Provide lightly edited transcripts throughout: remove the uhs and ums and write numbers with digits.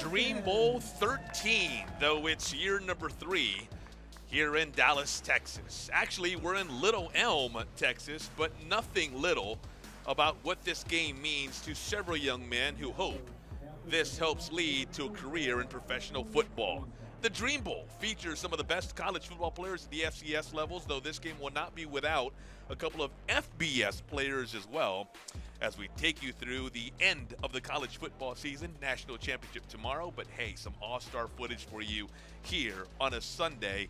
Dream Bowl 13, though it's year number 3 here in Dallas, Texas. Actually, we're in Little Elm, Texas, but nothing little about what this game means to several young men who hope this helps lead to a career in professional football. The Dream Bowl features some of the best college football players at the FCS levels, though this game will not be without a couple of FBS players as well, as we take you through the end of the college football season. National championship tomorrow, but hey, some all-star footage for you here on a Sunday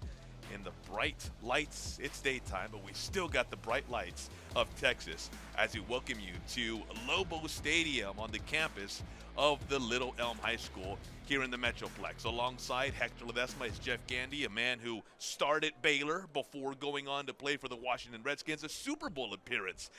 in the bright lights. It's daytime, but we still got the bright lights of Texas as we welcome you to Lobo Stadium on the campus of the Little Elm High School here in the Metroplex. Alongside Hector Ledesma is Jeff Gandy, a man who started Baylor before going on to play for the Washington Redskins, a Super Bowl appearance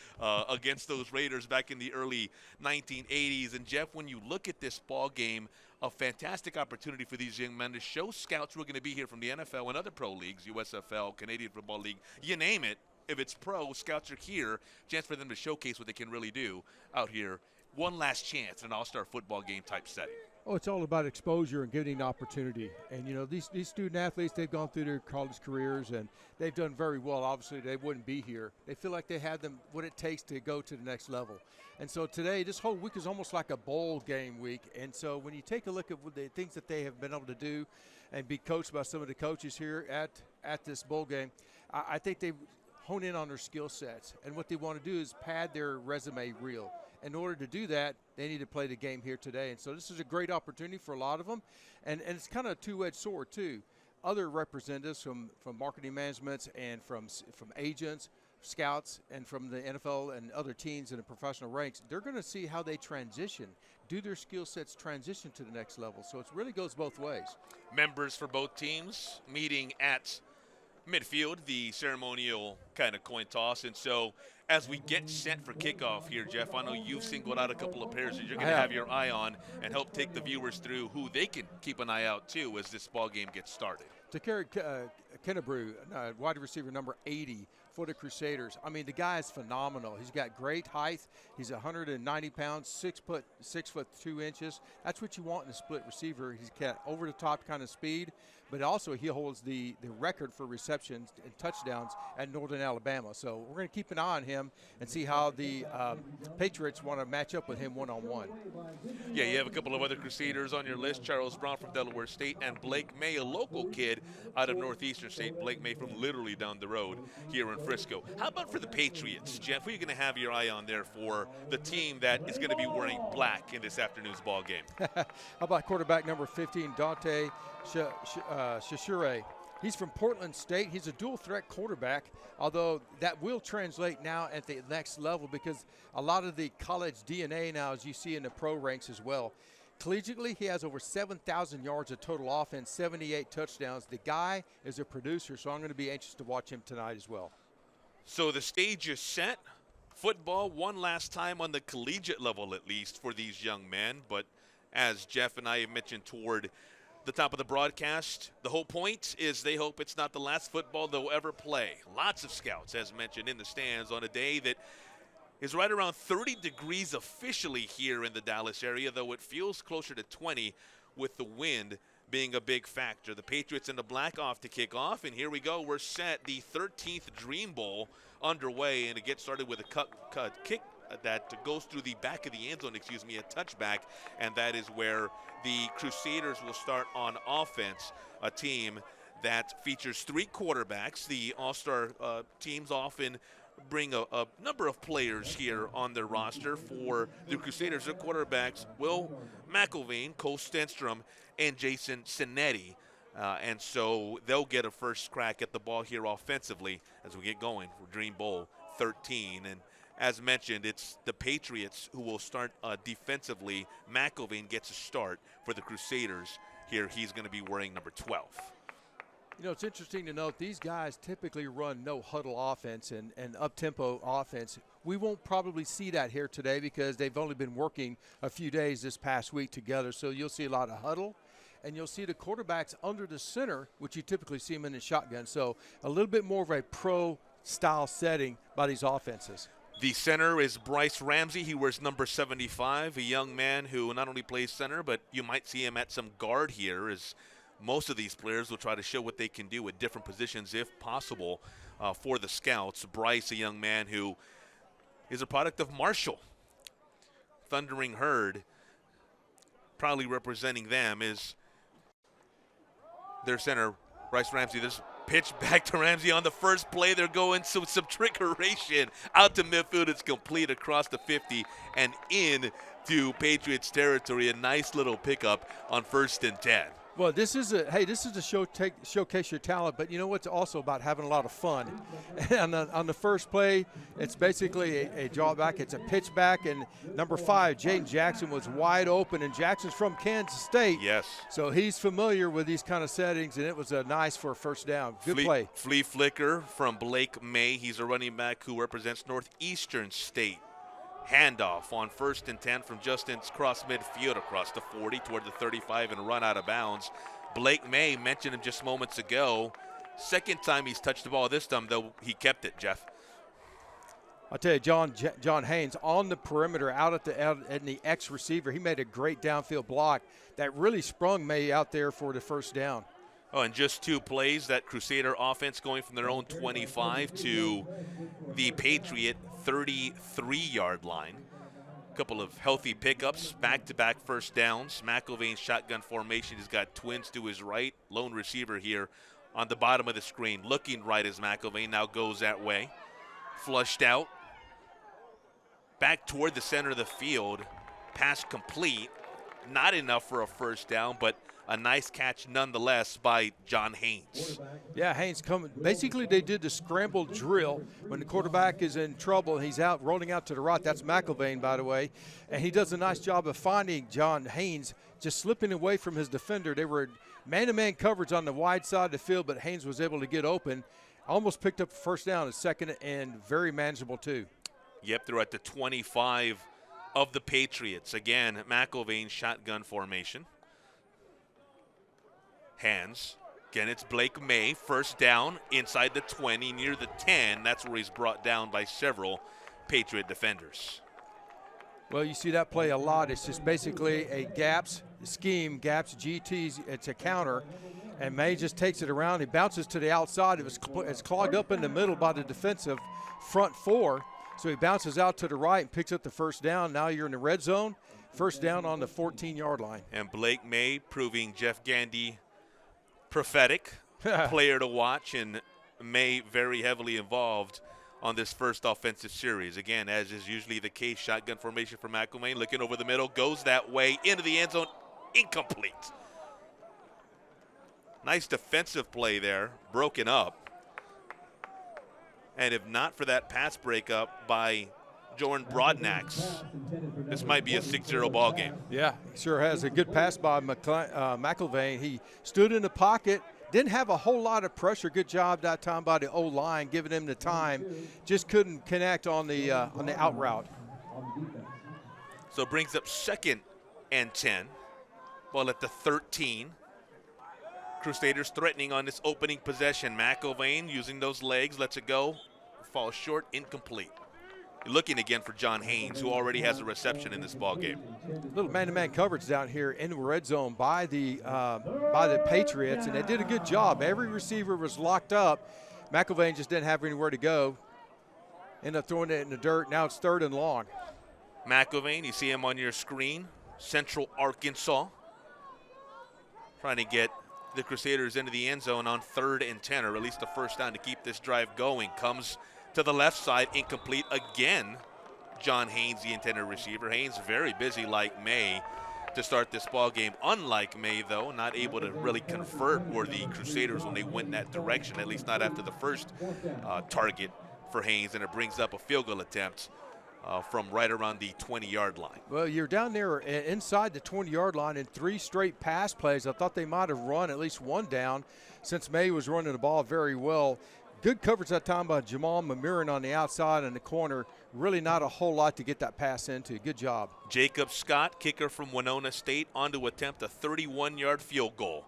against those Raiders back in the early 1980s. And Jeff, when you look at this ball game, a fantastic opportunity for these young men to show scouts who are going to be here from the NFL and other pro leagues, USFL, Canadian Football League, you name it. If it's pro, scouts are here. Chance for them to showcase what they can really do out here. One last chance in an all-star football game type setting. Oh, it's all about exposure and giving an opportunity. And, you know, these student athletes, they've gone through their college careers, and they've done very well. Obviously, they wouldn't be here. They feel like they have them what it takes to go to the next level. And so today, this whole week is almost like a bowl game week. And so when you take a look at the things that they have been able to do and be coached by some of the coaches here at this bowl game, I think they hone in on their skill sets. And what they want to do is pad their resume reel. In order to do that, they need to play the game here today. And so this is a great opportunity for a lot of them. And it's kind of a two-edged sword, too. Other representatives from marketing managements and from agents, scouts, and from the NFL and other teams in the professional ranks, they're going to see how they transition, do their skill sets transition to the next level. So it really goes both ways. Members for both teams meeting at midfield, the ceremonial kind of coin toss. And so as we get set for kickoff here, Jeff, I know you've singled out a couple of players that you're going to have your eye on and help take the viewers through who they can keep an eye out to as this ball game gets started. Takari Kennebrew, wide receiver number 80 for the Crusaders. I mean, the guy is phenomenal. He's got great height. He's 190 pounds, 6 foot 2 inches. That's what you want in a split receiver. He's got over-the-top kind of speed, but also he holds the record for receptions and touchdowns at Northern Alabama. So we're going to keep an eye on him and see how the Patriots want to match up with him one-on-one. Yeah, you have a couple of other Crusaders on your list, Charles Brown from Delaware State and Blake May, a local kid out of Northeastern State. Blake May from literally down the road here in Frisco. How about for the Patriots, Jeff? Who are you going to have your eye on there for the team that is going to be wearing black in this afternoon's ball game? How about quarterback number 15, Dante Shishure? He's from Portland State. He's a dual-threat quarterback, although that will translate now at the next level because a lot of the college DNA now, as you see in the pro ranks as well. Collegiately, he has over 7,000 yards of total offense, 78 touchdowns. The guy is a producer, so I'm going to be anxious to watch him tonight as well. So the stage is set. Football one last time on the collegiate level, at least, for these young men. But as Jeff and I have mentioned toward the top of the broadcast, the whole point is they hope it's not the last football they'll ever play. Lots of scouts, as mentioned, in the stands on a day that is right around 30 degrees officially here in the Dallas area, though it feels closer to 20 with the wind being a big factor. The Patriots in the black off to kick off, and here we go. We're set. The 13th Dream Bowl underway, and it gets started with a kick that goes through the back of the end zone, a touchback, and that is where the Crusaders will start on offense, a team that features 3 quarterbacks. The all-star teams often bring a number of players here on their roster. For the Crusaders, their quarterbacks, Will McElvain, Cole Stenstrom, and Jason Cinetti. And so they'll get a first crack at the ball here offensively as we get going for Dream Bowl 13. And as mentioned, it's the Patriots who will start defensively. McElvain gets a start for the Crusaders here. He's going to be wearing number 12. You know, it's interesting to note these guys typically run no huddle offense and up-tempo offense. We won't probably see that here today because they've only been working a few days this past week together. So you'll see a lot of huddle, and you'll see the quarterbacks under the center, which you typically see them in the shotgun. So a little bit more of a pro-style setting by these offenses. The center is Bryce Ramsey. He wears number 75, a young man who not only plays center, but you might see him at some guard here, as most of these players will try to show what they can do at different positions if possible for the Scouts. Bryce, a young man who is a product of Marshall. Thundering Herd, proudly representing them, is their center, Bryce Ramsey. This pitch back to Ramsey on the first play. They're going some trickeration out to midfield. It's complete across the 50 and into Patriots territory. A nice little pickup on 1st and 10. Well, this is a showcase your talent, but you know what's also about having a lot of fun. And on the first play, it's basically a draw back. It's a pitch back, and number 5, Jaden Jackson, was wide open, and Jackson's from Kansas State. Yes. So he's familiar with these kind of settings, and it was nice for a first down. Good play. Flea flicker from Blake May. He's a running back who represents Northeastern State. Handoff on 1st and 10 from Justin's cross midfield across the 40 toward the 35 and run out of bounds. Blake May, mentioned him just moments ago. Second time he's touched the ball. This time, though, he kept it, Jeff. I'll tell you, John Haynes on the perimeter out at the X receiver. He made a great downfield block that really sprung May out there for the first down. Oh, and just 2 plays, that Crusader offense going from their own 25 to the Patriot 33-yard line. A couple of healthy pickups, back-to-back first downs. McIlvain's shotgun formation. He's got twins to his right. Lone receiver here on the bottom of the screen. Looking right as McIlvain now goes that way. Flushed out. Back toward the center of the field. Pass complete. Not enough for a first down, but a nice catch nonetheless by John Haynes. Yeah, Haynes coming. Basically, they did the scramble drill when the quarterback is in trouble. He's out, rolling out to the right. That's McIlvain, by the way. And he does a nice job of finding John Haynes, just slipping away from his defender. They were man-to-man coverage on the wide side of the field, but Haynes was able to get open. Almost picked up a first down, a second, and very manageable, too. Yep, they're at the 25 of the Patriots. Again, McIlvain shotgun formation. Hands. Again, it's Blake May. First down inside the 20, near the 10. That's where he's brought down by several Patriot defenders. Well, you see that play a lot. It's just basically a gaps scheme, gaps GTs. It's a counter, and May just takes it around. He bounces to the outside. It's clogged up in the middle by the defensive front 4. So he bounces out to the right and picks up the first down. Now you're in the red zone. First down on the 14-yard line. And Blake May proving Jeff Gandy prophetic player to watch, and May very heavily involved on this first offensive series. Again, as is usually the case, shotgun formation for McIlvain, looking over the middle, goes that way, into the end zone, incomplete. Nice defensive play there, broken up. And if not for that pass breakup by Jordan Broadnax, this might be a 6-0 ball game. Yeah, he sure has. A good pass by McIlvain. He stood in the pocket, didn't have a whole lot of pressure. Good job that time by the O-line, giving him the time. Just couldn't connect on the out route. So it brings up 2nd and 10. Ball at the 13. Crusaders threatening on this opening possession. McIlvain using those legs, lets it go. Falls short, incomplete. Looking again for John Haynes, who already has a reception in this ball game. Little man-to-man coverage down here in the red zone by the Patriots, and they did a good job. Every receiver was locked up. McIlvain just didn't have anywhere to go. Ended up throwing it in the dirt. Now it's 3rd and long. McIlvain, you see him on your screen. Central Arkansas. Trying to get the Crusaders into the end zone on 3rd and 10, or at least the first down to keep this drive going. Comes to the left side, incomplete again. John Haynes, the intended receiver. Haynes very busy like May to start this ball game. Unlike May, though, not able to really convert were the Crusaders when they went in that direction, at least not after the first target for Haynes, and it brings up a field goal attempt from right around the 20-yard line. Well, you're down there inside the 20-yard line in 3 straight pass plays. I thought they might have run at least one down since May was running the ball very well. Good coverage that time by Jamal Mamirin on the outside and the corner. Really not a whole lot to get that pass into. Good job. Jacob Scott, kicker from Winona State, on to attempt a 31-yard field goal.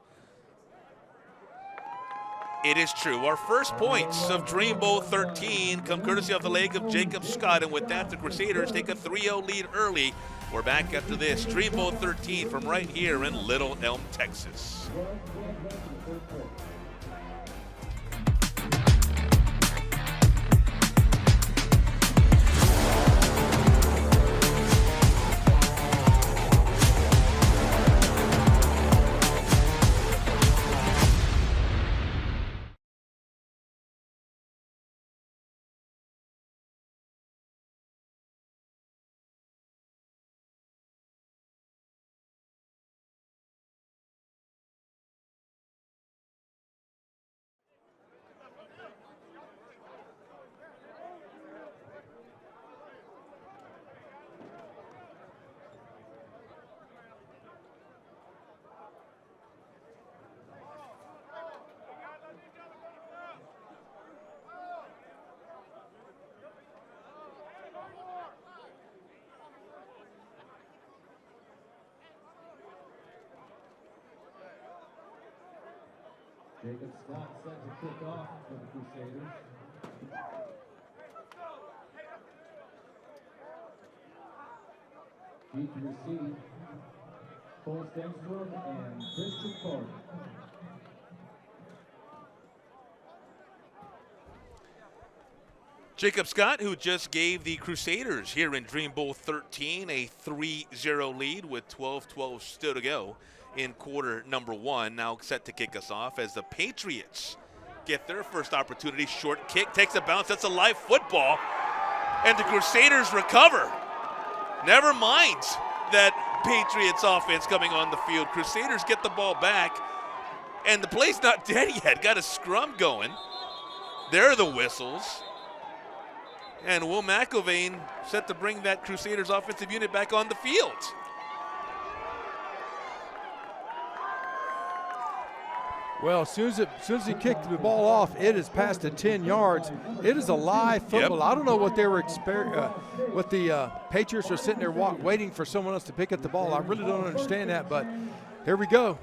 It is true. Our first points of Dream Bowl 13 come courtesy of the leg of Jacob Scott, and with that, the Crusaders take a 3-0 lead early. We're back after this. Dream Bowl 13 from right here in Little Elm, Texas. Jacob Scott set to kick off for the Crusaders. Deep to receive. Cole Stenstrom and Christian Carter. Jacob Scott, who just gave the Crusaders here in Dream Bowl 13 a 3-0 lead with 12-12 still to go in quarter number one, now set to kick us off as the Patriots get their first opportunity. Short kick, takes a bounce, that's a live football, and the Crusaders recover. Never mind that Patriots offense coming on the field. Crusaders get the ball back, and the play's not dead yet. Got a scrum going. There are the whistles. And Will McIlvain set to bring that Crusaders offensive unit back on the field. Well, as soon as he kicked the ball off, it is past the 10 yards. It is a live football. Yep. I don't know what they were what the Patriots are sitting there waiting for someone else to pick up the ball. I really don't understand that, but here we go.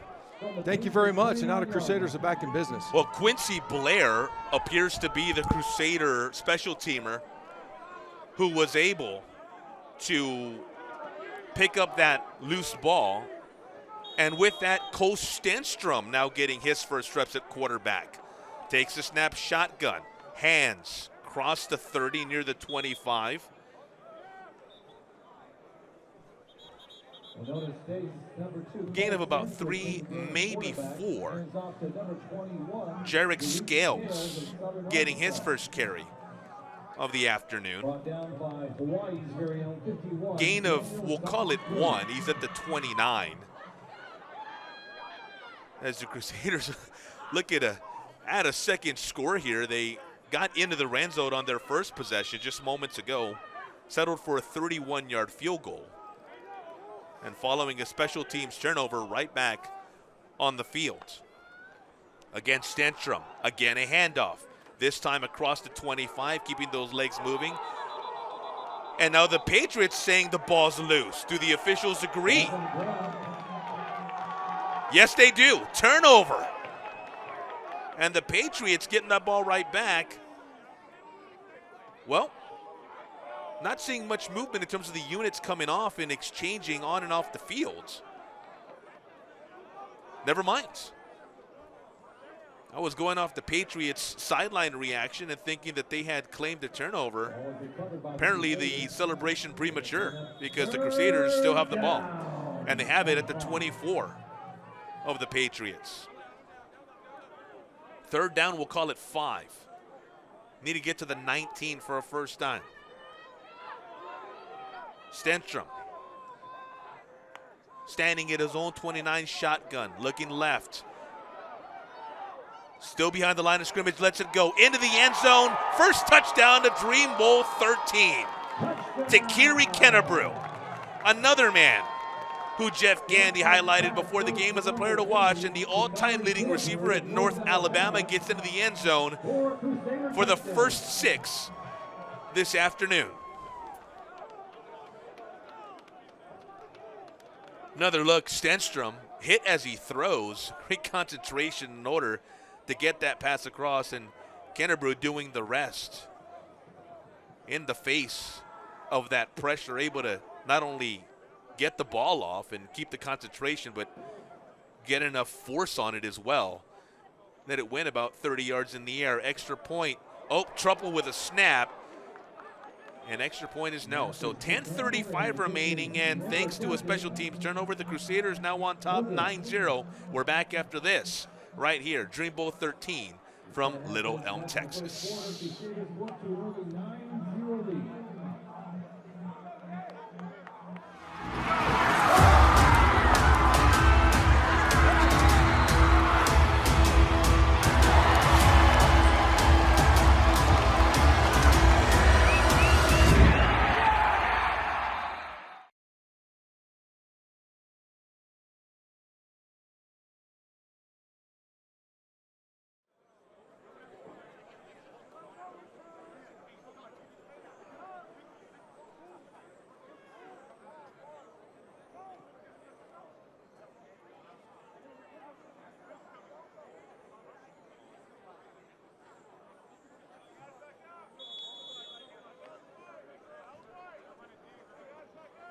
Thank you very much, and now the Crusaders are back in business. Well, Quincy Blair appears to be the Crusader special teamer who was able to pick up that loose ball. And with that, Cole Stenstrom now getting his first reps at quarterback. Takes a snap, shotgun, hands, cross the 30 near the 25. Gain of about 3, maybe 4. Jarek Scales getting his first carry of the afternoon. Gain of, we'll call it 1. He's at the 29. As the Crusaders look at a second score here. They got into the red zone on their first possession just moments ago, settled for a 31-yard field goal. And following a special teams turnover, right back on the field. Again, Stenstrom, again a handoff. This time across the 25, keeping those legs moving. And now the Patriots saying the ball's loose. Do the officials agree? Yes, they do. Turnover. And the Patriots getting that ball right back. Well, not seeing much movement in terms of the units coming off and exchanging on and off the field. Never mind. I was going off the Patriots' sideline reaction and thinking that they had claimed a turnover. Apparently the celebration premature because the Crusaders still have the ball. And they have it at the 24 of the Patriots. Third down, we'll call it 5. Need to get to the 19 for a first down. Stenstrom standing at his own 29 shotgun, looking left. Still behind the line of scrimmage, lets it go into the end zone. First touchdown to Dream Bowl 13. To Kiri Kennebrew, another man who Jeff Gandy highlighted before the game as a player to watch, and the all-time leading receiver at North Alabama gets into the end zone for the first 6 this afternoon. Another look, Stenstrom hit as he throws. Great concentration in order to get that pass across, and Kennebrew doing the rest in the face of that pressure, able to not only get the ball off and keep the concentration, but get enough force on it as well that it went about 30 yards in the air. Extra point. Oh, trouble with a snap. And extra point is no. So 10:35 remaining, and thanks to a special teams turnover, the Crusaders now on top 9-0. We're back after this right here, Dream Bowl 13 from Little Elm, Texas.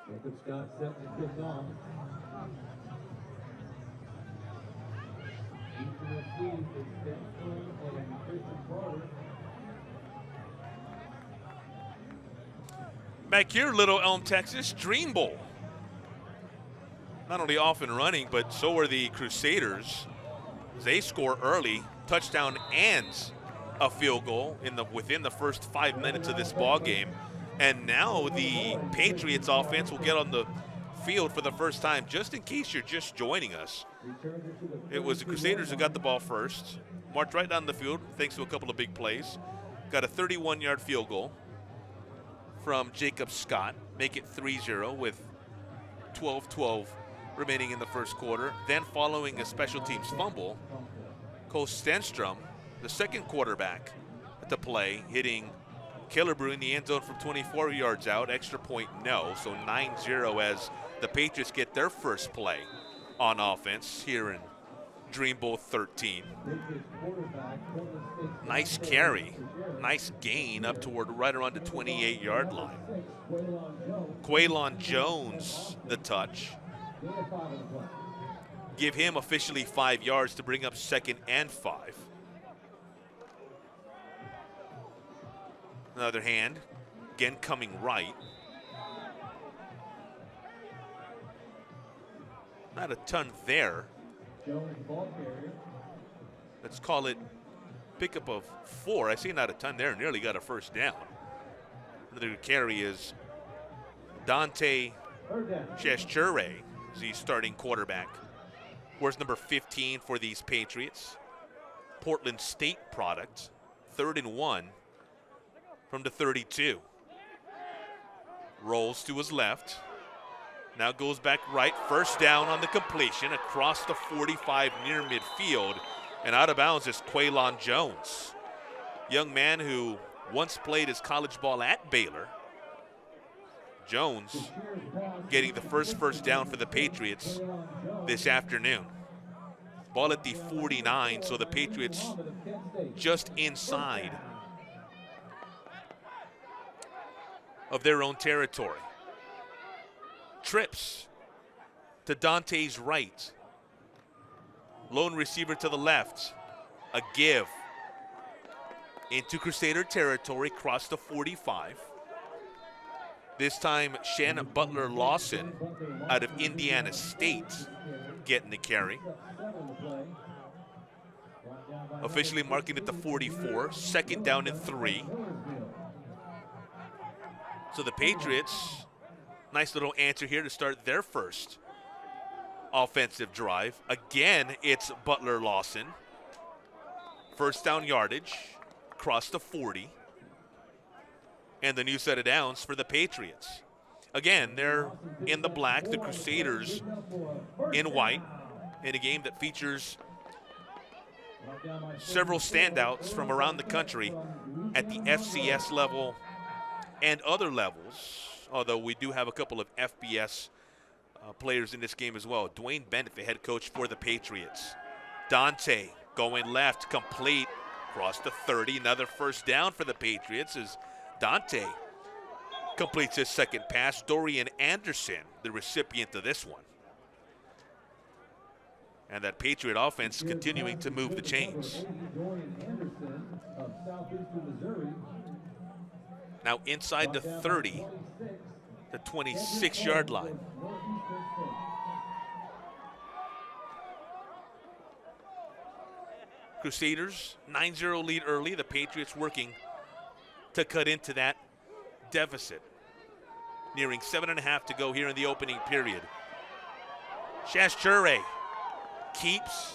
Jacob Scott set to kick off. Each of the seeds is Stenstrom and Christian Carter. Back here, Little Elm, Texas, Dream Bowl. Not only off and running, but so are the Crusaders. They score early, touchdown and a field goal within the first 5 minutes of this ball game. And now the Patriots offense will get on the field for the first time. Just in case you're just joining us, it was the Crusaders who got the ball first, marched right down the field thanks to a couple of big plays, got a 31-yard field goal from Jacob Scott, make it 3-0 with 12-12 remaining in the first quarter. Then following a special teams fumble, Cole Stenstrom, the second quarterback to play, hitting Killebrew in the end zone from 24 yards out. Extra point, no. So 9-0 as the Patriots get their first play on offense here in Dream Bowl 13. Nice carry. Nice gain up toward right around the 28-yard line. Quaylon Jones, the touch. Give him officially 5 yards to bring up 2nd and 5. On the other hand, again coming right. Not a ton there. Let's call it pickup of 4. I see not a ton there. Nearly got a first down. Another carry is Dante Chesture, the starting quarterback. Wears number 15 for these Patriots. Portland State product. 3rd and 1 from the 32. Rolls to his left. Now goes back right. First down on the completion across the 45 near midfield. And out of bounds is Quaylon Jones. Young man who once played his college ball at Baylor. Jones getting the first down for the Patriots this afternoon. Ball at the 49, so the Patriots just inside of their own territory. Trips to Dante's right. Lone receiver to the left. A give into Crusader territory, cross the 45. This time, Shannon Butler Lawson out of Indiana State getting the carry. Officially marking it the 44, 2nd down and 3. So the Patriots, nice little answer here to start their first offensive drive. Again, it's Butler Lawson. First down yardage, across the 40. And the new set of downs for the Patriots. Again, they're in the black, the Crusaders in white, in a game that features several standouts from around the country at the FCS level and other levels, although we do have a couple of FBS players in this game as well. Dwayne Bennett, the head coach for the Patriots. Dante Going left, complete, across the 30. Another first down for the Patriots as Dante completes his second pass. Dorian Anderson, the recipient of this one. And that Patriot offense continuing to move the chains. Now inside the 30, the 26-yard line. Crusaders, 9-0 lead early. The Patriots working to cut into that deficit. Nearing 7.5 to go here in the opening period. Shasture keeps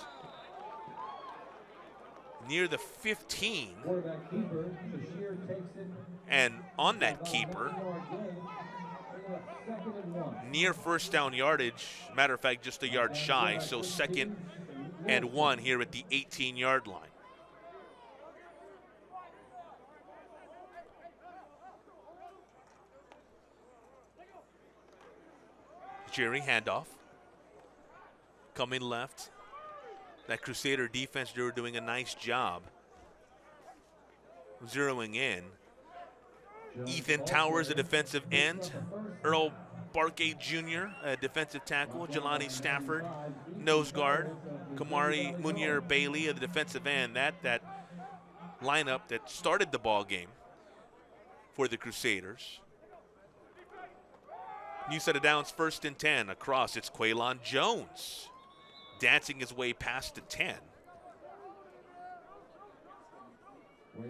near the 15. And on that keeper, near first down yardage, matter of fact, just a yard shy, so 2nd and 1 here at the 18-yard line. Jerry handoff. Coming left. That Crusader defense, they're doing a nice job zeroing in. Ethan Towers, a defensive end. Earl Barkay Jr., a defensive tackle. Jelani Stafford, nose guard. Kamari Munir Bailey, a defensive end. That lineup that started the ball game for the Crusaders. New set of downs, 1st and 10. Across, it's Quaylon Jones dancing his way past the 10.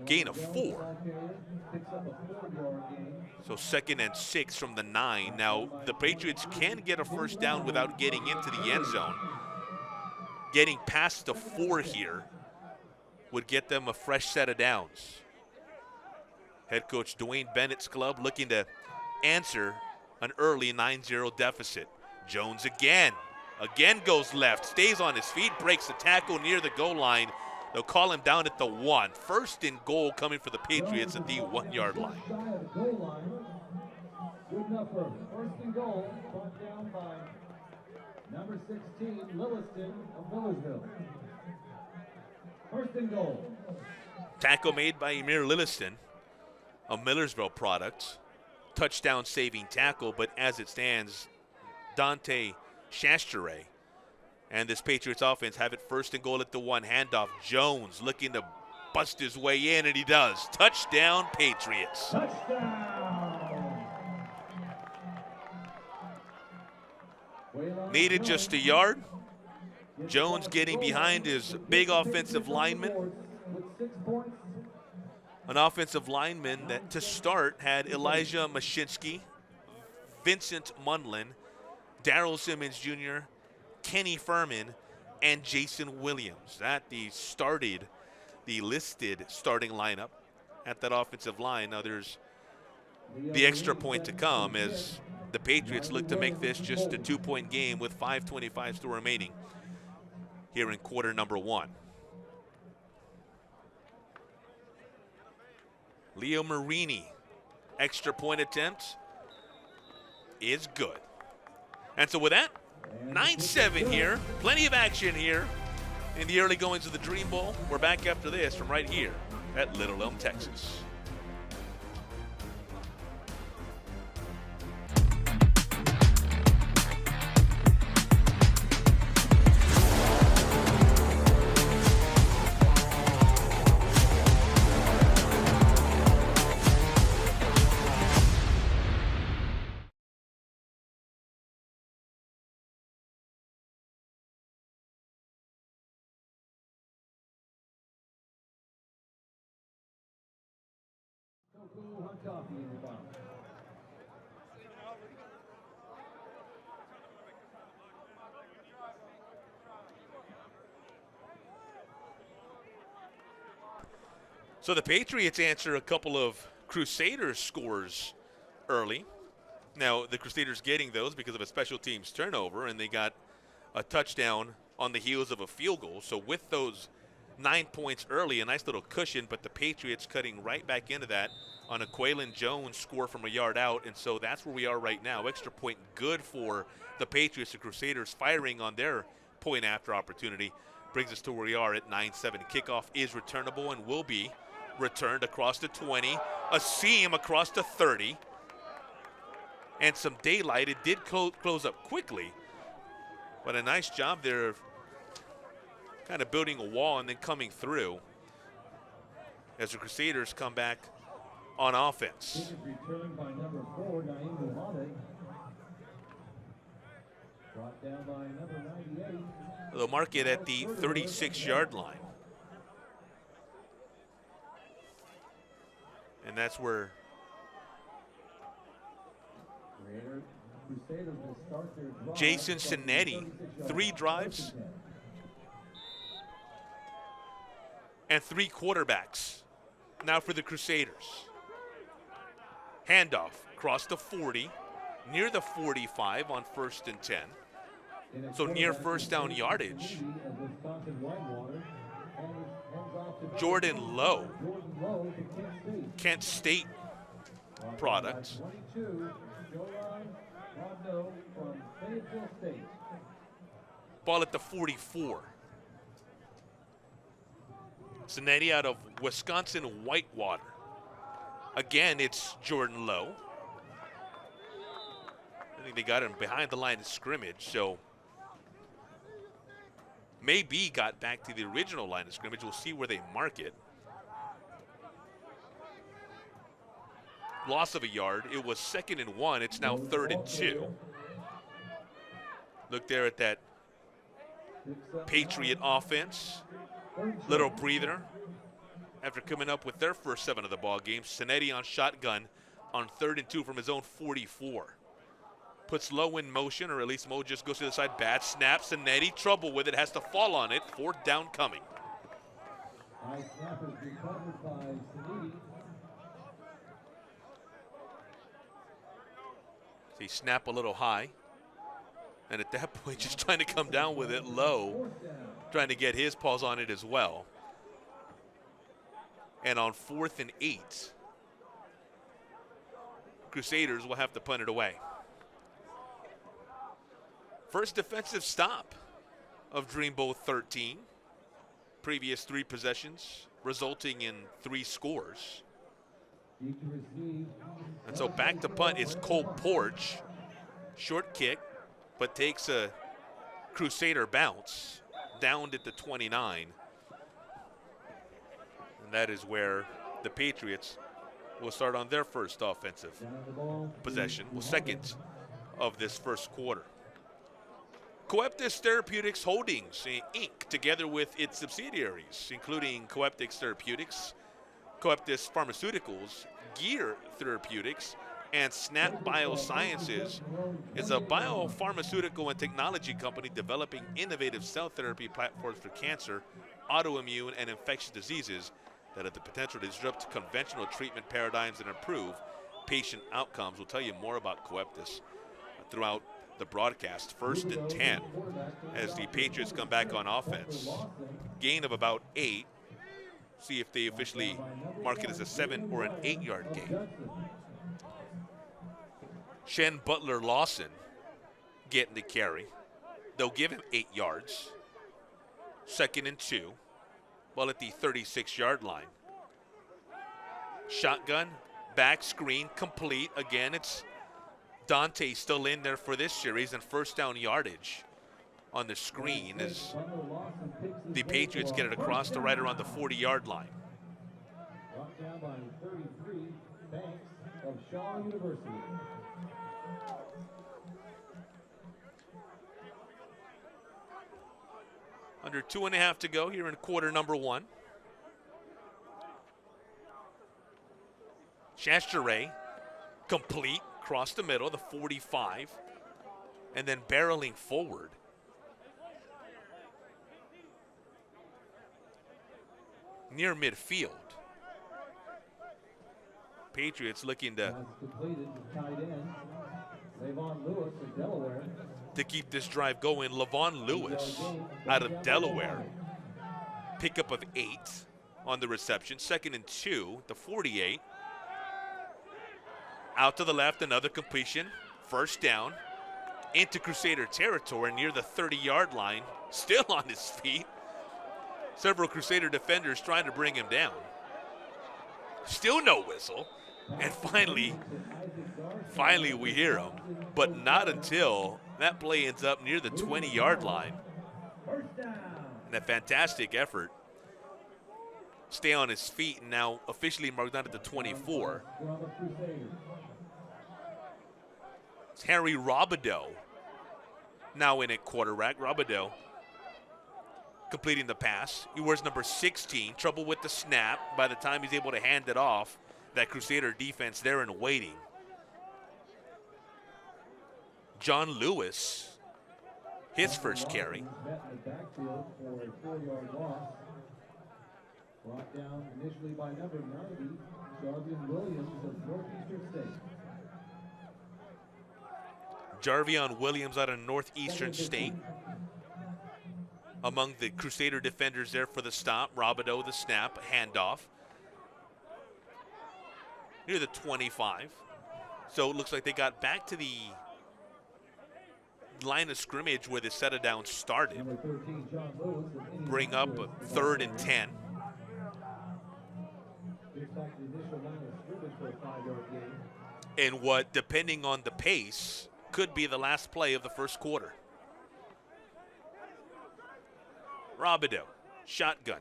Gain of 4. So 2nd and 6 from the 9. Now, the Patriots can get a first down without getting into the end zone. Getting past the 4 here would get them a fresh set of downs. Head coach Dwayne Bennett's club looking to answer an early 9-0 deficit. Jones again goes left, stays on his feet, breaks the tackle near the goal line. They'll call him down at the 1. 1st and goal coming for the Patriots at the 1-yard line. Good enough for 1st and goal, brought down by number 16, Lilliston of Millersville. 1st and goal. Tackle made by Emir Lilliston, a Millersville product. Touchdown saving tackle, but as it stands, Dante Shasture and this Patriots offense have it 1st and goal at the 1. Handoff. Jones looking to bust his way in, and he does. Touchdown, Patriots. Touchdown. Needed just a yard. Jones getting behind his big offensive lineman. An offensive lineman that to start had Elijah Mashinsky, Vincent Munlin, Darrell Simmons Jr., Kenny Furman, and Jason Williams. That the listed starting lineup at that offensive line. Now there's the extra point to come as the Patriots look to make this just a 2-point game with 5:25 still remaining here in quarter number 1. Leo Marini, extra point attempt is good. And so with that, 9-7 here, plenty of action here in the early goings of the Dream Bowl. We're back after this from right here at Little Elm, Texas. Coffee in the box. So the Patriots answer a couple of Crusaders scores early. Now, the Crusaders getting those because of a special teams turnover, and they got a touchdown on the heels of a field goal. So with those 9 points early, a nice little cushion, but the Patriots cutting right back into that on a Quaylon Jones score from a yard out, and so that's where we are right now. Extra point good for the Patriots. The Crusaders firing on their point after opportunity. Brings us to where we are at 9-7. Kickoff is returnable and will be returned across the 20. A seam across the 30. And some daylight. It did close up quickly. But a nice job there of kind of building a wall and then coming through as the Crusaders come back on offense. Returned by number 4, Naeem Muhammad. Brought down by number 98. They'll mark it at the 36-yard line. And that's where Crusaders will start their drive Jason from the Cinetti, 36-yard 3 drives and 3 quarterbacks. Now for the Crusaders. Handoff across the 40, near the 45 on 1st and 10. So near first down yardage. Jordan Lowe, Kent State product. Ball at the 44. Cincinnati out of Wisconsin Whitewater. Again, it's Jordan Lowe. I think they got him behind the line of scrimmage, so maybe got back to the original line of scrimmage. We'll see where they mark it. Loss of a yard. It was 2nd and 1. It's now 3rd and 2. Look there at that Patriot offense. Little breather after coming up with their first 7 of the ball game. Cinetti on shotgun on 3rd and 2 from his own 44. Puts Lowe in motion, or at least Mo just goes to the side. Bad snap. Cinetti, trouble with it, has to fall on it. 4th down coming. High snap is recovered by Cinetti. So he snap a little high. And at that point, just trying to come down with it. Lowe trying to get his paws on it as well. And on 4th and 8, Crusaders will have to punt it away. First defensive stop of Dreamboat 13. Previous 3 possessions resulting in 3 scores. And so back to punt is Cole Porch. Short kick, but takes a Crusader bounce down at the 29. And that is where the Patriots will start on their first offensive possession. Well, second of this first quarter. Coeptis Therapeutics Holdings, Inc., together with its subsidiaries, including Coeptis Therapeutics, Coeptis Pharmaceuticals, Gear Therapeutics, and Snap Biosciences, is a biopharmaceutical and technology company developing innovative cell therapy platforms for cancer, autoimmune, and infectious diseases that have the potential to disrupt conventional treatment paradigms and improve patient outcomes. We'll tell you more about Coeptis throughout the broadcast. 1st and 10 as the Patriots come back on offense. Gain of about 8. See if they officially mark it as a 7 or an 8-yard gain. Shen Butler Lawson getting the carry. They'll give him 8 yards. 2nd and 2. Ball at the 36-yard line. Shotgun, back screen, complete. Again, it's Dante still in there for this series, and 1st down yardage on the screen as the Patriots get it across to right around the 40-yard line. Brought down by 33, Banks of Shaw University. Under 2.5 to go here in quarter number 1. Chastere, complete, across the middle, the 45, and then barreling forward. Near midfield. Patriots looking to keep this drive going. Levon Lewis out of Delaware. Pickup of 8 on the reception. 2nd and 2, the 48. Out to the left, another completion. 1st down into Crusader territory near the 30-yard line. Still on his feet. several Crusader defenders trying to bring him down. Still no whistle. And finally we hear him. But not until that play ends up near the 20-yard line. And a fantastic effort. Stay on his feet and now officially marked down at the 24. It's Harry Robideau now in at quarterback. Robideau completing the pass. He wears number 16. Trouble with the snap. By the time he's able to hand it off, that Crusader defense there and waiting. John Lewis, his first carry. Brought down initially by number 90, Jarvion Williams of Northeastern State. Jarvion Williams out of Northeastern State. Among the Crusader defenders there for the stop. Robideau, the snap, handoff. Near the 25. So it looks like they got back to the line of scrimmage where the set of downs started. Number 13, John Lewis of Bring up a 3rd and 10. Gets back to the initial line of scrimmage for a 5-yard gain. And what, depending on the pace, could be the last play of the first quarter. Robideau, shotgun.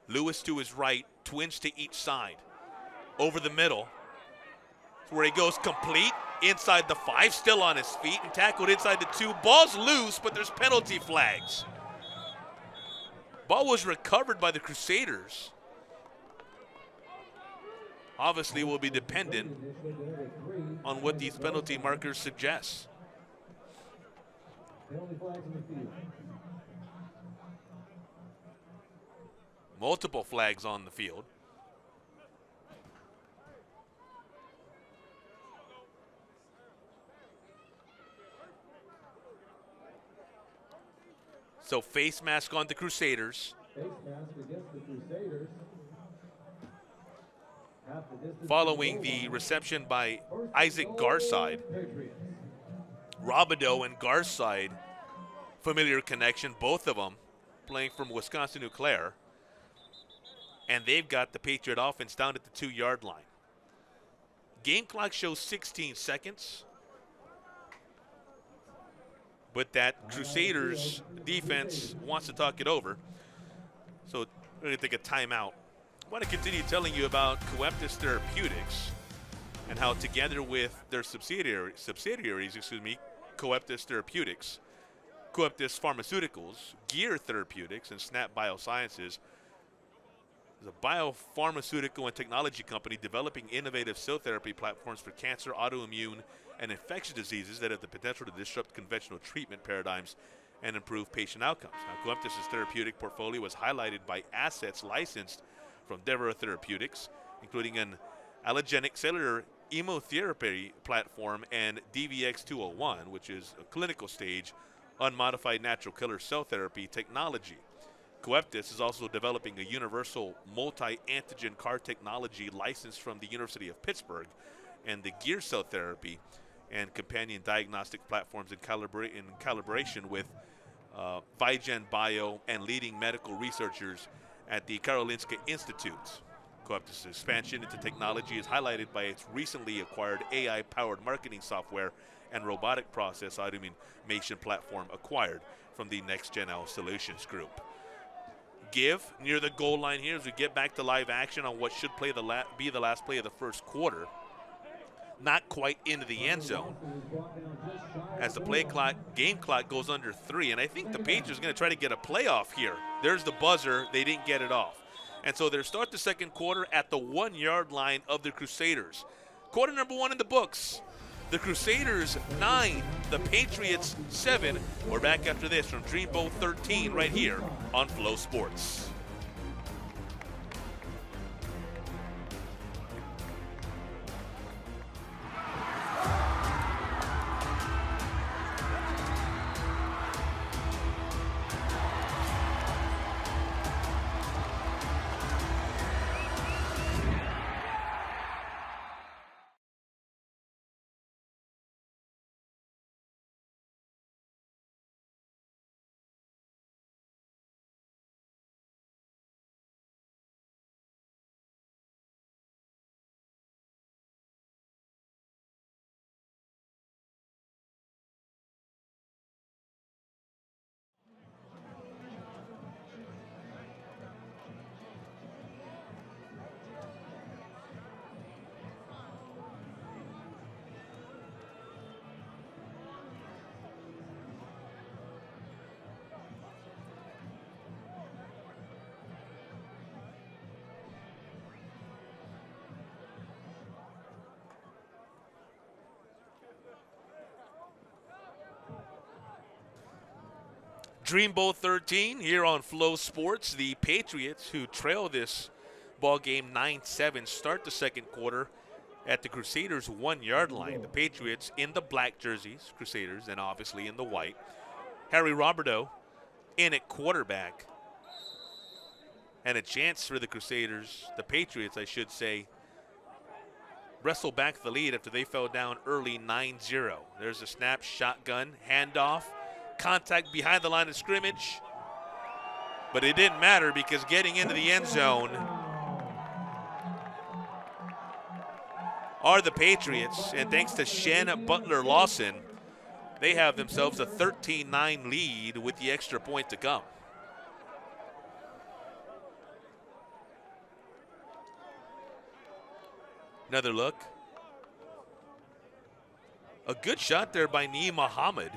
Lewis to his right, twins to each side. Over the middle, where he goes complete, inside the 5, still on his feet, and tackled inside the 2. Ball's loose, but there's penalty flags. Ball was recovered by the Crusaders. Obviously will be dependent on what these penalty markers suggest. Penalty flags in the field. Multiple flags on the field. So face mask on the Crusaders. Face mask against the Crusaders. Half the distance Following to the goal reception by line. First and Isaac goal, Garside. Patriots. Robideau and Garside, familiar connection, both of them playing from Wisconsin Eau Claire. And they've got the Patriot offense down at the 2-yard line. Game clock shows 16 seconds. But that Crusaders defense wants to talk it over. So we're going to take a timeout. I want to continue telling you about Coeptis Therapeutics and how together with their subsidiaries, Coeptis Therapeutics, Coeptis Pharmaceuticals, Gear Therapeutics, and Snap Biosciences, is a biopharmaceutical and technology company developing innovative cell therapy platforms for cancer, autoimmune, and infectious diseases that have the potential to disrupt conventional treatment paradigms and improve patient outcomes. Now, Coeptis' therapeutic portfolio is highlighted by assets licensed from Devera Therapeutics, including an allogenic cellular immunotherapy platform and DVX-201, which is a clinical stage unmodified natural killer cell therapy technology. Coeptis is also developing a universal multi-antigen CAR technology licensed from the University of Pittsburgh, and the Gear cell therapy and companion diagnostic platforms in collaboration with Vigen Bio and leading medical researchers at the Karolinska Institute. Coeptis' expansion into technology is highlighted by its recently acquired AI-powered marketing software and robotic process automation platform acquired from the Next Gen L Solutions Group. Give near the goal line here as we get back to live action on what should be the last play of the first quarter. Not quite into the end zone as the game clock goes under 3. And I think the Patriots are going to try to get a playoff here. There's the buzzer. They didn't get it off. And so they'll start the second quarter at the 1-yard line of the Crusaders. Quarter number 1 in the books. The Crusaders 9, the Patriots 7. We're back after this from Dreamboat 13 right here on Flow Sports. Dream Bowl 13 here on Flow Sports. The Patriots, who trail this ball game 9-7, start the second quarter at the Crusaders' 1-yard line. The Patriots in the black jerseys, Crusaders, and obviously in the white. Harry Roberto in at quarterback. And a chance for the Crusaders, the Patriots, I should say, wrestle back the lead after they fell down early 9-0. There's a snap, shotgun, handoff, contact behind the line of scrimmage. But it didn't matter because getting into the end zone are the Patriots. And thanks to Shen Butler-Lawson, they have themselves a 13-9 lead with the extra point to come. Another look. A good shot there by Neem Muhammad.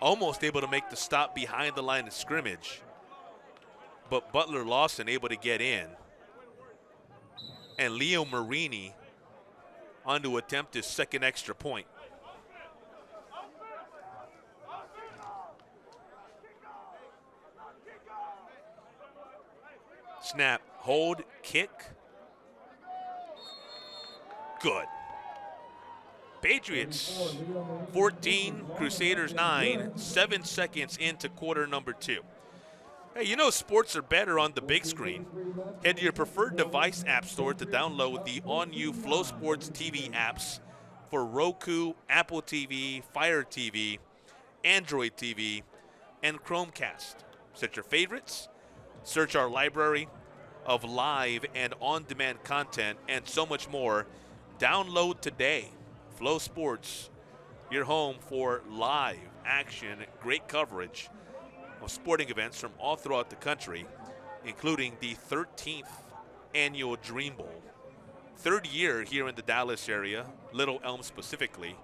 Almost able to make the stop behind the line of scrimmage. But Butler-Lawson able to get in. And Leo Marini on to attempt his second extra point. Snap, hold, kick. Good. Patriots 14, Crusaders 9, 7 seconds into quarter number 2. Hey, you know sports are better on the big screen. Head to your preferred device app store to download the all-new Flow Sports TV apps for Roku, Apple TV, Fire TV, Android TV, and Chromecast. Set your favorites, search our library of live and on-demand content, and so much more. Download today. Flow Sports, your home for live action, great coverage of sporting events from all throughout the country, including the 13th annual Dream Bowl. Third year here in the Dallas area, Little Elm specifically.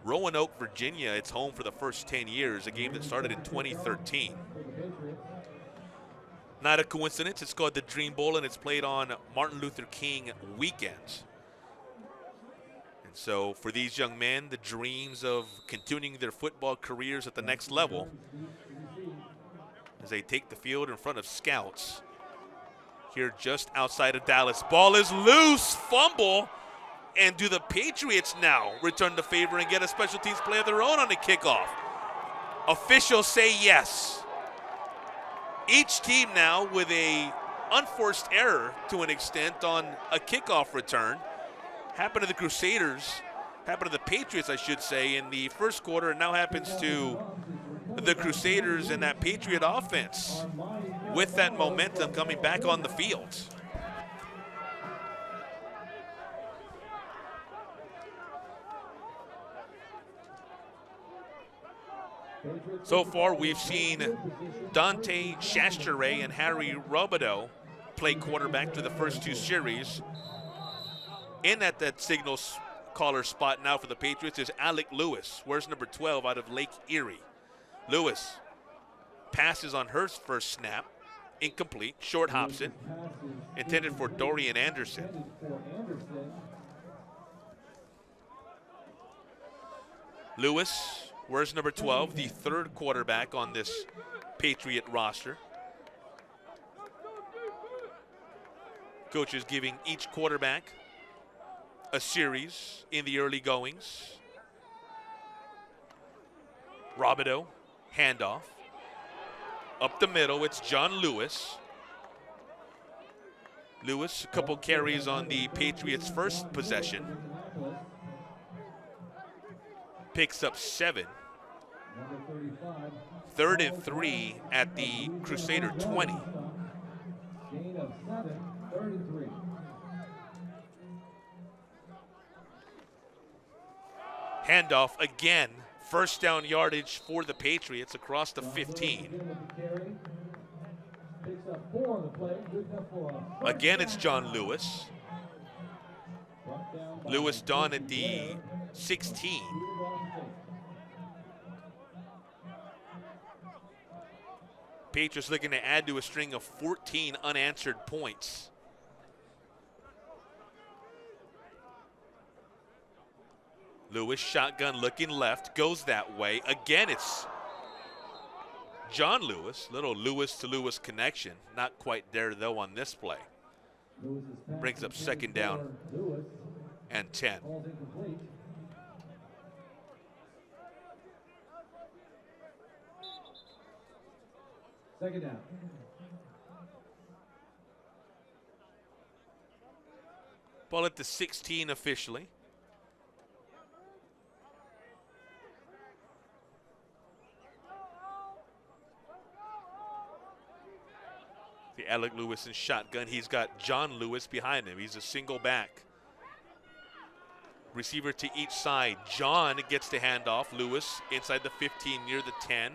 Roanoke, Virginia, it's home for the first 10 years, a game that started in 2013. Not a coincidence, it's called the Dream Bowl, and it's played on Martin Luther King weekend. So for these young men, the dreams of continuing their football careers at the next level as they take the field in front of scouts here just outside of Dallas. Ball is loose, fumble, and do the Patriots now return the favor and get a special teams play of their own on the kickoff? Officials say yes. Each team now with a unforced error to an extent on a kickoff return. Happened to the Crusaders, happened to the Patriots, I should say, in the first quarter, and now happens to the Crusaders and that Patriot offense with that momentum coming back on the field. So far, we've seen Dante Shastere and Harry Robideau play quarterback to the first 2 series. In at that signal caller spot now for the Patriots is Alec Lewis. Where's number 12 out of Lake Erie? Lewis passes on her first snap. Incomplete. Short Hobson. Intended for Dorian Anderson. Lewis, where's number 12? The third quarterback on this Patriot roster. Coach is giving each quarterback a series in the early goings. Robideau, handoff. Up the middle, it's John Lewis. Lewis, a couple carries on the Patriots' first possession. Picks up 7. 3rd and 3 at the Crusader 20. Gain of 7, 3rd and 3. Handoff again. First down yardage for the Patriots across the 15. Again, it's John Lewis. Lewis done at the 16. Patriots looking to add to a string of 14 unanswered points. Lewis, shotgun looking left, goes that way. Again, it's John Lewis, little Lewis to Lewis connection. Not quite there though on this play. Brings up second down and 10. Second down. Ball at the 16 officially. The Alec Lewis in shotgun. He's got John Lewis behind him. He's a single back. Receiver to each side. John gets the handoff. Lewis inside the 15 near the 10.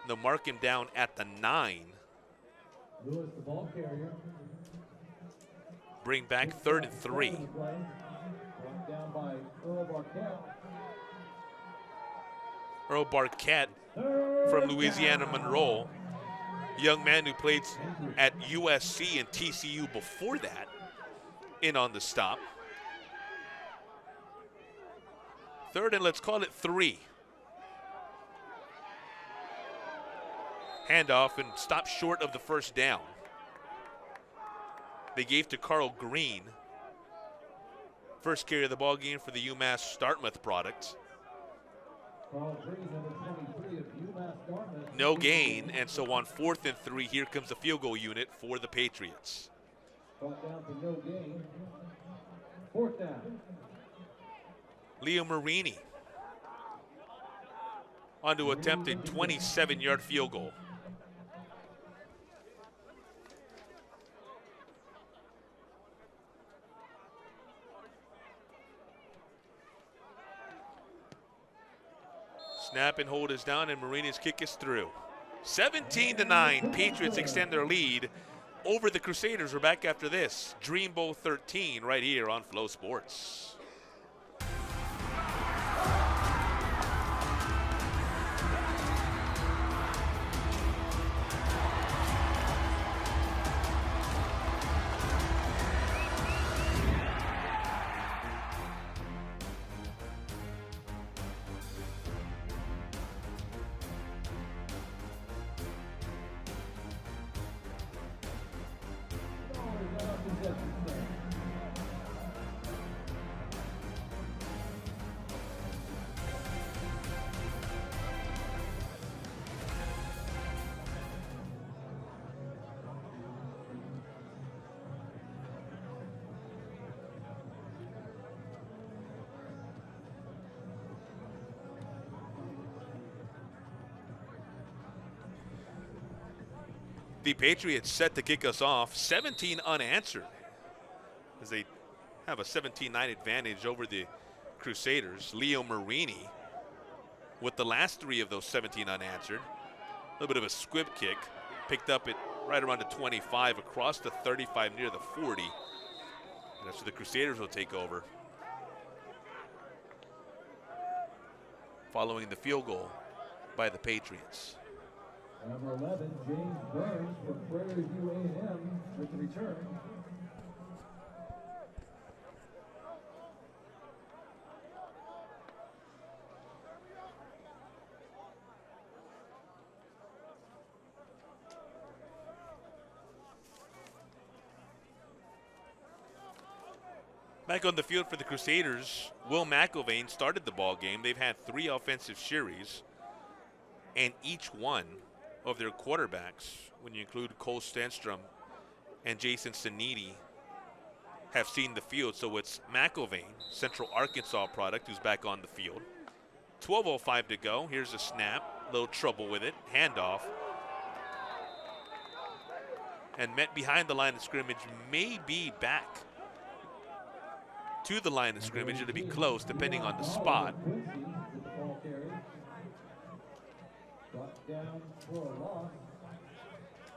They'll mark him down at the 9. Lewis, the ball carrier. Bring back 3rd and 3. Brought down by Earl Barquette. Earl Barquette from Louisiana Monroe. Young man who played at USC and TCU before that. In on the stop. 3rd and let's call it 3. Handoff and stop short of the first down. They gave to Carl Green. First carry of the ball game for the UMass Dartmouth product. Carl Green, number 23 of UMass Dartmouth. No gain, and so on 4th and 3, here comes the field goal unit for the Patriots. Brought down for no gain. 4th down. Leo Marini on to attempted 27-yard field goal. Snap and hold is down, and Marini's kick is through. 17-9, Patriots extend their lead over the Crusaders. We're back after this. Dream Bowl 13 right here on Flow Sports. The Patriots set to kick us off, 17 unanswered, as they have a 17-9 advantage over the Crusaders. Leo Marini with the last 3 of those 17 unanswered. A little bit of a squib kick, picked up at right around the 25, across the 35 near the 40. And that's where the Crusaders will take over, following the field goal by the Patriots. Number 11, James Burns from Prairie View A&M with the return. Back on the field for the Crusaders, Will McIlvain started the ball game. They've had 3 offensive series, and each one of their quarterbacks, when you include Cole Stenstrom and Jason Saniti, have seen the field. So it's McIlvain, Central Arkansas product, who's back on the field. 12:05 to go. Here's a snap. A little trouble with it. Handoff. And met behind the line of scrimmage. May be back to the line of scrimmage. It'll be close depending on the spot.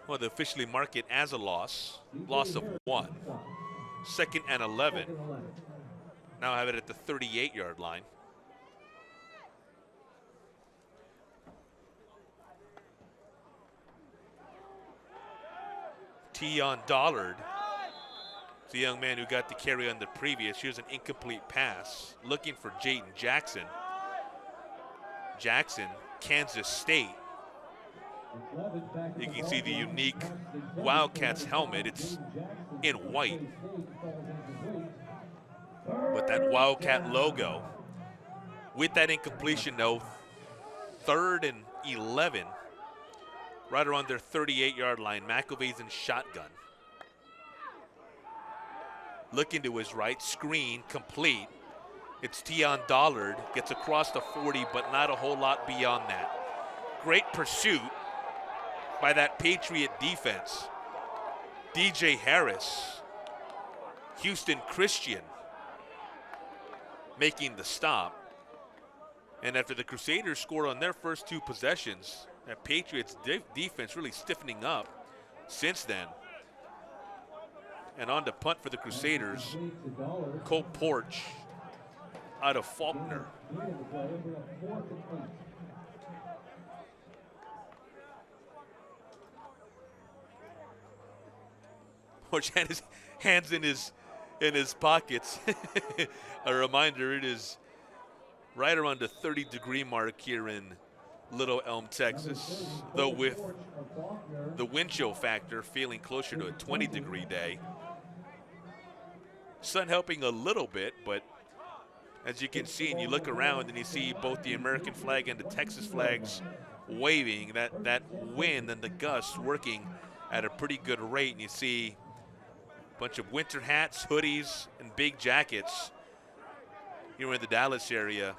Well, they officially mark it as a loss. Loss of 1. 2nd and 11. Now have it at the 38-yard line. Tion Dollard, the young man who got the carry on the previous. Here's an incomplete pass, looking for Jaden Jackson. Jackson Kansas State. You can see the unique Wildcats helmet. It's in white. But that Wildcat logo, with that incompletion though, 3rd and 11, right around their 38-yard line. McElvey's in shotgun. Looking to his right, screen, complete. It's Tion Dollard, gets across the 40, but not a whole lot beyond that. Great pursuit by that Patriot defense. DJ Harris, Houston Christian making the stop. And after the Crusaders scored on their first 2 possessions, that Patriots defense really stiffening up since then. And on to punt for the Crusaders, Colt Porch out of Faulkner. Porch had his hands in his pockets. A reminder, it is right around the 30-degree mark here in Little Elm, Texas, though with the wind chill factor feeling closer to a 20-degree day. Sun helping a little bit, but as you can see, and you look around and you see both the American flag and the Texas flags waving, that wind and the gusts working at a pretty good rate. And you see a bunch of winter hats, hoodies, and big jackets here in the Dallas area.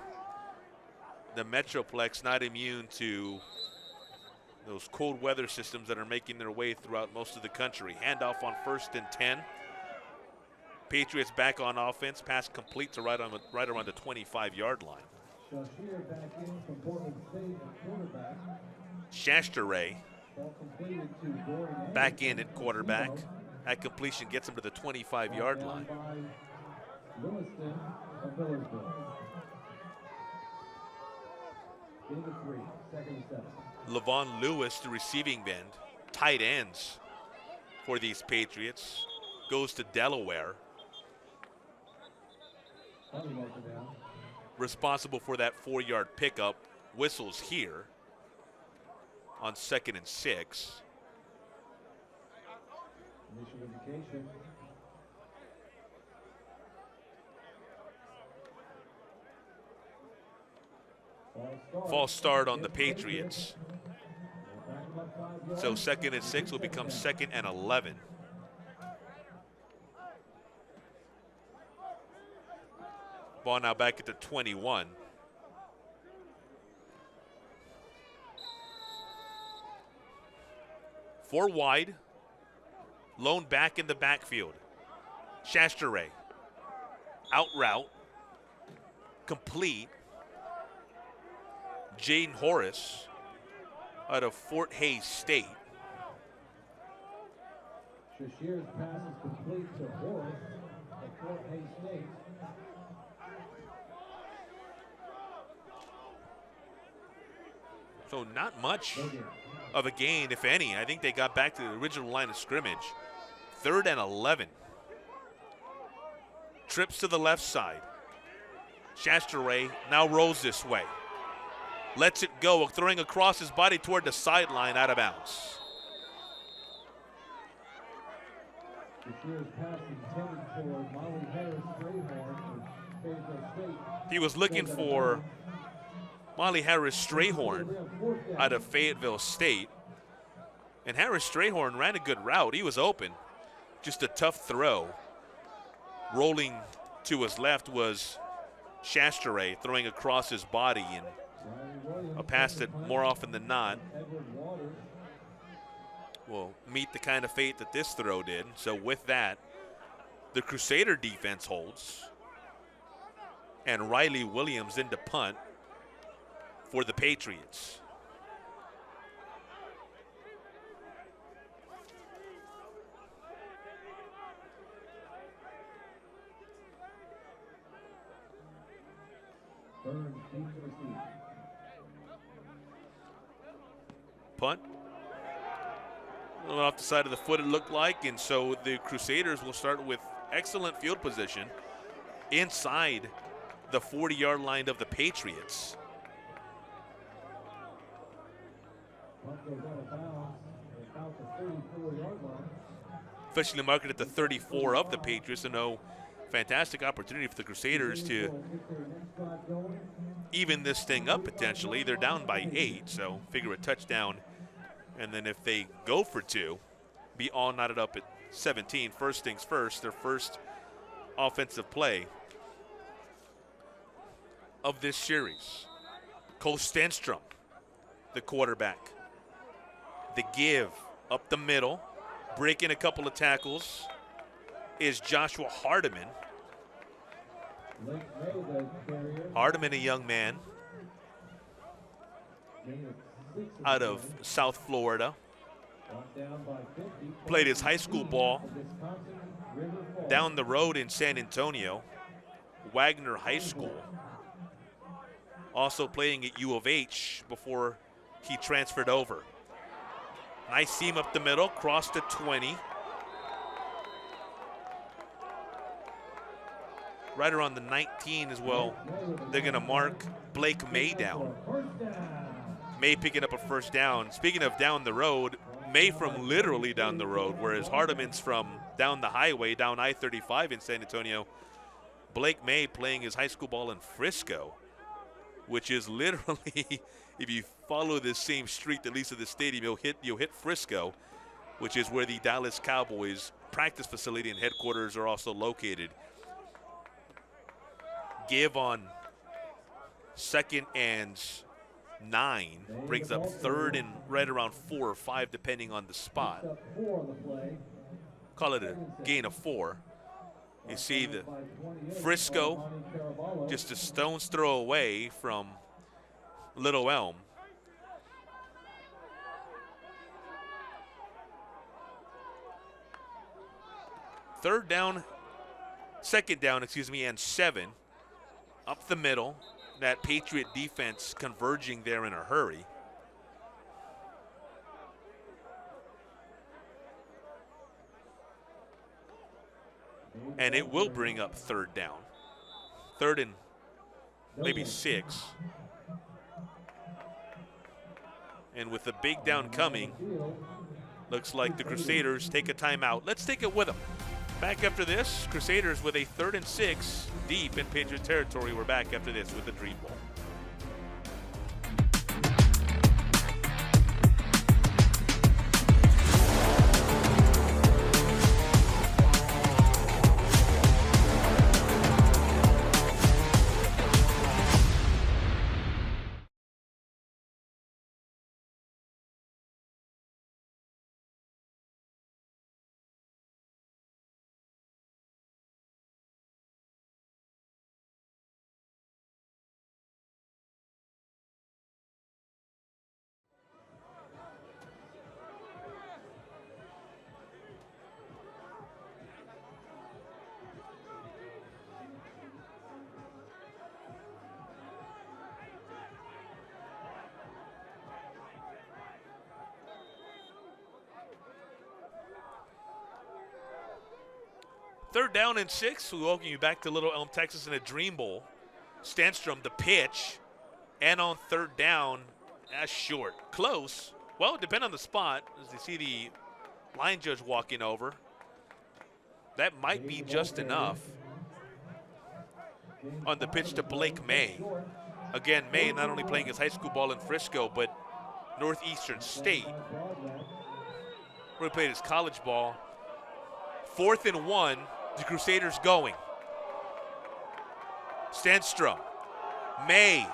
The Metroplex not immune to those cold weather systems that are making their way throughout most of the country. Handoff on 1st and 10. Patriots back on offense. Pass complete to right around the 25-yard line. Shasteray back in at quarterback. That completion gets him to the 25-yard line. Levon Lewis, the receiving end. Tight ends for these Patriots. Goes to Delaware. Responsible for that 4-yard pickup. Whistles here on 2nd and 6. False start on the Patriots. So 2nd and 6 will become 2nd and 11. Ball now back at the 21. Four wide. Lone back in the backfield. Shasteray. Out route. Complete. Jaden Horace out of Fort Hays State. Shashir's pass is complete to Horace at Fort Hays State. So not much of a gain, if any. I think they got back to the original line of scrimmage. 3rd and 11. Trips to the left side. Shasteray now rolls this way. Lets it go, throwing across his body toward the sideline, out of bounds. He was looking for Molly Harris Strayhorn out of Fayetteville State. And Harris Strayhorn ran a good route. He was open. Just a tough throw. Rolling to his left was Shasteray, throwing across his body, and a pass that more often than not will meet the kind of fate that this throw did. So with that, the Crusader defense holds, and Riley Williams into punt for the Patriots. Punt. A little off the side of the foot, it looked like, and so the Crusaders will start with excellent field position inside the 40-yard line of the Patriots. Puck goes out of bounds at about the 34-yard line. Officially marked at the 34 of the Patriots. So no fantastic opportunity for the Crusaders to even this thing up potentially. They're down by 8, so figure a touchdown. And then if they go for 2, be all knotted up at 17. First things first, their first offensive play of this series. Cole Stenstrom, the quarterback. The give up the middle, breaking a couple of tackles, is Joshua Hardiman. Hardiman, a young man out of South Florida. Played his high school ball down the road in San Antonio, Wagner High School. Also playing at U of H before he transferred over. Nice seam up the middle, crossed to 20. Right around the 19 as well. They're going to mark Blake May down. May picking up a first down. Speaking of down the road, May from literally down the road, whereas Hardiman's from down the highway, down I-35 in San Antonio. Blake May playing his high school ball in Frisco, which is literally, if you follow this same street that leads to the stadium, you'll hit Frisco, which is where the Dallas Cowboys practice facility and headquarters are also located. Give on 2nd and 9 brings up 3rd and right around 4 or 5, depending on the spot. Call it a gain of 4. You see the Frisco just a stone's throw away from Little Elm. Second down, and 7. Up the middle, that Patriot defense converging there in a hurry. And it will bring up 3rd down. 3rd and maybe 6. And with the big down coming, looks like the Crusaders take a timeout. Let's take it with them. Back after this, Crusaders with a 3rd and 6 deep in Patriot territory. We're back after this with the Dream Ball. Third down and 6. We welcome you back to Little Elm, Texas in a Dream Bowl. Stenstrom, the pitch. And on 3rd down, that's short. Close. Well, depending on the spot, as you see the line judge walking over. That might be just enough. On the pitch to Blake May. Again, May not only playing his high school ball in Frisco, but Northeastern State, where he played his college ball. 4th and 1. The Crusaders going. Stenstrom, May,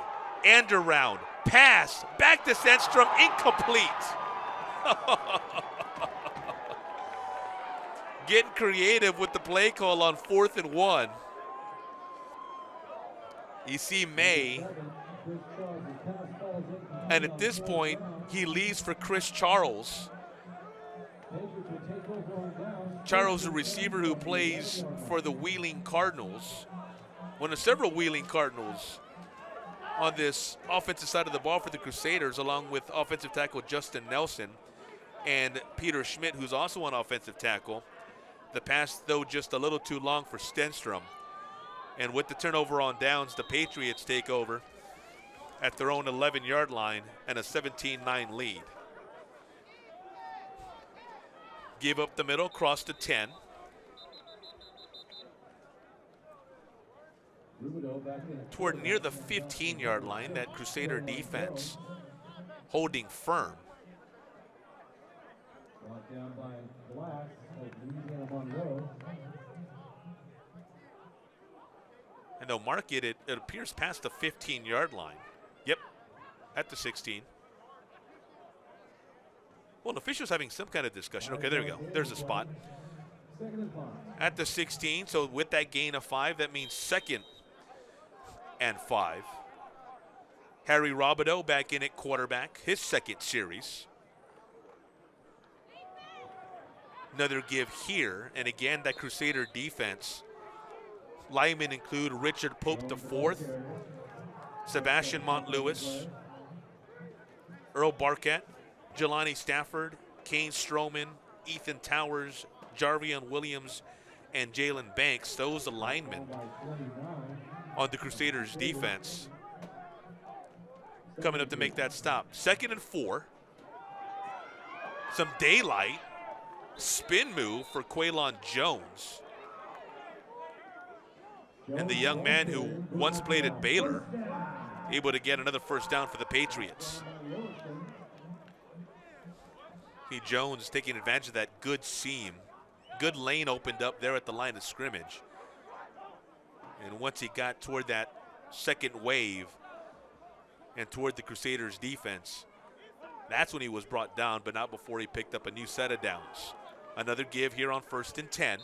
and around. Pass, back to Stenstrom, incomplete. Getting creative with the play call on 4th and 1. You see May, and at this point, he leaves for Chris Charles. Charles, a receiver who plays for the Wheeling Cardinals, one of several Wheeling Cardinals on this offensive side of the ball for the Crusaders, along with offensive tackle Justin Nelson and Peter Schmidt, who's also on offensive tackle. The pass, though, just a little too long for Stenstrom. And with the turnover on downs, the Patriots take over at their own 11-yard line and a 17-9 lead. Give up the middle, cross to 10. Toward near the 15-yard line, that Crusader defense holding firm. Brought down by Glass of Louisiana Monroe. And they'll mark it, it appears past the 15-yard line. Yep, at the 16. Well, the official's having some kind of discussion. Okay, there we go. There's a spot. At the 16, so with that gain of 5, that means 2nd and 5. Harry Robideau back in at quarterback, his 2nd series. Another give here, and again, that Crusader defense. Linemen include Richard Pope IV, Sebastian Montlewis, Earl Barkat, Jelani Stafford, Kane Stroman, Ethan Towers, Jarvion Williams, and Jalen Banks. Those are linemen on the Crusaders defense coming up to make that stop. 2nd and 4. Some daylight. Spin move for Quaylon Jones. And the young man who once played at Baylor, able to get another first down for the Patriots. See Jones taking advantage of that good seam. Good lane opened up there at the line of scrimmage. And once he got toward that second wave and toward the Crusaders defense, that's when he was brought down, but not before he picked up a new set of downs. Another give here on 1st and 10.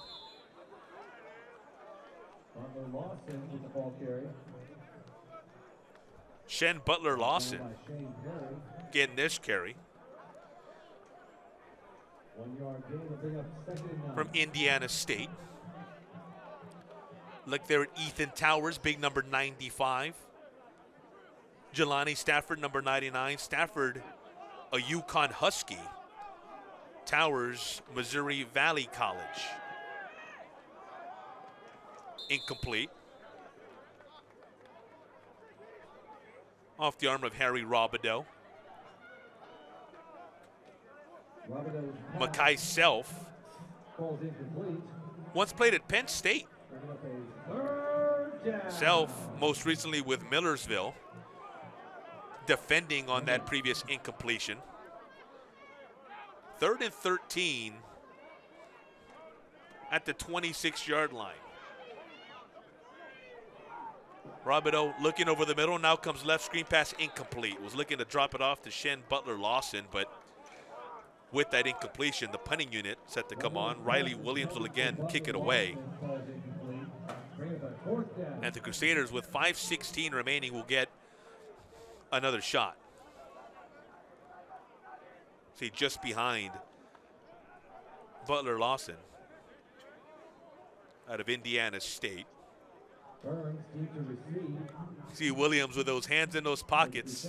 Shen Butler Lawson getting this carry from Indiana State. Look there at Ethan Towers, big number 95. Jelani Stafford, number 99. Stafford, a UConn Husky. Towers, Missouri Valley College. Incomplete. Off the arm of Harry Robideau. Makai Self once played at Penn State. Self most recently with Millersville, defending on that previous incompletion. 3rd and 13 at the 26-yard line. Robideau looking over the middle. Now comes left screen pass incomplete. Was looking to drop it off to Shen Butler Lawson, but with that incompletion, the punting unit set to come on. Riley Williams will again kick it away. And the Crusaders, with 5:16 remaining, will get another shot. See, just behind Butler Lawson out of Indiana State. See Williams with those hands in those pockets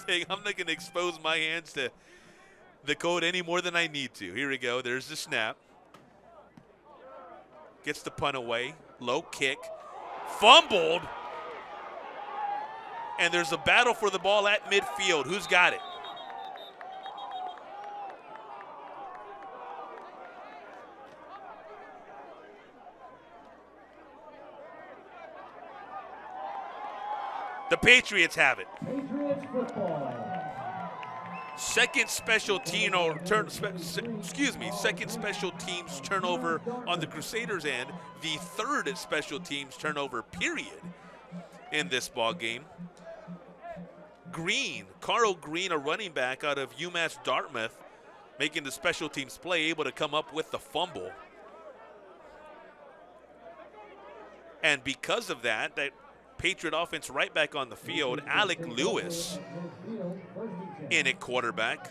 saying, I'm not going to expose my hands to the code any more than I need to. Here we go. There's the snap. Gets the punt away. Low kick. Fumbled. And there's a battle for the ball at midfield. Who's got it? The Patriots have it. Patriots football. Second special teams turnover on the Crusaders' end. The 3rd special teams turnover period in this ball game. Carl Green, a running back out of UMass Dartmouth, making the special teams play, able to come up with the fumble. And because of that Patriot offense right back on the field. Alec Lewis in at quarterback.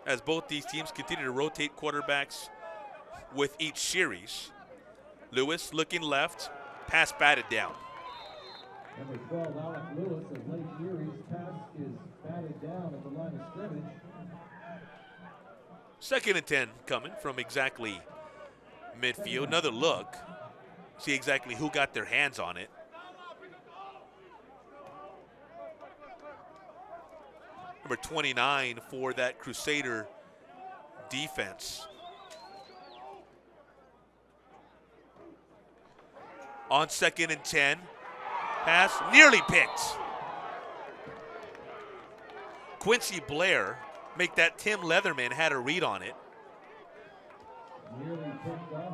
As both these teams continue to rotate quarterbacks with each series. Lewis looking left, pass batted down. Number 12, Alec Lewis, of late series, pass is batted down at the line of scrimmage. 2nd and 10 coming from exactly midfield. Another look. See exactly who got their hands on it. number 29 for that Crusader defense. On 2nd and 10, pass nearly picked. Quincy Blair make that Tim Leatherman had a read on it.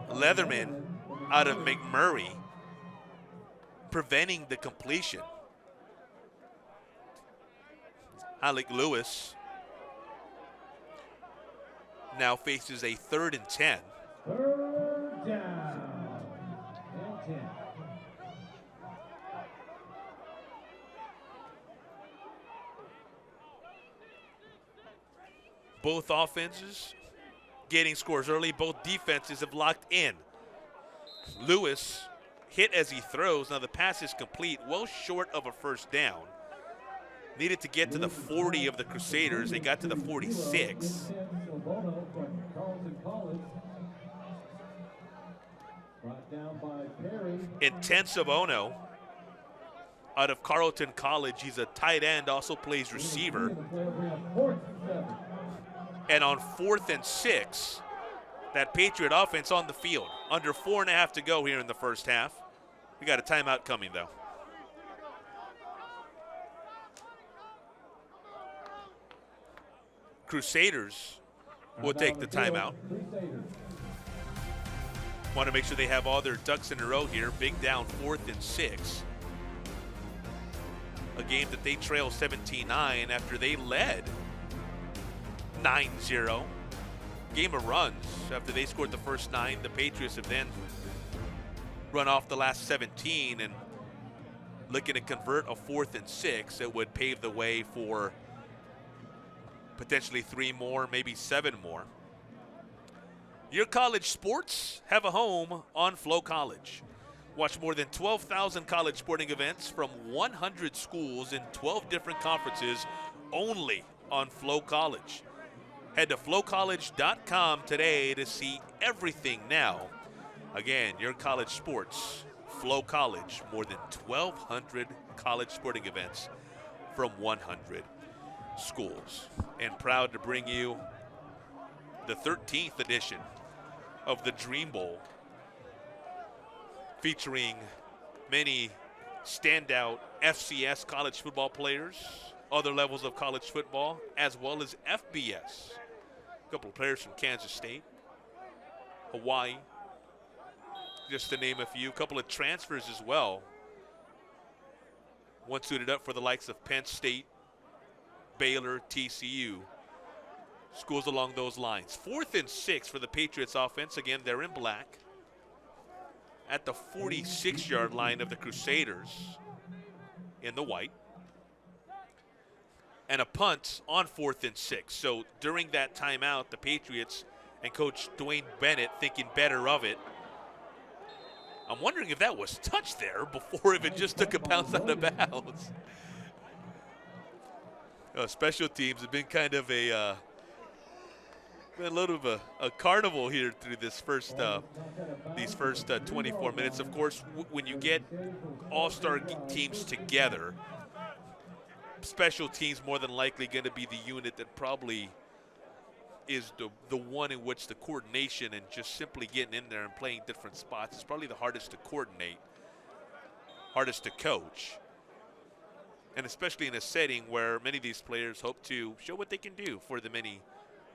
Leatherman out of McMurray preventing the completion. Alec Lewis now faces a 3rd and 10. Third down and 10. Both offenses getting scores early. Both defenses have locked in. Lewis hit as he throws. Now the pass is complete, well short of a first down. Needed to get to the 40 of the Crusaders. They got to the 46. Intense Ono out of Carleton College. He's a tight end, also plays receiver. And on 4th and 6, that Patriot offense on the field. Under 4.5 to go here in the first half. We got a timeout coming, though. Crusaders will take the timeout. Want to make sure they have all their ducks in a row here. Big down, 4th and 6. A game that they trail 17-9 after they led 9-0. Game of runs. After they scored the first 9, the Patriots have then run off the last 17 and looking to convert a 4th and 6 that would pave the way for potentially 3 more, maybe 7 more. Your college sports have a home on Flo College. Watch more than 12,000 college sporting events from 100 schools in 12 different conferences only on Flo College. Head to flocollege.com today to see everything now. Again, your college sports, Flo College, more than 1,200 college sporting events from 100 schools. And proud to bring you the 13th edition of the Dream Bowl, featuring many standout FCS college football players, other levels of college football, as well as FBS. A couple of players from Kansas State, Hawaii, just to name a few. A couple of transfers as well. One suited up for the likes of Penn State, Baylor, TCU. Schools along those lines. 4th and 6 for the Patriots offense. Again, they're in black. At the 46-yard line of the Crusaders in the white. And a punt on 4th and 6. So during that timeout, the Patriots and Coach Dwayne Bennett thinking better of it. I'm wondering if that was touched there before if it just took a bounce out of bounds. Special teams have been kind of a little of a carnival here through this first these first 24 minutes. Of course, when you get all-star teams together, special teams more than likely going to be the unit that probably is the one in which the coordination and just simply getting in there and playing different spots is probably the hardest to coordinate, hardest to coach. And especially in a setting where many of these players hope to show what they can do for the many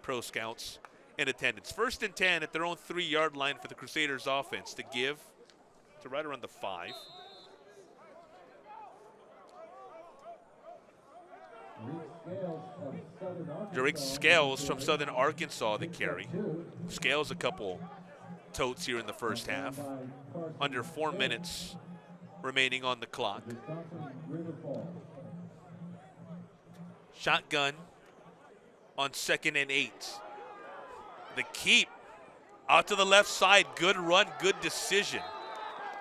pro scouts in attendance. 1st and 10 at their own 3-yard line for the Crusaders offense to give to right around the 5. Drake Scales from Southern Arkansas the carry. Scales a couple totes here in the first half. Under 4 minutes remaining on the clock. Shotgun on 2nd and 8. The keep out to the left side. Good run, good decision.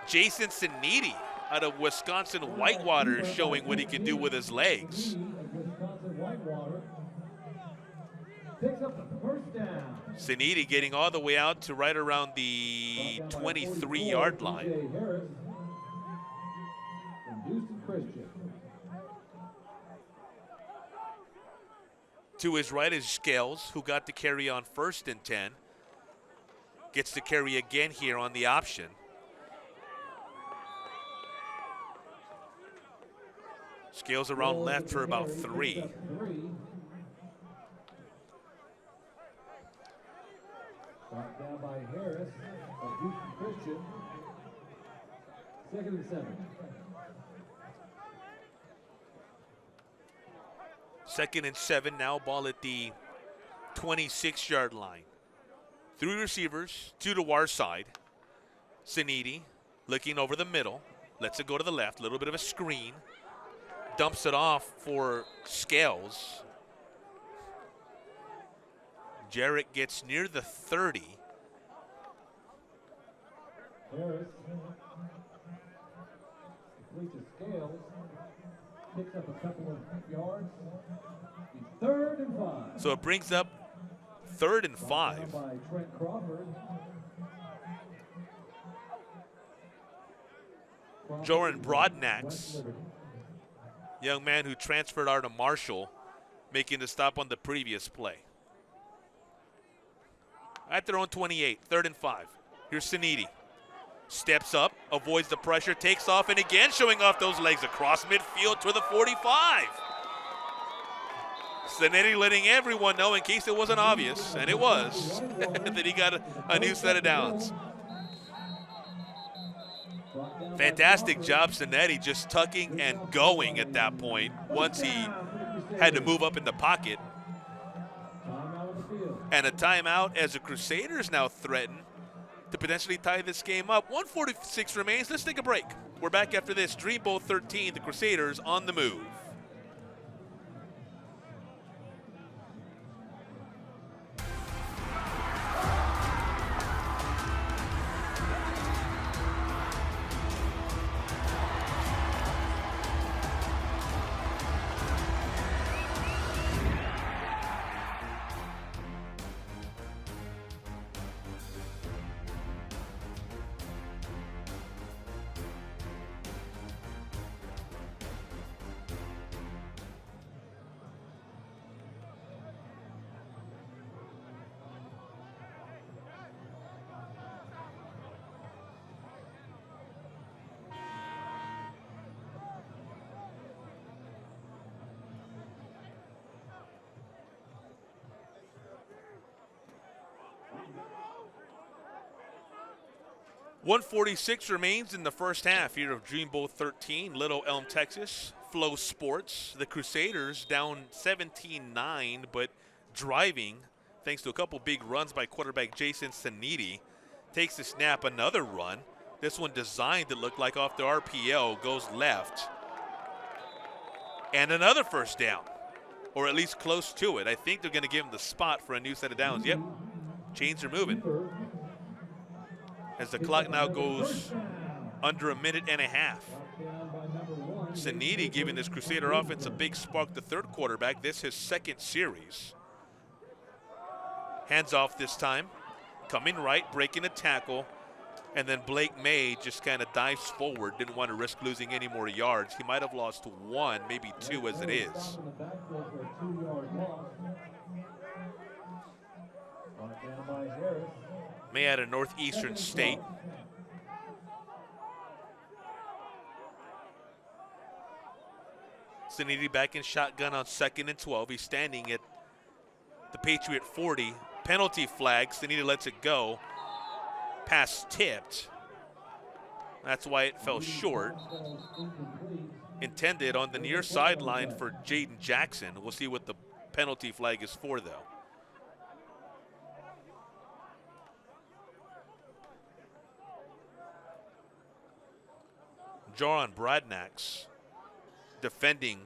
Jason Siniti out of Wisconsin Whitewater showing what he can do with his legs. Siniti getting all the way out to right around the 23-yard line. To his right is Scales, who got to carry on 1st and 10. Gets to carry again here on the option. Scales around left for about 3. Brought down by Harris of Houston Christian. 2nd and 7. 2nd and 7 now, ball at the 26-yard line. 3 receivers, 2 to our side. Sanidi looking over the middle, lets it go to the left, a little bit of a screen. Dumps it off for Scales. Jarrett gets near the 30. Harris complete to Scales. Picks up a couple of yards. 3rd and 5. So it brings up 3rd and 5. By Trent Crawford. Joran Broadnax, young man who transferred out of Marshall, making the stop on the previous play. At their own 28, 3rd and 5. Here's Sanidi. Steps up, avoids the pressure, takes off, and again showing off those legs across midfield to the 45. Sanidi letting everyone know, in case it wasn't obvious, and it was, that he got a new set of downs. Fantastic job, Sanidi, just tucking and going at that point once he had to move up in the pocket. And a timeout as the Crusaders now threaten to potentially tie this game up. 1:46 remains. Let's take a break. We're back after this. Dream Bowl 13, the Crusaders on the move. .146 remains in the first half here of Dream Bowl 13, Little Elm, Texas. Flow Sports, the Crusaders down 17-9, but driving thanks to a couple big runs by quarterback Jason Sanidi. Takes the snap, another run. This one designed to look like off the RPO, goes left. And another first down, or at least close to it. I think they're going to give him the spot for a new set of downs. Yep, chains are moving. As the clock now goes under a minute and a half. Sanidi giving this Crusader offense a big spark, the third quarterback. This his second series. Hands off this time. Coming right, breaking a tackle. And then Blake May just kind of dives forward. Didn't want to risk losing any more yards. He might have lost 1, maybe 2 as it is. May out of Northeastern State. Sanidi back in shotgun on 2nd and 12. He's standing at the Patriot 40. Penalty flag. Sanidi lets it go. Pass tipped. That's why it fell short. Intended on the near sideline for Jaden Jackson. We'll see what the penalty flag is for, though. Joran Broadnax defending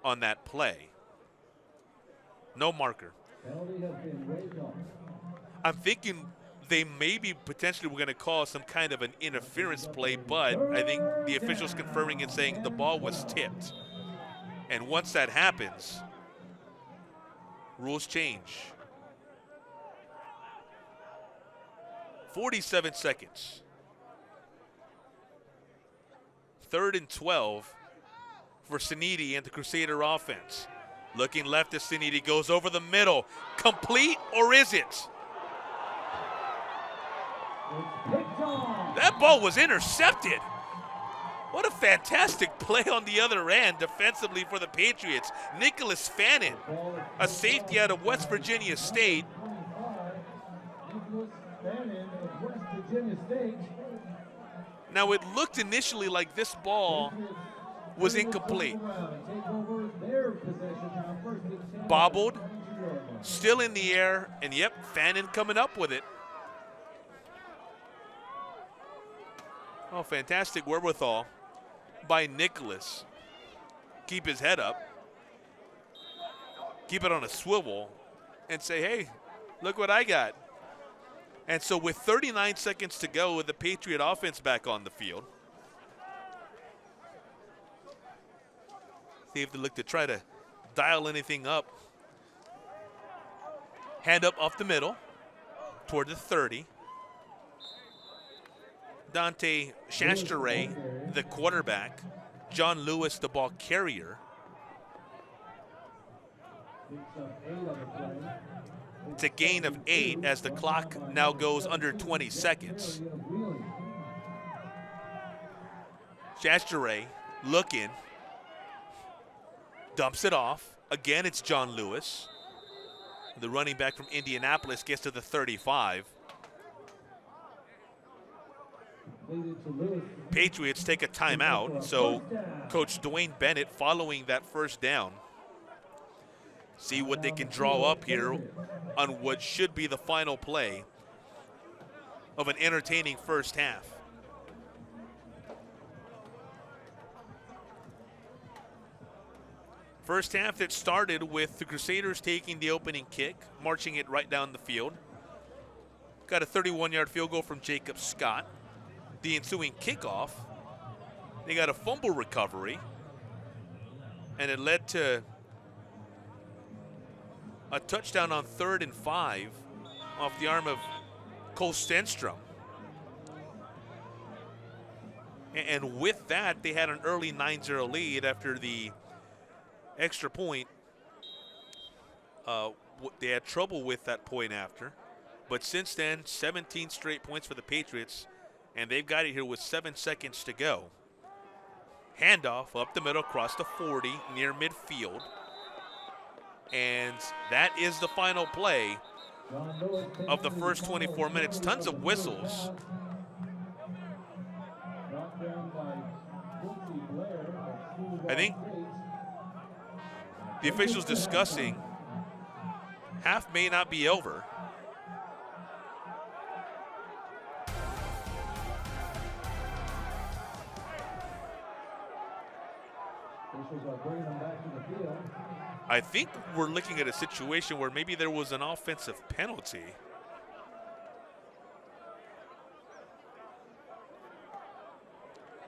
on that play. No marker. I'm thinking they maybe potentially were going to call some kind of an interference play, but I think the officials confirming and saying the ball was tipped. And once that happens, rules change. 47 seconds. 3rd and 12 for Sanidi and the Crusader offense. Looking left to Siniti, goes over the middle. Complete, or is it? That ball was intercepted. What a fantastic play on the other end defensively for the Patriots. Nicholas Fannin, a safety out of West Virginia State. Now, it looked initially like this ball was incomplete. Bobbled, still in the air, and yep, Fannin coming up with it. Oh, fantastic wherewithal by Nicholas. Keep his head up, keep it on a swivel, and say, hey, look what I got. And so with 39 seconds to go, with the Patriot offense back on the field, see if they look to try to dial anything up. Hand up off the middle toward the 30. Dante Shastere, the quarterback. John Lewis, the ball carrier. It's a gain of 8 as the clock now goes under 20 seconds. Shastere looking. Dumps it off. Again, it's John Lewis. The running back from Indianapolis gets to the 35. Patriots take a timeout, so Coach Dwayne Bennett, following that first down, see what they can draw up here on what should be the final play of an entertaining first half. First half that started with the Crusaders taking the opening kick, marching it right down the field. Got a 31-yard field goal from Jacob Scott. The ensuing kickoff, they got a fumble recovery, and it led to a touchdown on 3rd and 5 off the arm of Cole Stenstrom. And with that, they had an early 9-0 lead after the extra point. They had trouble with that point after. But since then, 17 straight points for the Patriots, and they've got it here with 7 seconds to go. Handoff up the middle across the 40 near midfield. And that is the final play of the first 24 minutes. Tons of whistles. I think the officials discussing half may not be over. I think we're looking at a situation where maybe there was an offensive penalty.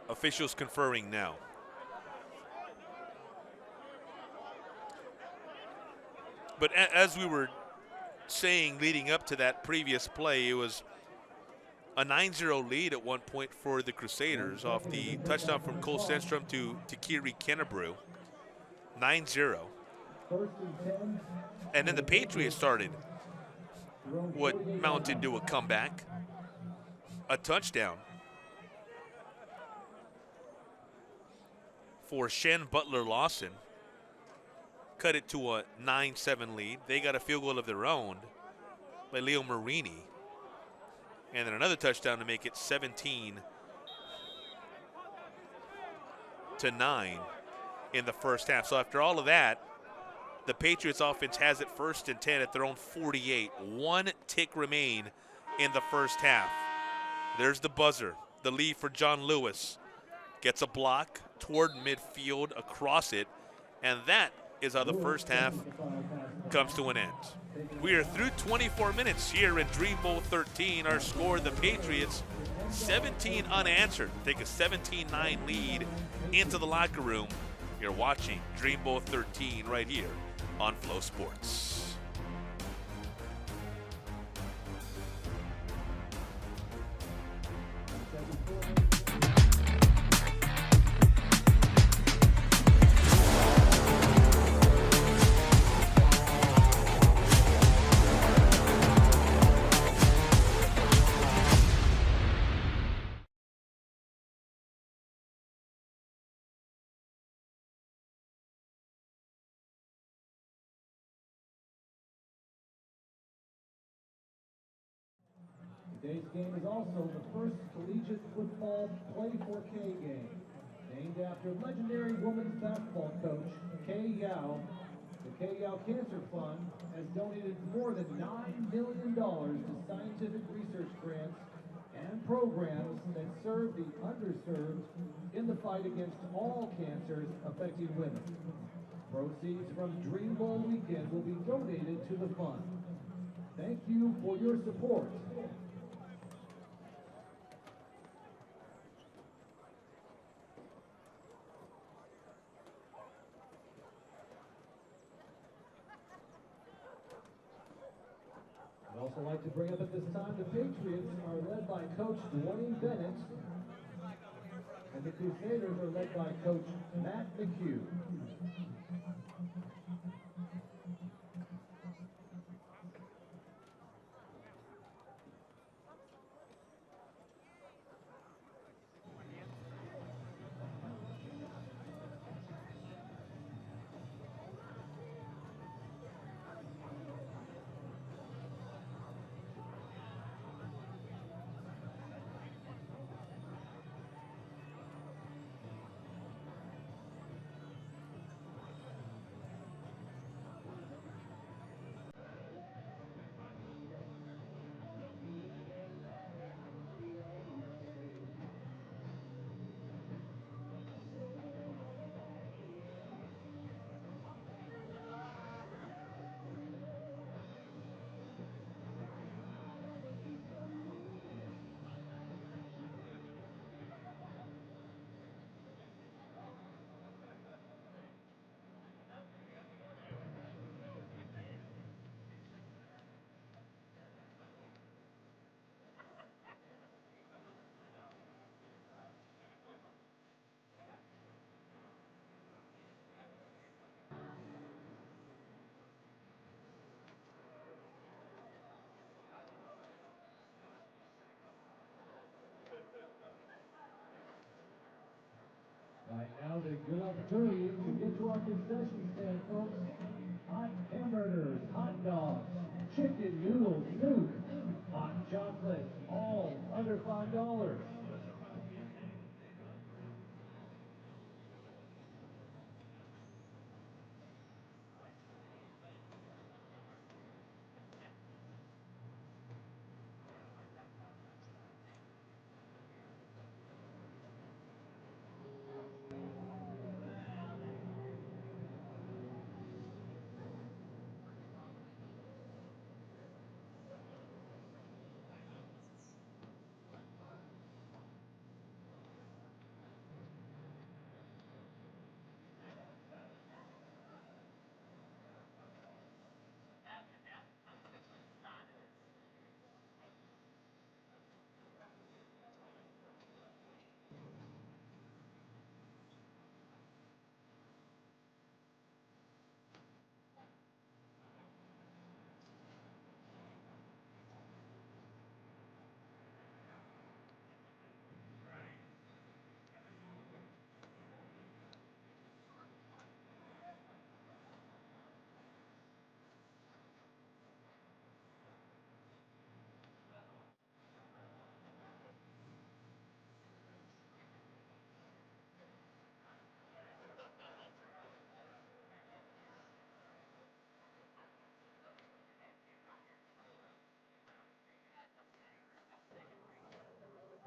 Officials conferring now. But as we were saying leading up to that previous play, it was a 9-0 lead at one point for the Crusaders off the touchdown from Cole Stenstrom to Kiri Kennebrew. 9-0. And then the Patriots started what mounted to a comeback. A touchdown for Shen Butler Lawson. Cut it to a 9-7 lead. They got a field goal of their own by Leo Marini. And then another touchdown to make it 17-9 in the first half. So after all of that, the Patriots offense has it 1st and 10 at their own 48. 1 tick remain in the first half. There's the buzzer. The lead for John Lewis. Gets a block toward midfield, across it. And that is how the first half comes to an end. We are through 24 minutes here in Dream Bowl 13. Our score, the Patriots, 17 unanswered. Take a 17-9 lead into the locker room. You're watching Dream Bowl 13 right here on Flow Sports. Today's game is also the first collegiate football Play 4K game. Named after legendary women's basketball coach Kay Yao, the Kay Yao Cancer Fund has donated more than $9 million to scientific research grants and programs that serve the underserved in the fight against all cancers affecting women. Proceeds from Dream Bowl weekend will be donated to the fund. Thank you for your support. I'd also like to bring up at this time the Patriots are led by Coach Dwayne Bennett, and the Crusaders are led by Coach Matt McHugh. Right now, the good opportunity to get to our concession stand, folks. Hot hamburgers, hot dogs, chicken noodle soup, hot chocolate, all under $5.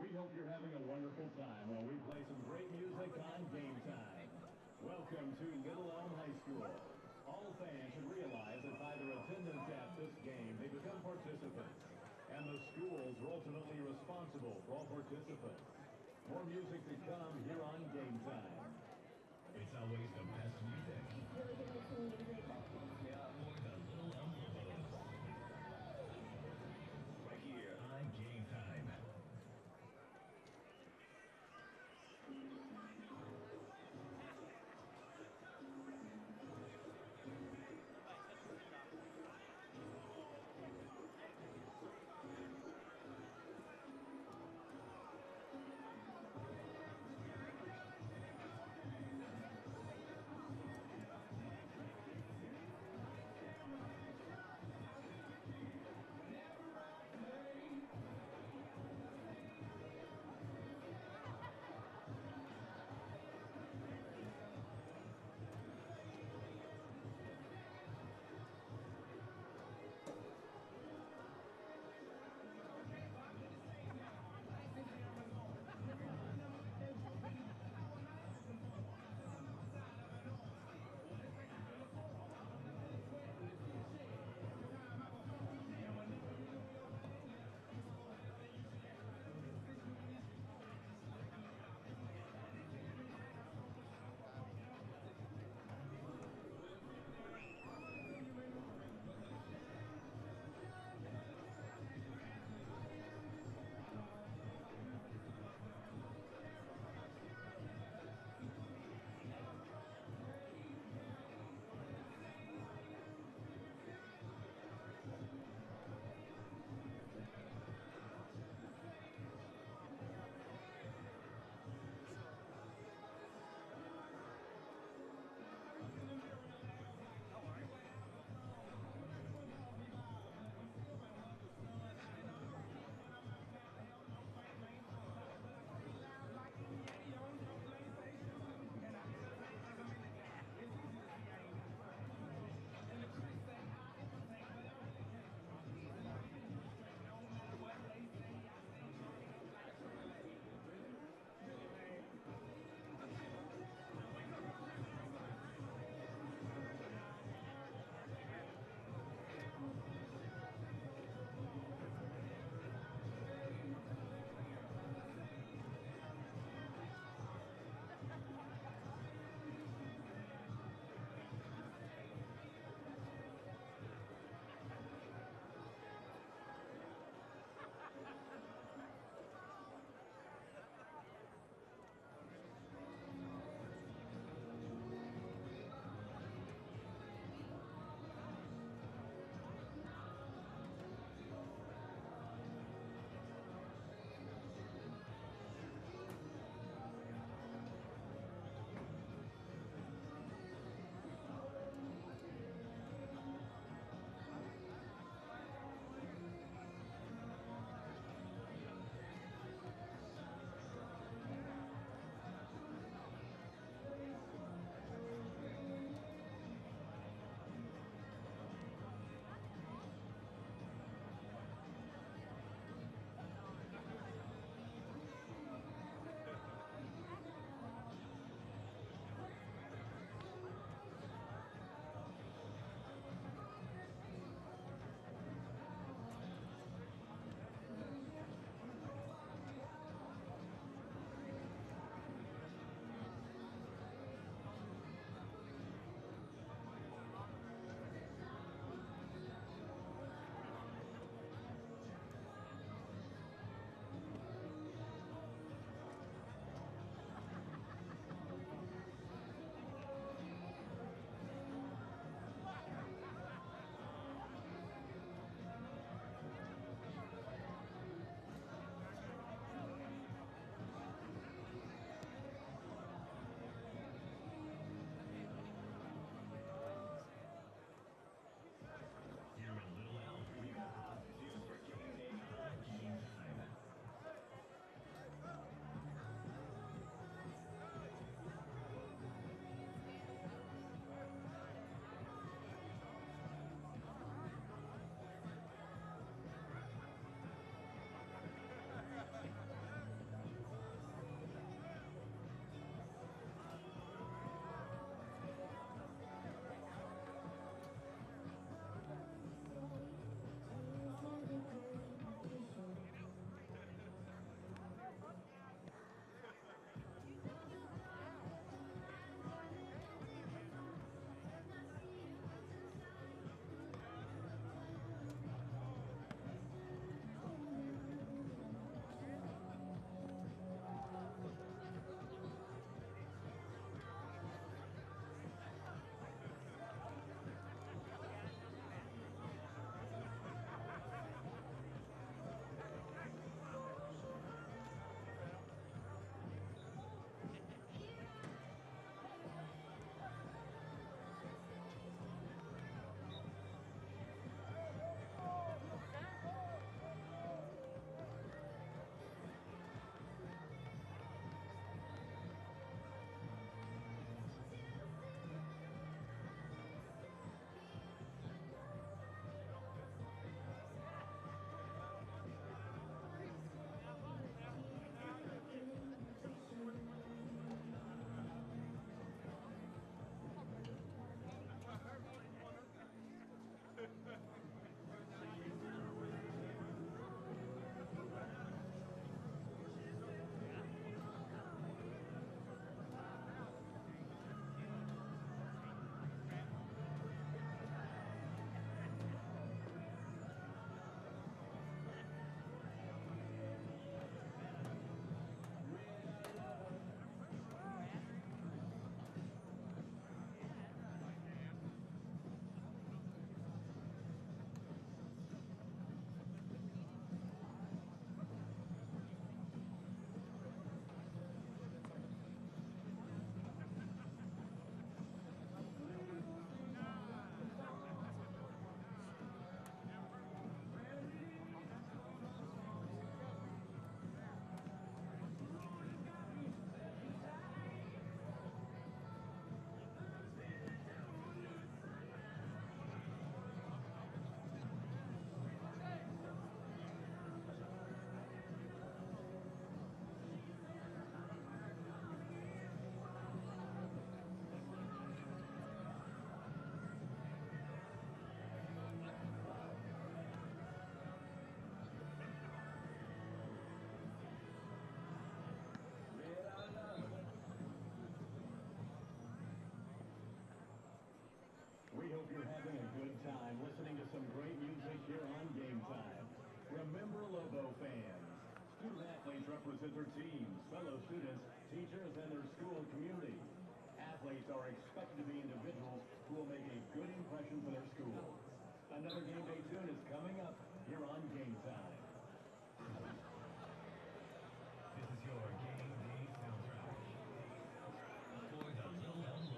We hope you're having a wonderful time while we play some great music on Game Time. Welcome to Little Elm High School. All fans should realize that by their attendance at this game, they become participants. And the schools are ultimately responsible for all participants. More music to come here on Game Time. It's always the best music. Or the Little Elm Lobos. Right here on Game Time. fellow students, teachers, and their school community. Athletes are expected to be individuals who will make a good impression for their school. Another game day tune is coming up here on Game Time. This is your game day soundtrack for the Little Elm Lobos.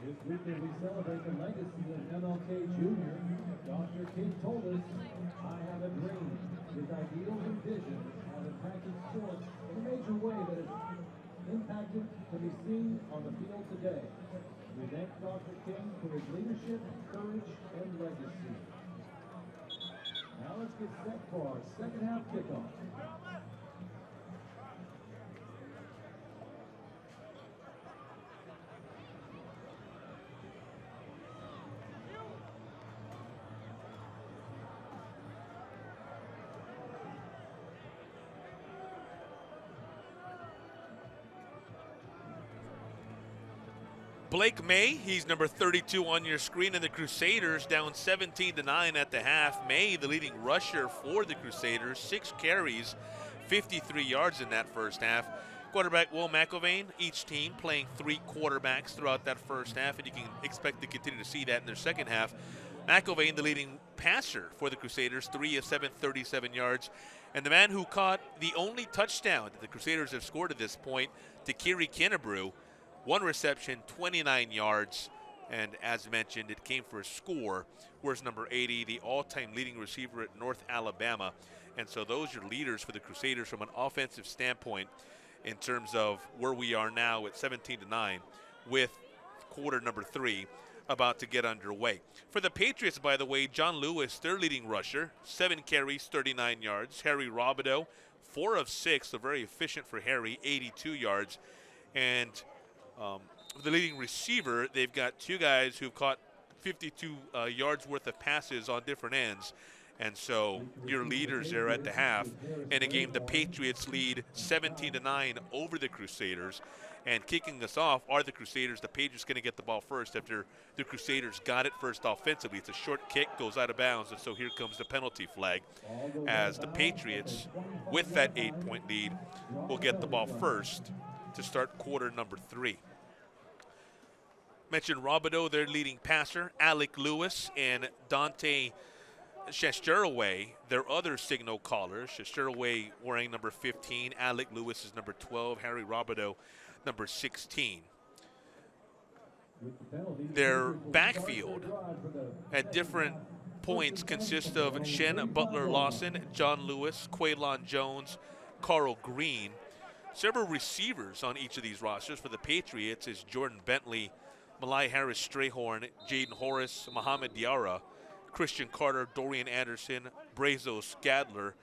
This weekend we celebrate the legacy of MLK Jr. Dr. King told us, "I have a dream. His ideals and visions have impacted sports in a major way that has impacted to be seen on the field today. We thank Dr. King for his leadership, courage, and legacy." Now let's get set for our second half kickoff. Blake May, he's number 32 on your screen, and the Crusaders down 17-9 at the half. May, the leading rusher for the Crusaders, 6 carries, 53 yards in that first half. Quarterback Will McIlvain, each team playing 3 quarterbacks throughout that first half, and you can expect to continue to see that in their second half. McIlvain, the leading passer for the Crusaders, 3 of 7, 37 yards. And the man who caught the only touchdown that the Crusaders have scored at this point, Takiri Kennebrew, 1 reception, 29 yards, and as mentioned, it came for a score. Whereas number 80, the all-time leading receiver at North Alabama. And so those are leaders for the Crusaders from an offensive standpoint in terms of where we are now at 17-9 with quarter number 3 about to get underway. For the Patriots, by the way, John Lewis, their leading rusher, 7 carries, 39 yards. Harry Robideau, 4 of 6, so very efficient for Harry, 82 yards. And the leading receiver, they've got 2 guys who've caught 52 yards worth of passes on different ends. And so your leaders there at the half in a game the Patriots lead 17-9 over the Crusaders. And kicking us off are the Crusaders. The Patriots going to get the ball first after the Crusaders got it first offensively. It's a short kick, goes out of bounds, and so here comes the penalty flag as the Patriots, with that 8-point lead, will get the ball first to start quarter number 3. Mentioned Robideau, their leading passer, Alec Lewis, and Dante Shesteroway, their other signal callers. Shesteroway wearing number 15, Alec Lewis is number 12, Harry Robideau number 16. Their backfield at different points consists of Shen Butler-Lawson, John Lewis, Quaylon Jones, Carl Green. Several receivers on each of these rosters. For the Patriots is Jordan Bentley, Malai Harris-Strayhorn, Jaden Horace, Mohamed Diarra, Christian Carter, Dorian Anderson, Brazo Scadler,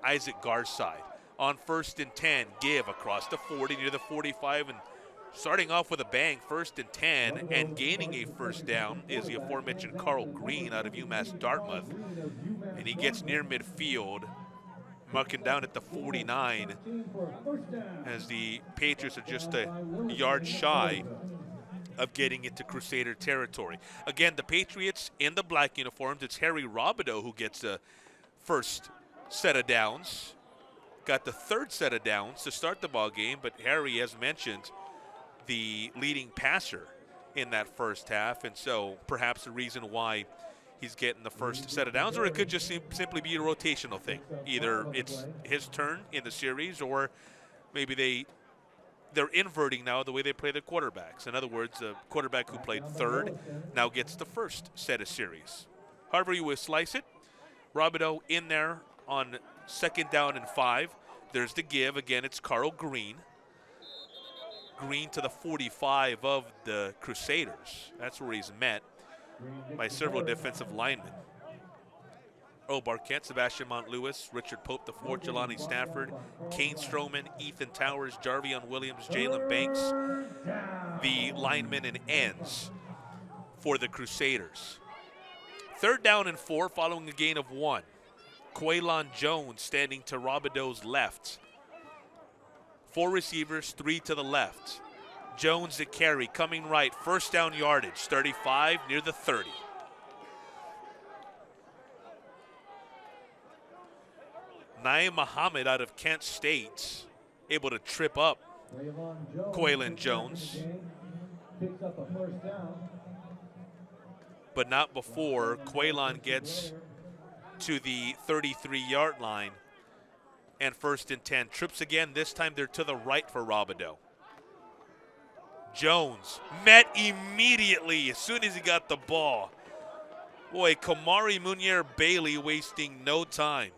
Isaac Garside. On 1st and 10, give across the 40 near the 45, and starting off with a bang, 1st and 10, and gaining a first down is the aforementioned Carl Green out of UMass Dartmouth. And he gets near midfield, marking down at the 49, as the Patriots are just a yard shy of getting into Crusader territory. Again, the Patriots in the black uniforms. It's Harry Robideau who gets the first set of downs. Got the third set of downs to start the ball game, but Harry, as mentioned, the leading passer in that first half, and so perhaps the reason why he's getting the first set of downs, or it could just simply be a rotational thing. Either it's his turn in the series, or maybe they're inverting now the way they play their quarterbacks. In other words, the quarterback who played third now gets the first set of series. However you would slice it, Robideau in there on 2nd down and 5. There's the give. Again, it's Carl Green. Green to the 45 of the Crusaders. That's where he's met by several defensive linemen. Earl Barquette, Sebastian Mont-Lewis, Richard Pope IV, Jelani Stafford, Kane Stroman, Ethan Towers, Jarvion Williams, Jalen Banks, the linemen and ends for the Crusaders. 3rd down and 4 following a gain of 1. Quaylon Jones standing to Robideau's left. 4 receivers, 3 to the left. Jones the carry, coming right, 1st down yardage, 35 near the 30. Naeem Muhammad out of Kent State, able to trip up Quaylon Jones. Picks up a 1st down. But not before Quaylon gets to the 33-yard line, and 1st and 10. Trips again. This time they're to the right for Robideau. Jones met immediately as soon as he got the ball. Boy, Kamari Munier-Bailey wasting no time.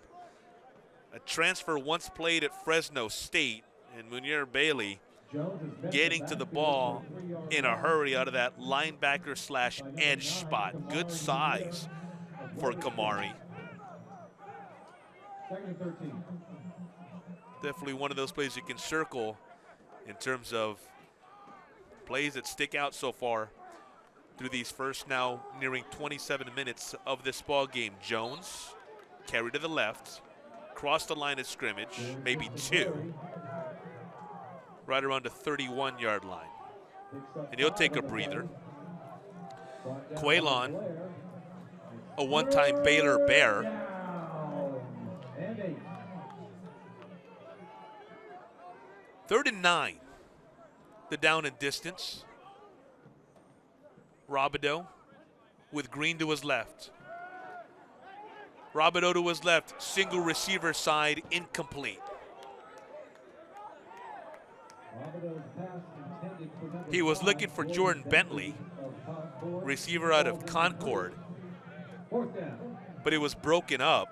A transfer once played at Fresno State, and Munier-Bailey getting to the ball in a hurry out of that linebacker/edge spot. Good size for Kamari. 2nd and 13. Definitely one of those plays you can circle in terms of plays that stick out so far through these first now nearing 27 minutes of this ball game. Jones, carry to the left, cross the line of scrimmage, maybe 2, right around the 31-yard line. And he'll take a breather. Quaylon, a one-time Baylor Bear. And 8. 3rd and 9, the down and distance. Robideau with Green to his left. Robideau to his left, single receiver side, incomplete. He was looking for Jordan Bentley, receiver out of Concord, but it was broken up.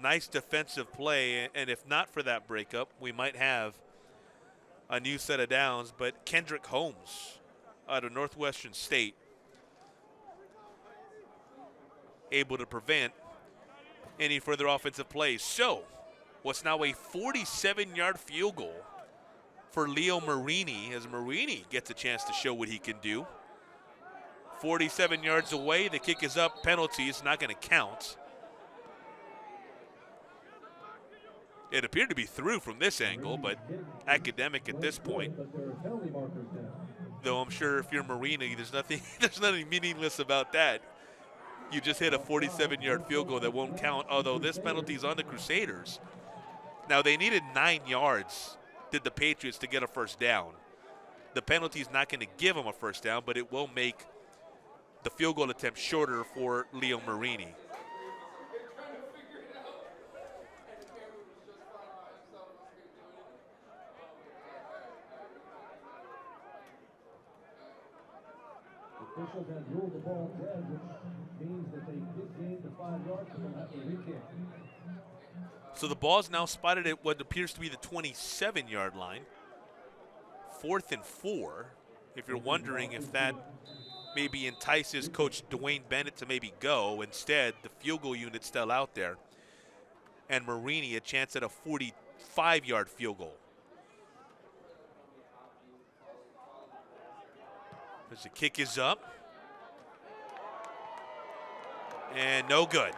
Nice defensive play, and if not for that breakup, we might have a new set of downs. But Kendrick Holmes out of Northwestern State able to prevent any further offensive plays. So, what's now a 47-yard field goal for Leo Marini, as Marini gets a chance to show what he can do. 47 yards away. The kick is up. Penalty is not going to count. It appeared to be through from this angle, but academic at this point. Though I'm sure if you're Marini, there's nothing meaningless about that. You just hit a 47-yard field goal that won't count, although this penalty is on the Crusaders. Now, they needed 9 yards, did the Patriots, to get a first down. The penalty is not going to give them a first down, but it will make the field goal attempt shorter for Leo Marini. Officials have ruled the ball dead, which means that they did gain the 5 yards from that re-kick. So the ball is now spotted at what appears to be the 27-yard line. 4th and 4. If you're wondering if that maybe entices Coach Dwayne Bennett to maybe go, instead the field goal unit's still out there. And Marini a chance at a 45-yard field goal. As the kick is up. And no good.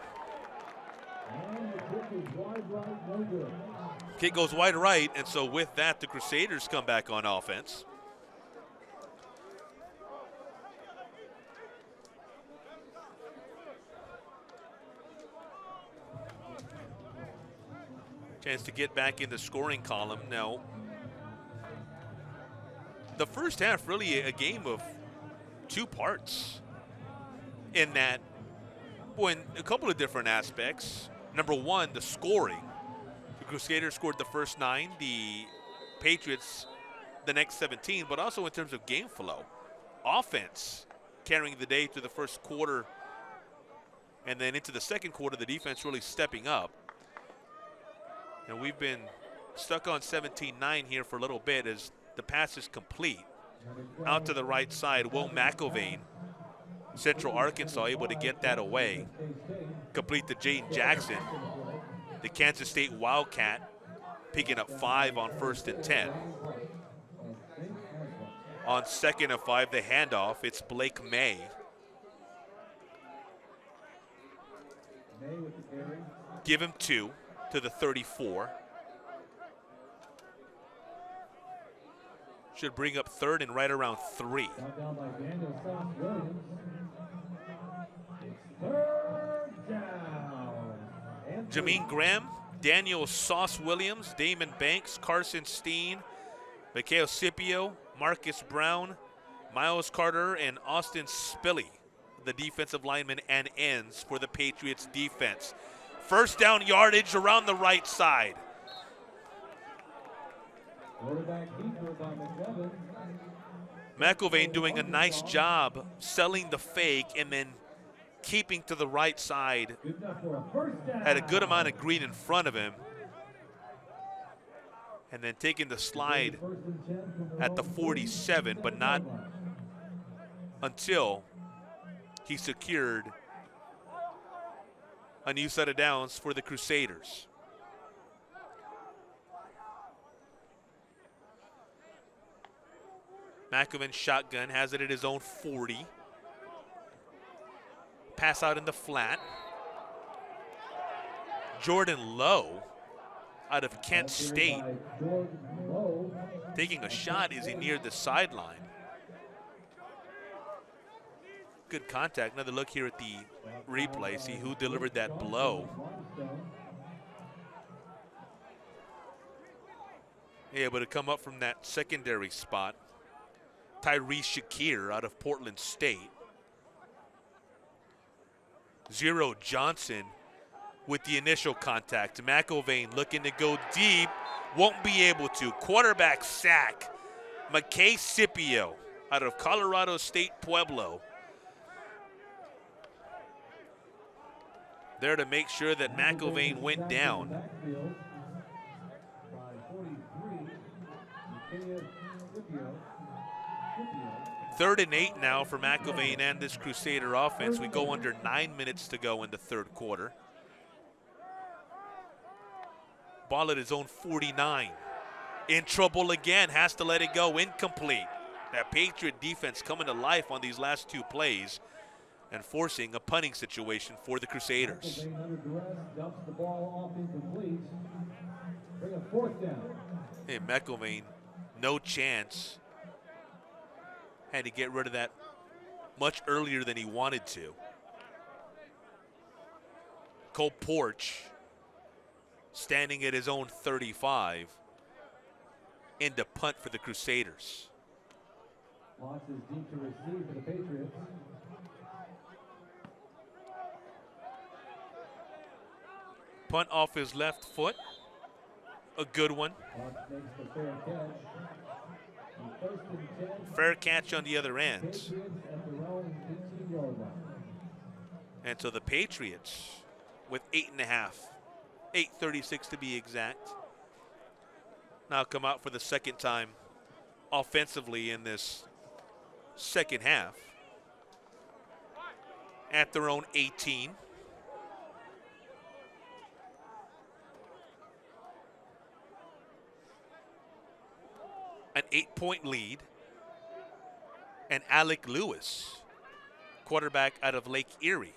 And the kick is wide right, no good. Kick goes wide right, and so with that, the Crusaders come back on offense. Chance to get back in the scoring column. Now, the first half really a game of two parts in that, well, in a couple of different aspects. Number one, the scoring. The Crusaders scored the first 9, the Patriots the next 17, but also in terms of game flow. Offense carrying the day through the first quarter, and then into the second quarter, the defense really stepping up. And we've been stuck on 17-9 here for a little bit as the pass is complete. Out to the right side, Will McIlvain, Central Arkansas, able to get that away. Complete to Jaden Jackson, the Kansas State Wildcat, picking up 5 on 1st and 10. On 2nd and 5, the handoff, it's Blake May. Give him 2 to the 34. Should bring up 3rd and right around 3. Down by Daniel Sauce-Williams. It's 3rd down. Jameen Graham, Daniel Sauce-Williams, Damon Banks, Carson Steen, Mikhail Scipio, Marcus Brown, Miles Carter, and Austin Spilly, the defensive linemen and ends for the Patriots defense. First down yardage around the right side. McIlvain doing a nice job selling the fake and then keeping to the right side. Had a good amount of green in front of him. And then taking the slide at the 47, but not until he secured a new set of downs for the Crusaders. McIlvain shotgun, has it at his own 40. Pass out in the flat. Jordan Lowe out of Kent State taking a shot as he neared the sideline. Good contact. Another look here at the replay. See who delivered that blow. Able to come up from that secondary spot. Tyrese Shakir out of Portland State. Zero Johnson with the initial contact. McIlvain looking to go deep. Won't be able to. Quarterback sack. McKay Scipio out of Colorado State Pueblo. There to make sure that McIlvain went down. Third and 8 now for McIlvain and this Crusader offense. We go under 9 minutes to go in the third quarter. Ball at his own 49. In trouble again, has to let it go, incomplete. That Patriot defense coming to life on these last two plays and forcing a punting situation for the Crusaders. McElvain under duress, dumps the ball off incomplete. Bring a fourth down. Hey, McElvain, no chance. Had to get rid of that much earlier than he wanted to. Cole Porch standing at his own 35 in the punt for the Crusaders. Watts is deep to receive for the Patriots. Punt off his left foot. A good one. Watts makes the fair catch. And first and 10. Fair catch on the other end. Patriots at their own 18-yard line. And so the Patriots with 8.5, 8:36 to be exact, now come out for the second time offensively in this second half at their own 18. An 8-point lead. And Alec Lewis, quarterback out of Lake Erie,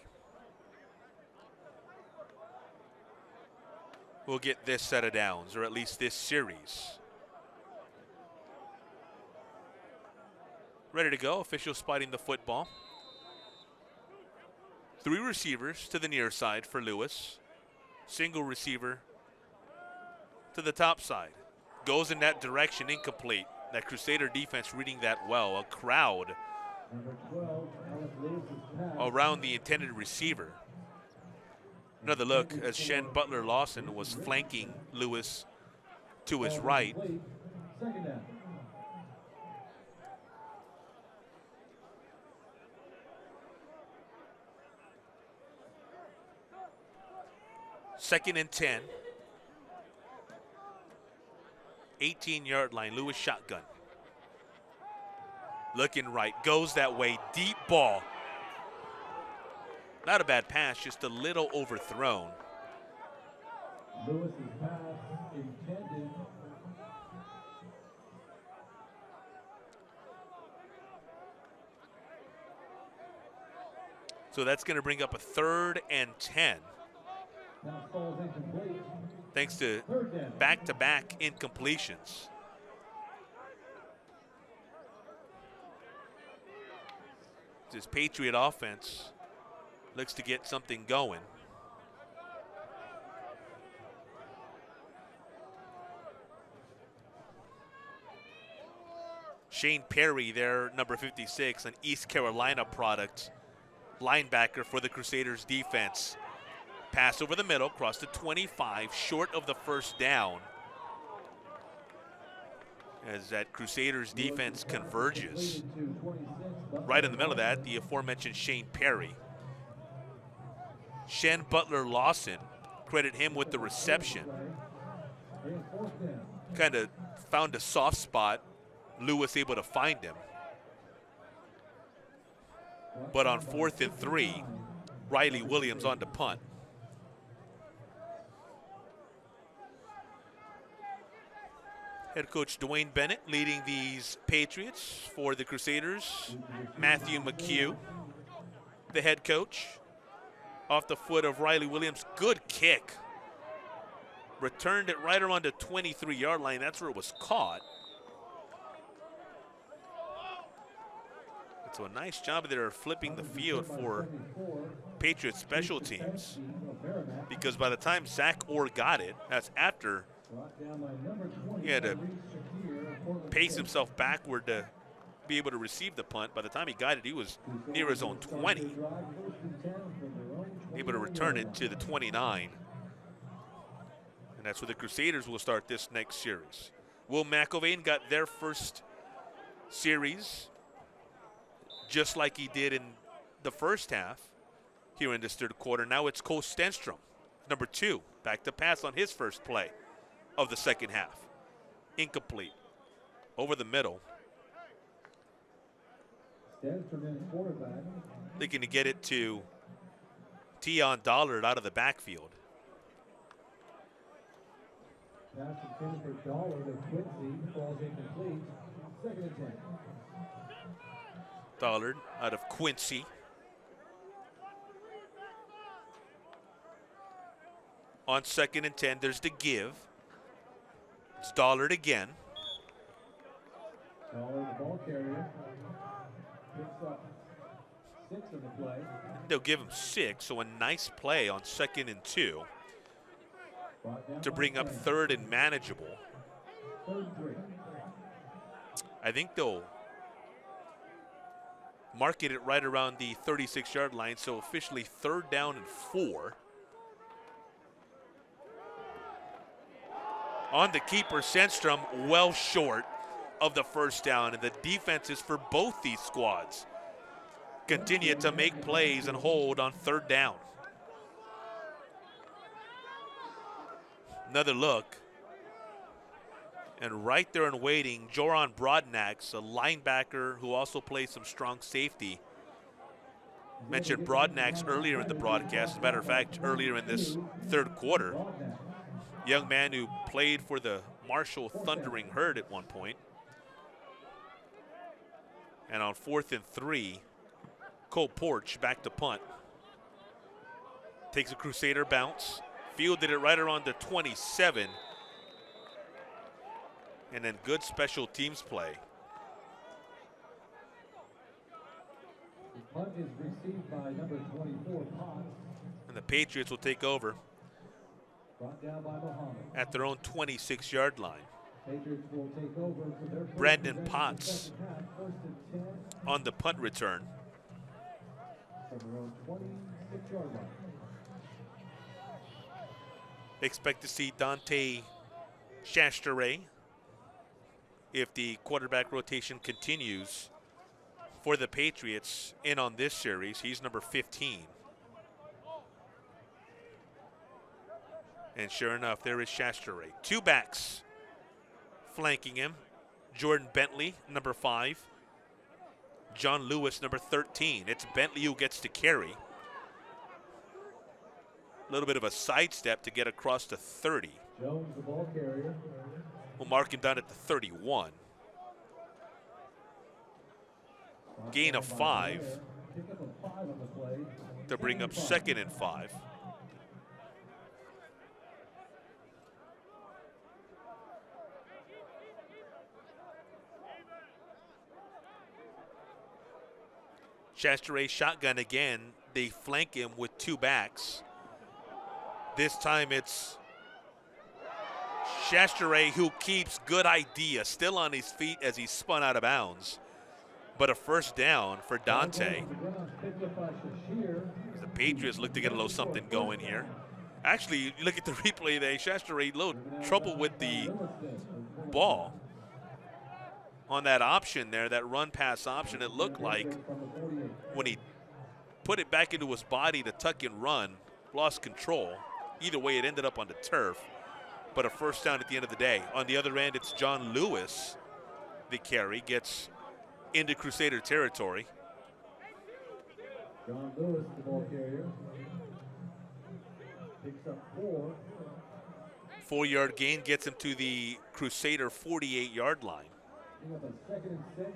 will get this set of downs, or at least this series. Ready to go, official spotting the football. 3 receivers to the near side for Lewis. Single receiver to the top side. Goes in that direction, incomplete. That Crusader defense reading that well. A crowd Number 12, Alec Lewis's pass. around the intended receiver. Another look as Shen Butler Lawson was flanking Lewis to his right. Second down. Second and 10. 18-yard line, Lewis shotgun. Looking right, goes that way, deep ball. Not a bad pass, just a little overthrown. Lewis's pass intended. So that's going to bring up a 3rd and 10. Pass falls incomplete. Thanks to Third down. back-to-back incompletions. This Patriot offense looks to get something going. Shane Perry, their number 56, an East Carolina product, linebacker for the Crusaders defense. Pass over the middle, across the 25, short of the first down. As that Crusaders defense converges. Right in the middle of that, the aforementioned Shane Perry. Shen Butler Lawson, credit him with the reception. Kind of found a soft spot. Lewis able to find him. But on 4th and 3, Riley Williams on to punt. Head coach Dwayne Bennett leading these Patriots for the Crusaders. Matthew McHugh, the head coach. Off the foot of Riley Williams. Good kick. Returned it right around the 23-yard line. That's where it was caught. So a nice job there flipping the field for Patriots special teams. Because by the time Zach Orr got it, that's after he had to pace himself backward to be able to receive the punt. By the time he got it, he was near his own 20. Able to return it to the 29. And that's where the Crusaders will start this next series. Will McElvain got their first series just like he did in the first half here in this 3rd quarter. Now it's Cole Stenstrom, number 2, back to pass on his first play of the second half. Incomplete. Over the middle. Looking to get it to Tion Dollard out of the backfield. Pass intended for Dollard of Quincy falls incomplete. Second and 10. Stollard out of Quincy. On 2nd and 10, there's the give. It's Stollard again. Stollard, the ball carrier, picks up 6 of the play. They'll give him 6, so a nice play on 2nd and 2 to bring up 3rd and manageable. 3rd and 3. I think they'll market it right around the 36-yard line, so officially 3rd down and 4. On the keeper, Sandstrom well short of the first down, and the defenses for both these squads continue to make plays and hold on 3rd down. Another look. And right there and waiting, Joran Broadnax, a linebacker who also plays some strong safety. Mentioned Broadnax earlier in the broadcast. As a matter of fact, earlier in this 3rd quarter. Young man who played for the Marshall Thundering Herd at one point. And on 4th and 3, Cole Porch back to punt. Takes a Crusader bounce. Fielded it right around the 27. And then good special teams play. The punt is received by number 24, Potts. And the Patriots will take over Brought down by Muhammad. at their own 26-yard line. Patriots will take over for their first Brandon possession Potts of the second half, 1st and 10 on the punt return. from their own 26-yard line. Expect to see Dante Shastere if the quarterback rotation continues for the Patriots in on this series. He's number 15. And sure enough, there is Shastere. 2 backs flanking him. Jordan Bentley, number 5. John Lewis, number 13. It's Bentley who gets to carry. A little bit of a sidestep to get across to 30. Jones, the ball carrier. We'll mark him down at the 31. Gain of 5 Pick up a 5 on the play. to bring up 2nd and 5. Shastere shotgun again. They flank him with 2 backs. This time it's Shastere who keeps good idea, still on his feet as he's spun out of bounds. But a first down for Dante. The Patriots look to get a little something going here. Actually, you look at the replay there, Shastere a little trouble with the ball. On that option there, that run pass option, it looked like when he put it back into his body to tuck and run, lost control. Either way, it ended up on the turf, but a first down at the end of the day. On the other end, it's John Lewis. The carry gets into Crusader territory. John Lewis, the ball carrier. Picks up 4. 4-yard gain gets him to the Crusader 48-yard line. Picking up a 2nd and 6.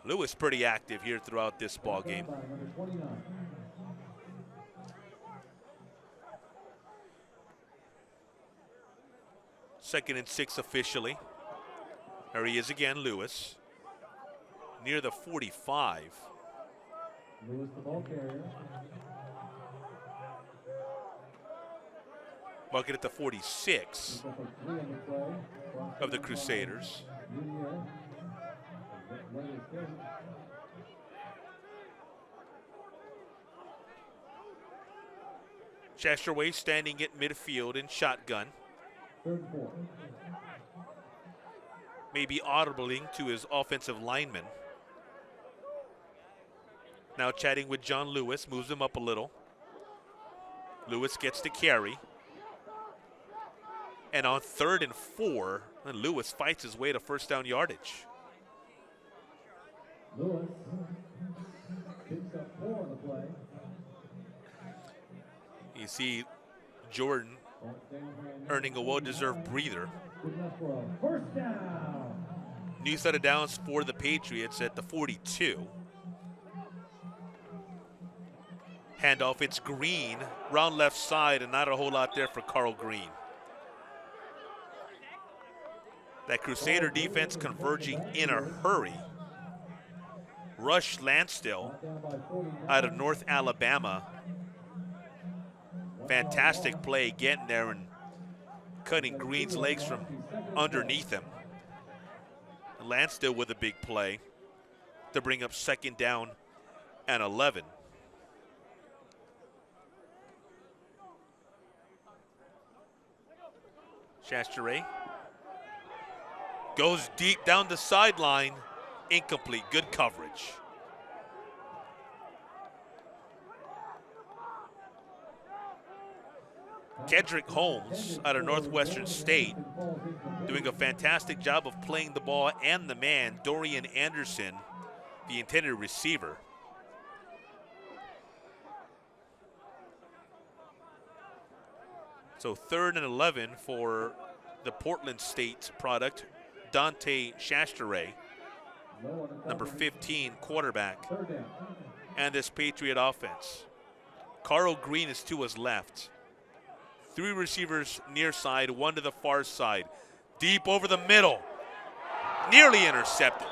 Lewis pretty active here throughout this ball game. By number 29. Second and 6 officially. There he is again, Lewis. Near the 45. Lewis, the ball carrier. Bucket at the 46 Picks up a 3 on the play. of the Crusaders. Junior. Let it go. Shastere standing at midfield in shotgun. 3rd and 4. Maybe audibling to his offensive lineman. Now chatting with John Lewis, moves him up a little. Lewis gets to carry. And on 3rd and 4, Lewis fights his way to first down yardage. Lewis picks up 4 on the play. You see Jordan earning a well-deserved breather. Good enough for a first down. New set of downs for the Patriots at the 42. Handoff, it's Green, round left side, and not a whole lot there for Carl Green. That Crusader defense converging in a hurry. Rush Landstill out of North Alabama. Fantastic play getting there and cutting Green's legs from underneath him. Landstill with a big play to bring up 2nd down and 11. Chasteret goes deep down the sideline. Incomplete. Good coverage. Kedrick Holmes out of Northwestern State doing a fantastic job of playing the ball and the man. Dorian Anderson, the intended receiver. So 3rd and 11 for the Portland State product, Dante Chasteret, number 15 quarterback, and this Patriot offense. Carl Green is to his left. 3 receivers near side, 1 to the far side. Deep over the middle. Nearly intercepted.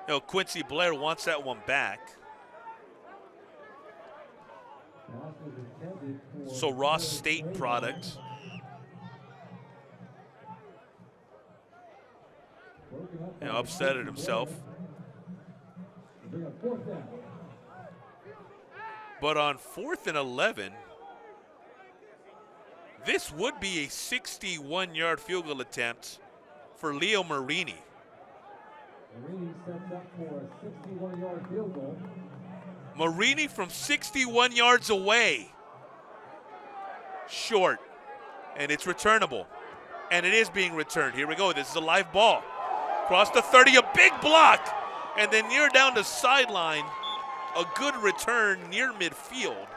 No, Quincy Blair wants that one back. So Ross State product. And upsetted himself. But on 4th and 11, this would be a 61-yard field goal attempt for Leo Marini. Marini sets up for a 61-yard field goal. Marini from 61 yards away. Short. And it's returnable. And it is being returned. Here we go. This is a live ball. Across the 30, a big block. And then near down the sideline, a good return near midfield.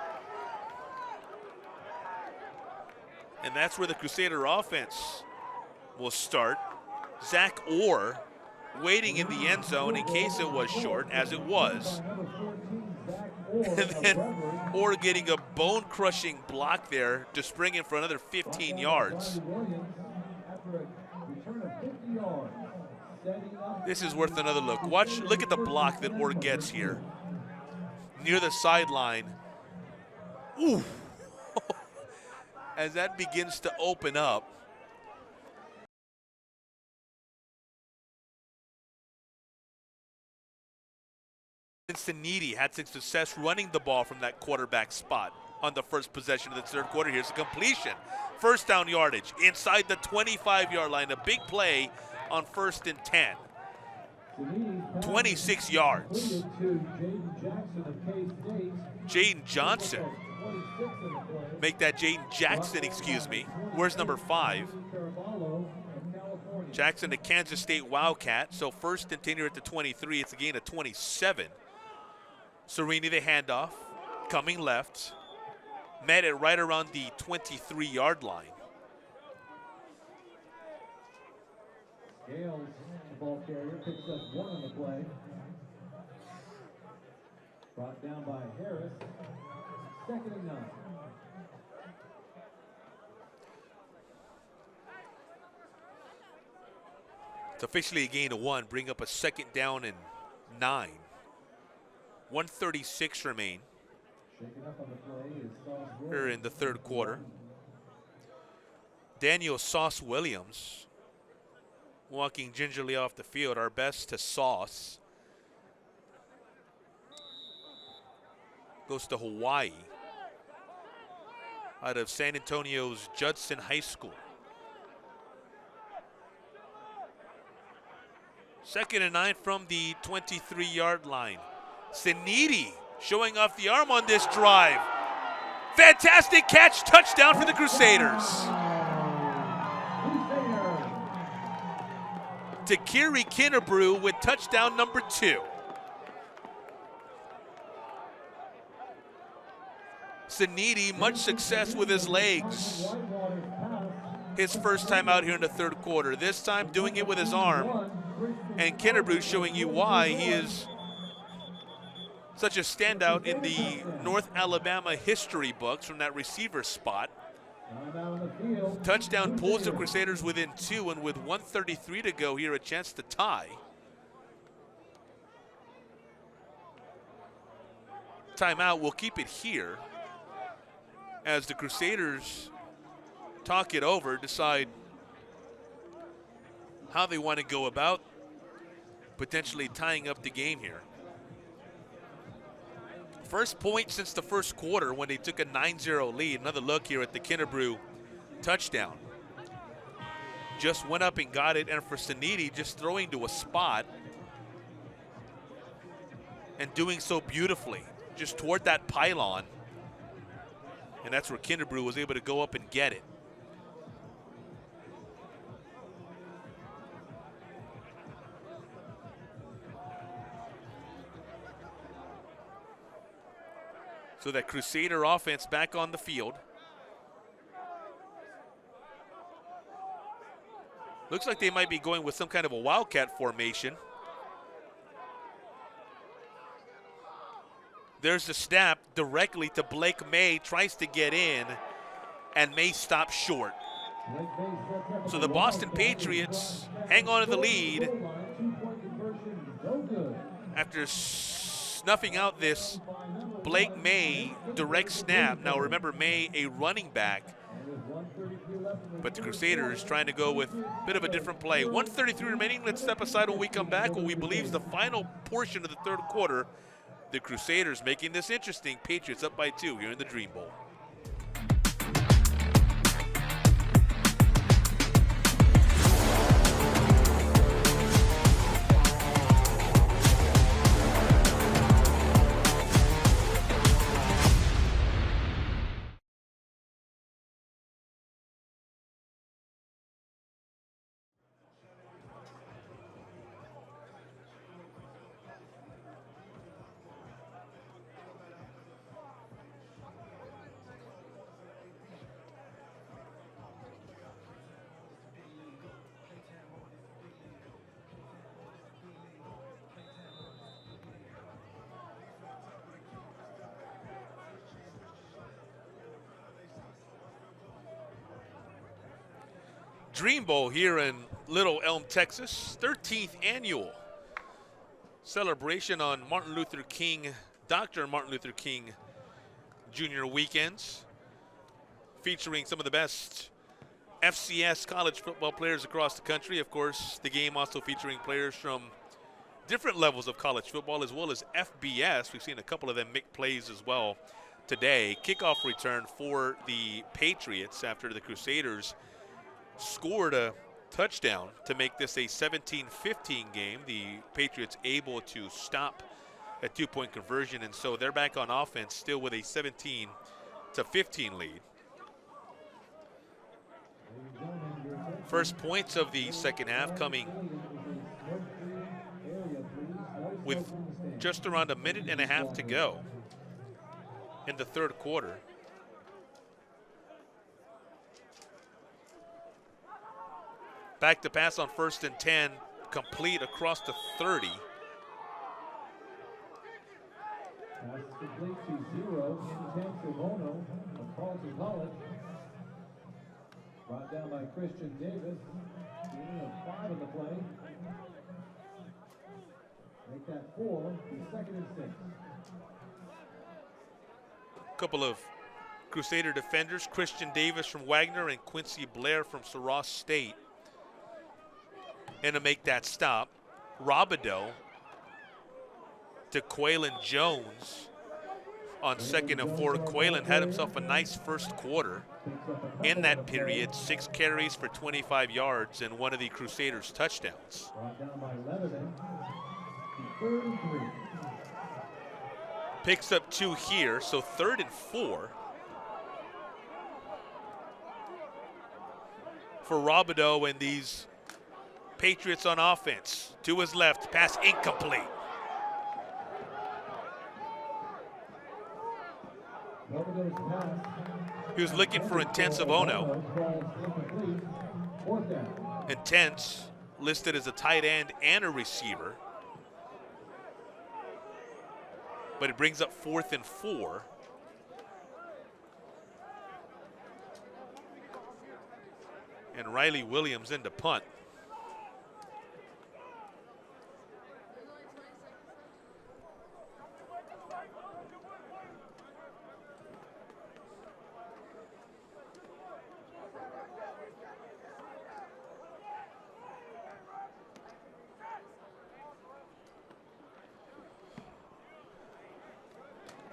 And that's where the Crusader offense will start. Zach Orr waiting in the end zone in case it was short, as it was. And then Orr getting a bone-crushing block there to spring in for another 15 yards. This is worth another look. Look at the block that Orr gets here. Near the sideline. Ooh. As that begins to open up. Cincinnati had some success running the ball from that quarterback spot on the first possession of the 3rd quarter. Here's a completion. 1st down yardage inside the 25-yard line. A big play on 1st and 10. 26 yards. Jaden Johnson. Make that Jaden Jackson, excuse me. Where's number 5? Jackson, the Kansas State Wildcat. So 1st and 10 here at the 23. It's a gain of 27. Serini, the handoff, coming left. Met it right around the 23-yard line. Gales, the ball carrier, picks up 1 on the play. Brought down by Harris. 2nd and 9. It's officially a gain of 1. Bring up a 2nd down and 9. 1:36 remain. Here in the 3rd quarter. Daniel Sauce Williams walking gingerly off the field. Our best to Sauce. Goes to Hawaii. Out of San Antonio's Judson High School. 2nd and 9 from the 23-yard line. Siniti showing off the arm on this drive. Fantastic catch, touchdown for the Crusaders. Takiri Kinnebrew with touchdown number 2. Sanidi, much success with his legs. His first time out here in the third quarter. This time doing it with his arm. And Kennebrew showing you why he is such a standout in the North Alabama history books from that receiver spot. Touchdown pulls the Crusaders within 2, and with 1:33 to go here, a chance to tie. Timeout, we'll keep it here as the Crusaders talk it over, decide how they want to go about potentially tying up the game here. First point since the first quarter when they took a 9-0 lead. Another look here at the Kennebrew touchdown. Just went up and got it, and for Sanidi, just throwing to a spot and doing so beautifully, just toward that pylon. And that's where Kennebrew was able to go up and get it. So that Crusader offense back on the field. Looks like they might be going with some kind of a wildcat formation. There's the snap directly to Blake May, tries to get in, and May stops short. So the Boston Patriots hang on to the lead after snuffing out this Blake May direct snap. Now remember, May a running back, but the Crusaders trying to go with a bit of a different play. 1:33 remaining. Let's step aside when we come back. What we believe is the final portion of the third quarter. The Crusaders making this interesting. Patriots up by 2 here in the Dream Bowl. Dream Bowl here in Little Elm, Texas. 13th annual celebration on Dr. Martin Luther King Jr. weekends, featuring some of the best FCS college football players across the country. Of course, the game also featuring players from different levels of college football as well as FBS. We've seen a couple of them make plays as well today. Kickoff return for the Patriots after the Crusaders scored a touchdown to make this a 17-15 game. The Patriots able to stop a 2-point conversion, and so they're back on offense still with a 17-15 lead. First points of the second half coming with just around a minute and a half to go in the third quarter. Back to pass on 1st and 10, complete across the 30. Pass complete to 0, intense Bono of Carleton College. Brought down by Christian Davis. Gain of 5 in the play. Make that 4, be 2nd and 6. Couple of Crusader defenders, Christian Davis from Wagner and Quincy Blair from Sarras State. And to make that stop, Robideau to Quaylen Jones on 2nd and 4. Quaylen had himself a nice first quarter. In that period, 6 carries for 25 yards and one of the Crusaders' touchdowns. Brought down by Leatherman. 3rd and 3. Picks up 2 here, so 3rd and 4. For Robideau and these Patriots on offense. To his left, pass incomplete. Robideau Wagner's pass. He was looking for Intense Abono. Ball's incomplete. Fourth down. Intense listed as a tight end and a receiver. But it brings up 4th and 4. And Riley Williams into punt.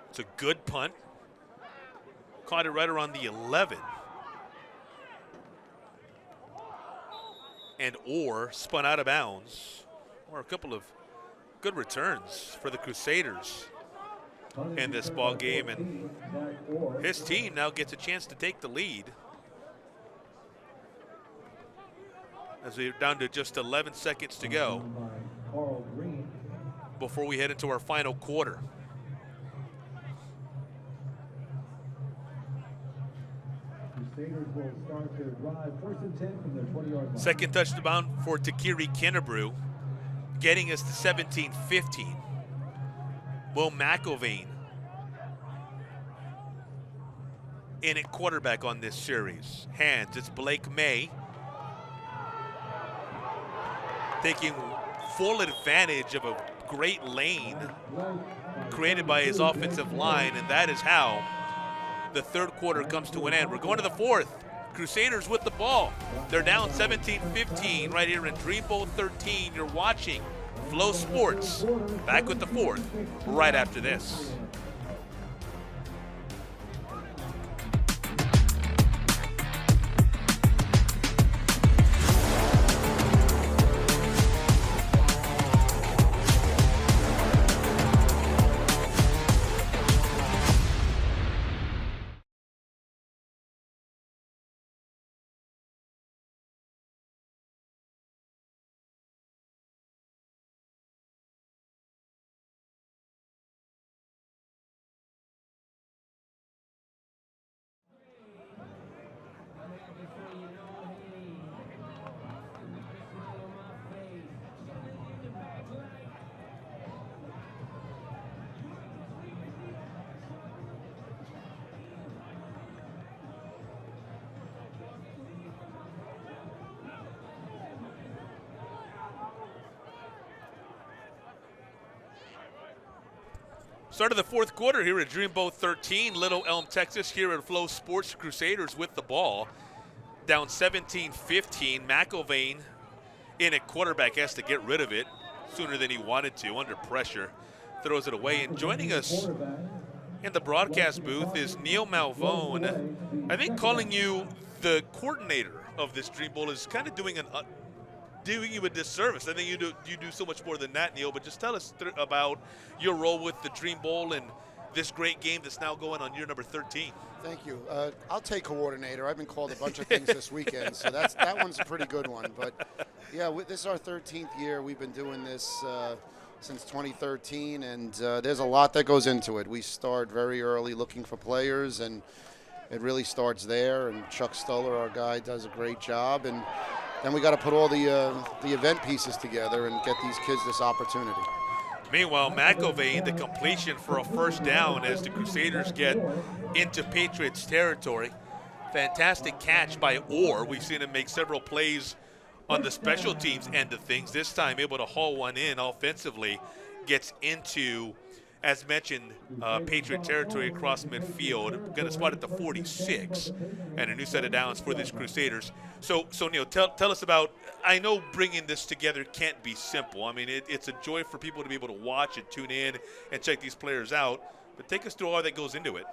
It's a good punt. Caught it right around the 11. And Orr spun out of bounds. Or a couple of good returns for the Crusaders in this ball game. And his team now gets a chance to take the lead as we're down to just 11 seconds to go before we head into our final quarter. Crusaders will start their drive 1st and 10 from their 20-yard line. Second touchdown for Takiri Kennebrew, getting us to 17-15. Will McIlvain in at quarterback on this series. Hands, it's Blake May taking full advantage of a great lane created by his offensive line, and that is how the third quarter comes to an end. We're going to the fourth. Crusaders with the ball. They're down 17-15 right here in Dream Bowl 13. You're watching Flow Sports. Back with the fourth right after this. Start of the fourth quarter here at Dream Bowl 13, Little Elm, Texas, here at Flow Sports. Crusaders with the ball. Down 17-15. McIlvain in at quarterback, has to get rid of it sooner than he wanted to, under pressure. Throws it away. And joining us in the broadcast booth is Neil Malvone. I think calling you the coordinator of this Dream Bowl is kind of doing you a disservice. I think you do so much more than that, Neil, but just tell us about your role with the Dream Bowl and this great game that's now going on year number 13. Thank you. I'll take coordinator. I've been called a bunch of things this weekend, so that one's a pretty good one. But, yeah, this is our 13th year. We've been doing this since 2013, and there's a lot that goes into it. We start very early looking for players, and it really starts there. And Chuck Stoller, our guy, does a great job. And then we got to put all the event pieces together and get these kids this opportunity. Meanwhile, McIlvain, the completion for a first down as the Crusaders get into Patriots territory. Fantastic catch by Orr. We've seen him make several plays on the special teams end of things. This time able to haul one in offensively. Gets into, as mentioned, Patriot territory across midfield. Going to spot at the 46 and a new set of downs for these Crusaders. So Neil, tell us about, I know bringing this together can't be simple. I mean, it's a joy for people to be able to watch and tune in and check these players out. But take us through all that goes into it.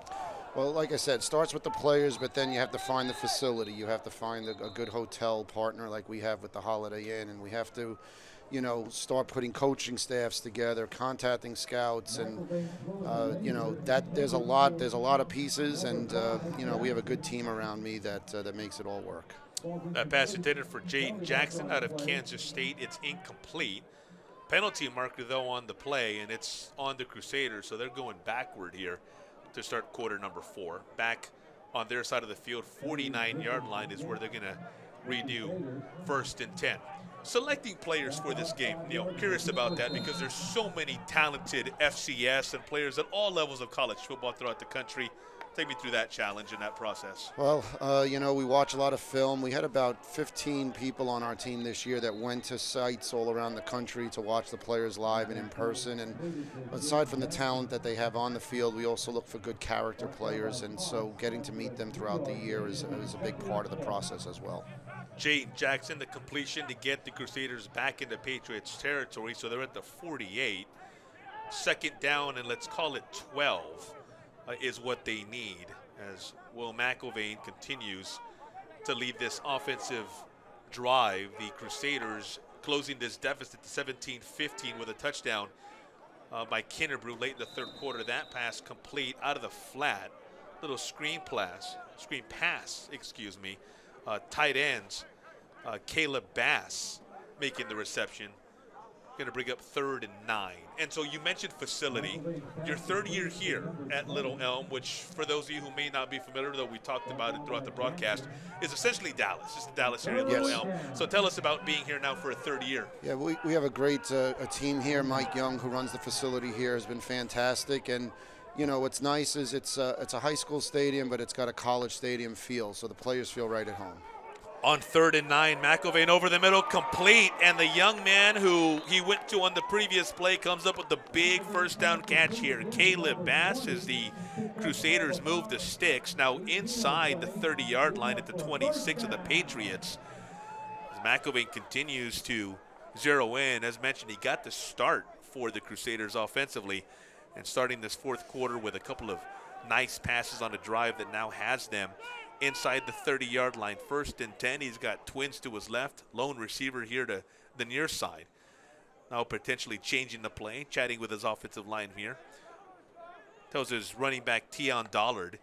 Well, like I said, it starts with the players, but then you have to find the facility. You have to find a good hotel partner like we have with the Holiday Inn, and we have to, start putting coaching staffs together, contacting scouts, and that there's a lot of pieces, and we have a good team around me that makes it all work. That pass intended for Jaden Jackson out of Kansas State. It's incomplete. Penalty marker, though, on the play, and it's on the Crusaders, so they're going backward here. to start quarter number 4. Back on their side of the field, 49-yard line is where they're going to redo 1st and 10. Selecting players for this game, curious about that because there's so many talented FCS and players at all levels of college football throughout the country. Take me through that challenge and that process. Well, we watch a lot of film. We had about 15 people on our team this year that went to sites all around the country to watch the players live and in person. And aside from the talent that they have on the field, we also look for good character players. And so getting to meet them throughout the year is a big part of the process as well. Jaden Jackson, the completion to get the Crusaders back into Patriots territory. So they're at the 48. 2nd down, and let's call it 12. Is what they need as Will McIlvain continues to lead this offensive drive. The Crusaders closing this deficit to 17-15 with a touchdown by Kinnerbrew late in the 3rd quarter. That pass complete out of the flat. Little screen pass, tight ends. Caleb Bass making the reception. Going to bring up 3rd and 9. And so you mentioned facility. Your 3rd year here at Little Elm, which for those of you who may not be familiar, though we talked about it throughout the broadcast, is essentially Dallas. It's the Dallas area, Little Elm. So tell us about being here now for a 3rd year. Yeah, we have a great a team here. Mike Young, who runs the facility here, has been fantastic. And, what's nice is it's a high school stadium, but it's got a college stadium feel, so the players feel right at home. On 3rd and 9, McIlvain over the middle, complete, and the young man who he went to on the previous play comes up with the big 1st down catch here. Caleb Bass, as the Crusaders move the sticks, now inside the 30-yard line at the 26 of the Patriots. As McIlvain continues to zero in, as mentioned, he got the start for the Crusaders offensively, and starting this 4th quarter with a couple of nice passes on a drive that now has them inside the 30-yard line. 1st and 10. He's got twins to his left. Lone receiver here to the near side. Now potentially changing the play. Chatting with his offensive line here. Tells his running back, Tion Dollard,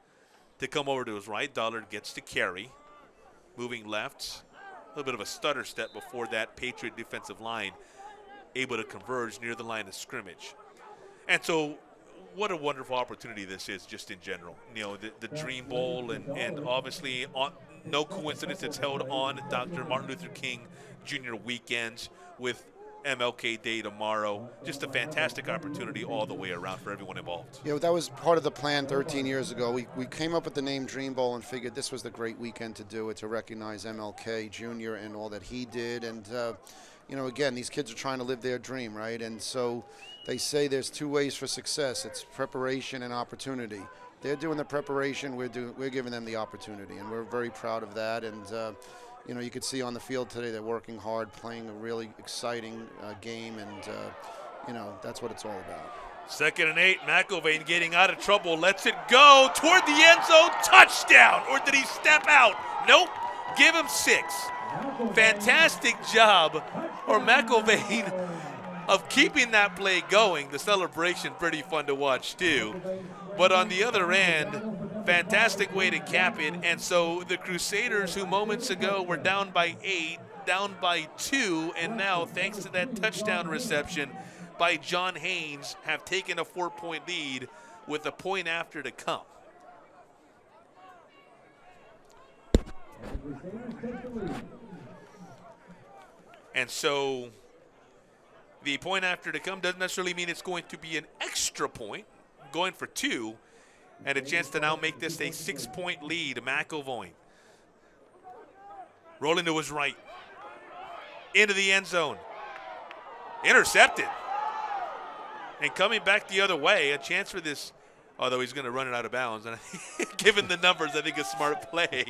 to come over to his right. Dollard gets to carry. Moving left. A little bit of a stutter step before that Patriot defensive line able to converge near the line of scrimmage. And so what a wonderful opportunity this is just in general. The Dream Bowl and obviously no coincidence it's held on Dr. Martin Luther King Jr. weekends with MLK Day tomorrow. Just a fantastic opportunity all the way around for everyone involved. Yeah, that was part of the plan 13 years ago. We came up with the name Dream Bowl and figured this was the great weekend to do it, to recognize MLK Jr. and all that he did. And, again, these kids are trying to live their dream, right? And so they say there's 2 ways for success. It's preparation and opportunity. They're doing the preparation. We're giving them the opportunity, and we're very proud of that. And, you could see on the field today they're working hard, playing a really exciting game, and, that's what it's all about. 2nd and 8, McIlvain getting out of trouble, lets it go toward the end zone, touchdown! Or did he step out? Nope, give him 6. Fantastic job, or McIlvain, of keeping that play going. The celebration pretty fun to watch too. But on the other end, fantastic way to cap it. And so the Crusaders, who moments ago were down by 8, down by 2, and now thanks to that touchdown reception by John Haynes, have taken a 4-point lead with a point after to come. And so the point after to come doesn't necessarily mean it's going to be an extra point, going for 2, and a chance to now make this a 6-point lead. McIlvain rolling to his right, into the end zone, intercepted, and coming back the other way, a chance for this, although he's going to run it out of bounds, and given the numbers, I think a smart play.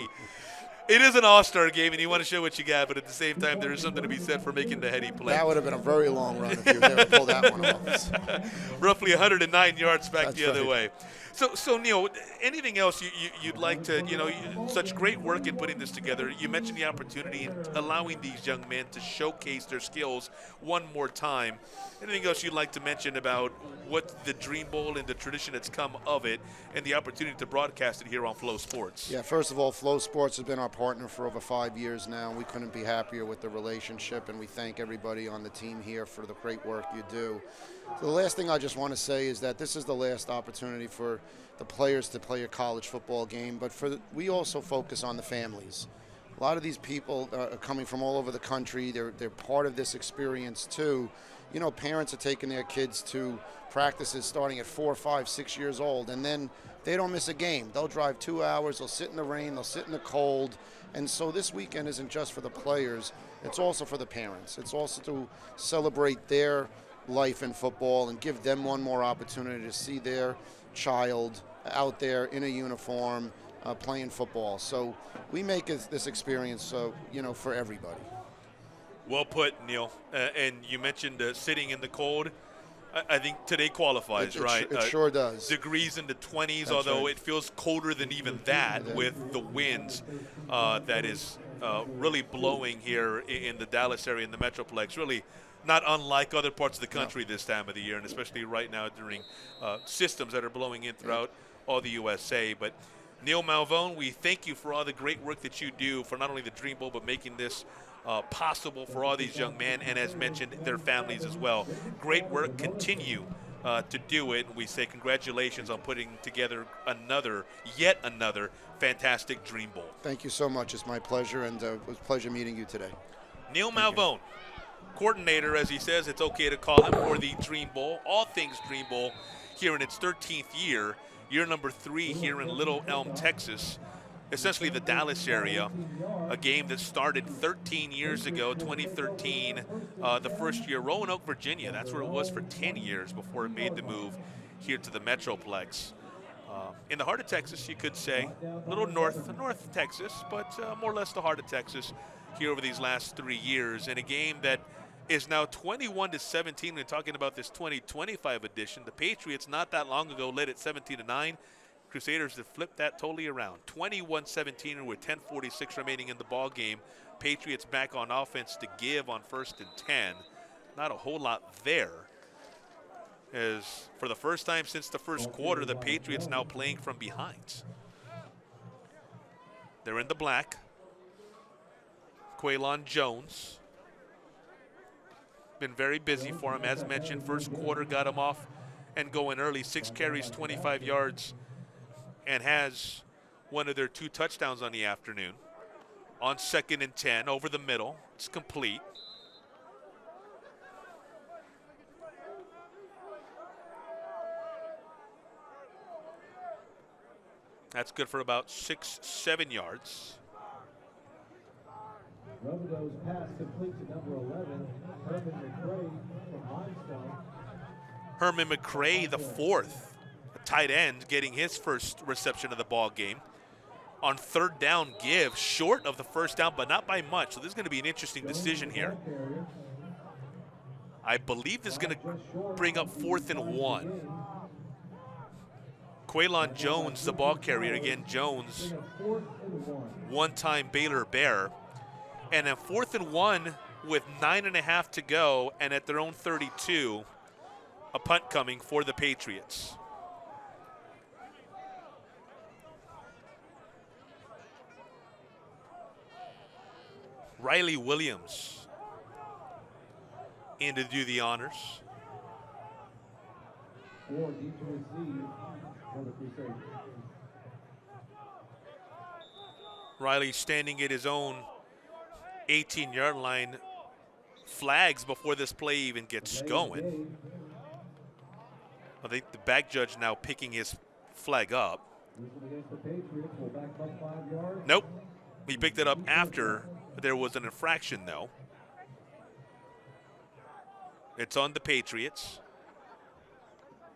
It is an all-star game, and you want to show what you got, but at the same time, there is something to be said for making the heady play. That would have been a very long run if you ever pulled that one off. Roughly 109 yards back the other right. way. So Neil, anything else you'd like to, such great work in putting this together. You mentioned the opportunity in allowing these young men to showcase their skills one more time. Anything else you'd like to mention about what the Dream Bowl and the tradition that's come of it and the opportunity to broadcast it here on Flow Sports? Yeah, first of all, Flow Sports has been our partner for over 5 years now. We couldn't be happier with the relationship, and we thank everybody on the team here for the great work you do. So the last thing I just want to say is that this is the last opportunity for the players to play a college football game, but we also focus on the families. A lot of these people are coming from all over the country. They're part of this experience too. You know, parents are taking their kids to practices starting at 4, 5, 6 years old, and then they don't miss a game. They'll drive 2 hours, they'll sit in the rain, they'll sit in the cold. And so this weekend isn't just for the players, it's also for the parents. It's also to celebrate their life in football and give them one more opportunity to see their child out there in a uniform playing football. So we make this experience, for everybody. Well put, Neil. And you mentioned sitting in the cold. I think today qualifies, right? It sure does. Degrees in the 20s, That's although right. it feels colder than even that with the winds that is really blowing here in the Dallas area, in the Metroplex. Really not unlike other parts of the country this time of the year, and especially right now during systems that are blowing in throughout all the USA. But Neil Malvone, we thank you for all the great work that you do for not only the Dream Bowl, but making this possible for all these young men, and as mentioned, their families as well. Great work. Continue to do it. We say congratulations on putting together yet another fantastic Dream Bowl. Thank you so much. It's my pleasure, and it was a pleasure meeting you today. Neil Malvone, coordinator, as he says, it's okay to call him, for the Dream Bowl, all things Dream Bowl, here in its 13th year number 3 here in Little Elm, Texas, essentially the Dallas area, a game that started 13 years ago, 2013, the first year, Roanoke, Virginia. That's where it was for 10 years before it made the move here to the Metroplex. In the heart of Texas, you could say, a little north Texas, but more or less the heart of Texas here over these last 3 years, in a game that is now 21-17. We're talking about this 2025 edition. The Patriots not that long ago led at 17-9. Crusaders have flipped that totally around. 21-17 with 10:46 remaining in the ball game. Patriots back on offense to give on 1st and 10. Not a whole lot there, as for the first time since the first quarter, the Patriots now playing from behind. They're in the black. Quaylon Jones. Been very busy for him, as mentioned. First quarter got him off and going early. 6 carries, 25 yards, and has one of their 2 touchdowns on the afternoon. On 2nd and 10, over the middle. It's complete. That's good for about 6-7 yards. Robideau's pass complete to number 11, Herman McRae from Limestone. Herman McRae, the 4th, a tight end, getting his first reception of the ball game. On 3rd down give, short of the 1st down, but not by much. So this is going to be an interesting decision here. I believe this is going to bring up 4th and 1. Quaylon Jones, the ball carrier. Again, Jones, one-time Baylor Bear. And a 4th and 1 with 9.5 to go, and at their own 32, a punt coming for the Patriots. Riley Williams in to do the honors. 4 deep to receive for the Crusaders. Riley standing at his own 18-yard line, flags before this play even gets going. I think the back judge now picking his flag up. Nope. He picked it up after there was an infraction, though. It's on the Patriots.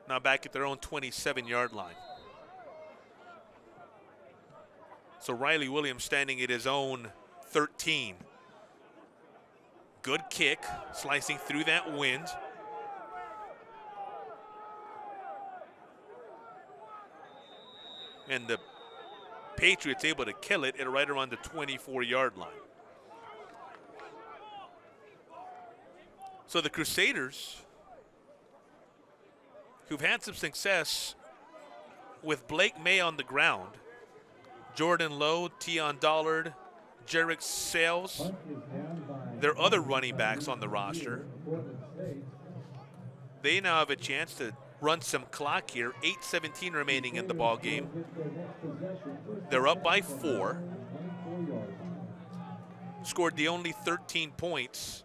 Now back at their own 27-yard line. So Riley Williams standing at his own 13. Good kick, slicing through that wind. And the Patriots able to kill it at right around the 24-yard line. So the Crusaders, who've had some success with Blake May on the ground, Jordan Lowe, Tion Dollard, Jarek Sales, their other running backs on the roster. they now have a chance to run some clock here. 8:17 remaining in the ball game. They're up by 4. Scored the only 13 points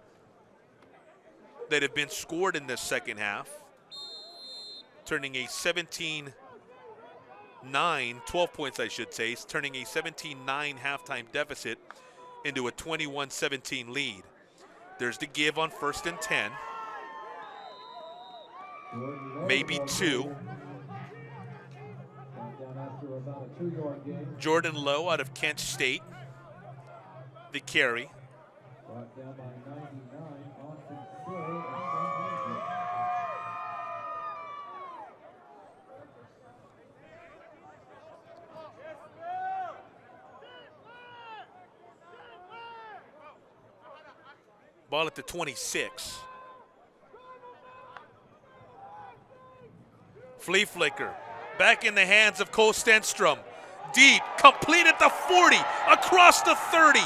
that have been scored in this second half, turning a 17-9, 12 points I should say, turning a 17-9 halftime deficit into a 21-17 lead. There's the give on 1st and 10. Maybe 2. Jordan Lowe out of Kent State, the carry. Ball at the 26. Flea flicker. Back in the hands of Cole Stenstrom. Deep, complete at the 40, across the 30,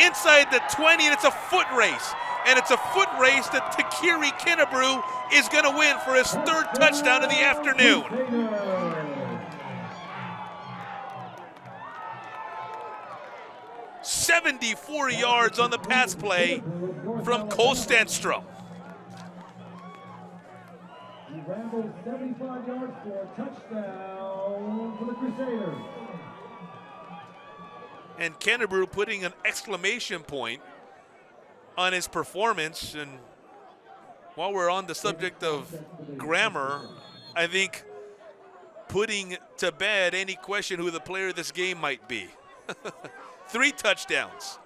inside the 20, and it's a foot race. And it's a foot race that Takiri Kennebrew is going to win for his 3rd touchdown of the afternoon. "74 yards on the pass play from Cole Stenstrom. He rambled 75 yards for a touchdown for the Crusaders. And Kennebrew putting an exclamation point on his performance. And while we're on the subject of grammar, I think putting to bed any question who the player of this game might be. 3 touchdowns.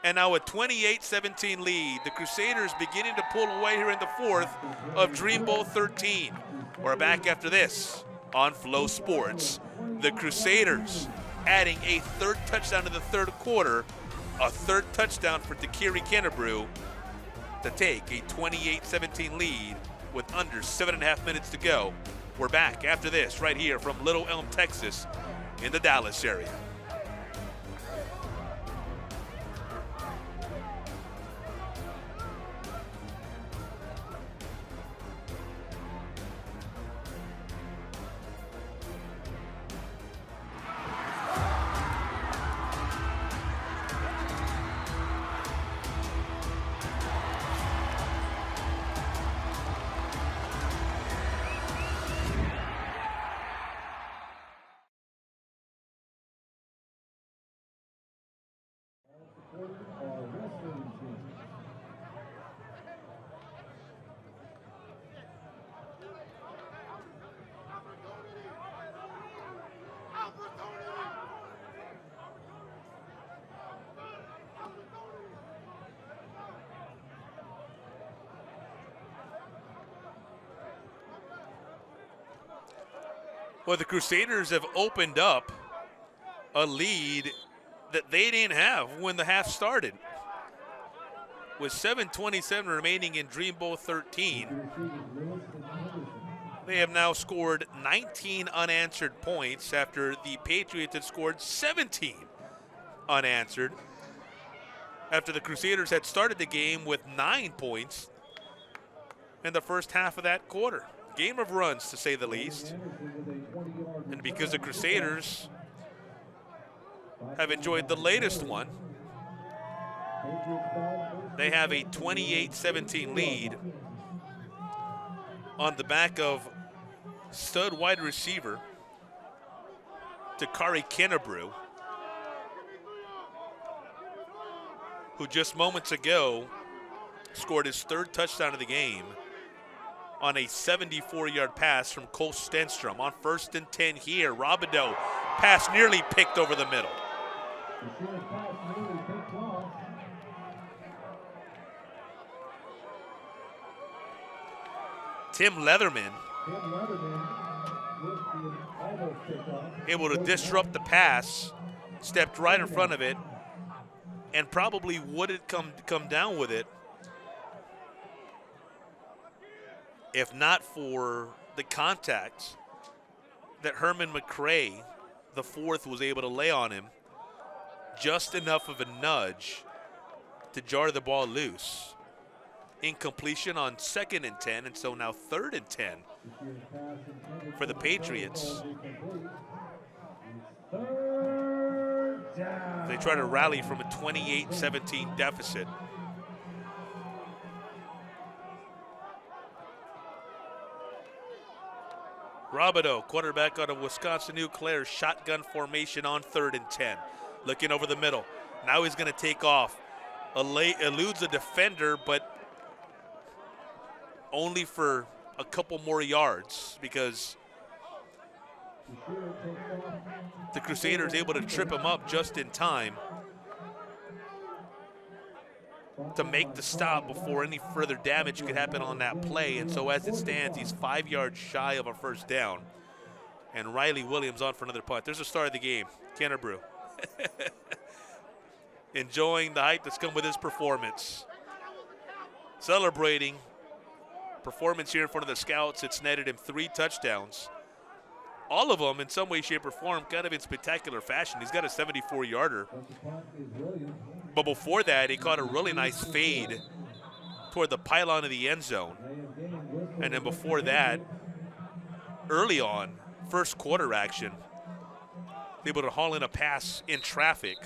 And now a 28-17 lead. The Crusaders beginning to pull away here in the 4th of Dream Bowl 13. We're back after this on Flow Sports. The Crusaders adding a 3rd touchdown in the 3rd quarter. A 3rd touchdown for Takiri Kennebrew to take a 28-17 lead with under 7.5 minutes to go. We're back after this right here from Little Elm, Texas in the Dallas area. Well, the Crusaders have opened up a lead that they didn't have when the half started. With 7:27 remaining in Dream Bowl 13, they have now scored 19 unanswered points after the Patriots had scored 17 unanswered. After the Crusaders had started the game with 9 points in the first half of that quarter. Game of runs, to say the least. And because the Crusaders have enjoyed the latest one, they have a 28-17 lead on the back of stud wide receiver Takiri Kennebrew, who just moments ago scored his 3rd touchdown of the game on a 74-yard pass from Cole Stenstrom. On 1st and 10 here, Robideau, pass nearly picked over the middle. Tim Leatherman able to disrupt the pass, stepped right in front of it, and probably would have come down with it if not for the contact that Herman McCray, the 4th, was able to lay on him. Just enough of a nudge to jar the ball loose. incompletion on 2nd and 10, and so now 3rd and 10 for the Patriots. They try to rally from a 28-17 deficit. Robideau, quarterback out of Wisconsin Eau Claire, shotgun formation on 3rd and 10. Looking over the middle. Now he's going to take off. Eludes a defender, but only for a couple more yards because the Crusaders able to trip him up just in time to make the stop before any further damage could happen on that play. And so as it stands, he's 5 yards shy of a first down. And Riley Williams on for another punt. There's the start of the game. Canterbrew. Enjoying the hype that's come with his performance. Celebrating performance here in front of the scouts. It's netted him 3 touchdowns. All of them in some way, shape, or form kind of in spectacular fashion. He's got a 74-yarder. But before that, he caught a really nice fade toward the pylon of the end zone. And then before that, early on, first quarter action, able to haul in a pass in traffic.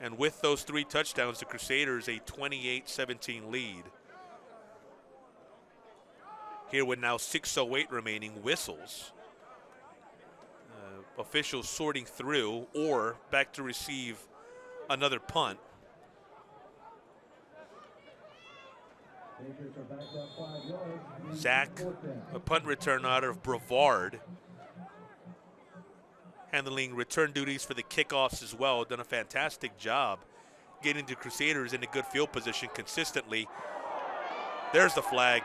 And with those 3 touchdowns, the Crusaders a 28-17 lead. Here with now 6:08 remaining, whistles. Officials sorting through or back to receive another punt. Zach, a punt return out of Brevard. Handling return duties for the kickoffs as well. Done a fantastic job getting the Crusaders into good field position consistently. There's the flag.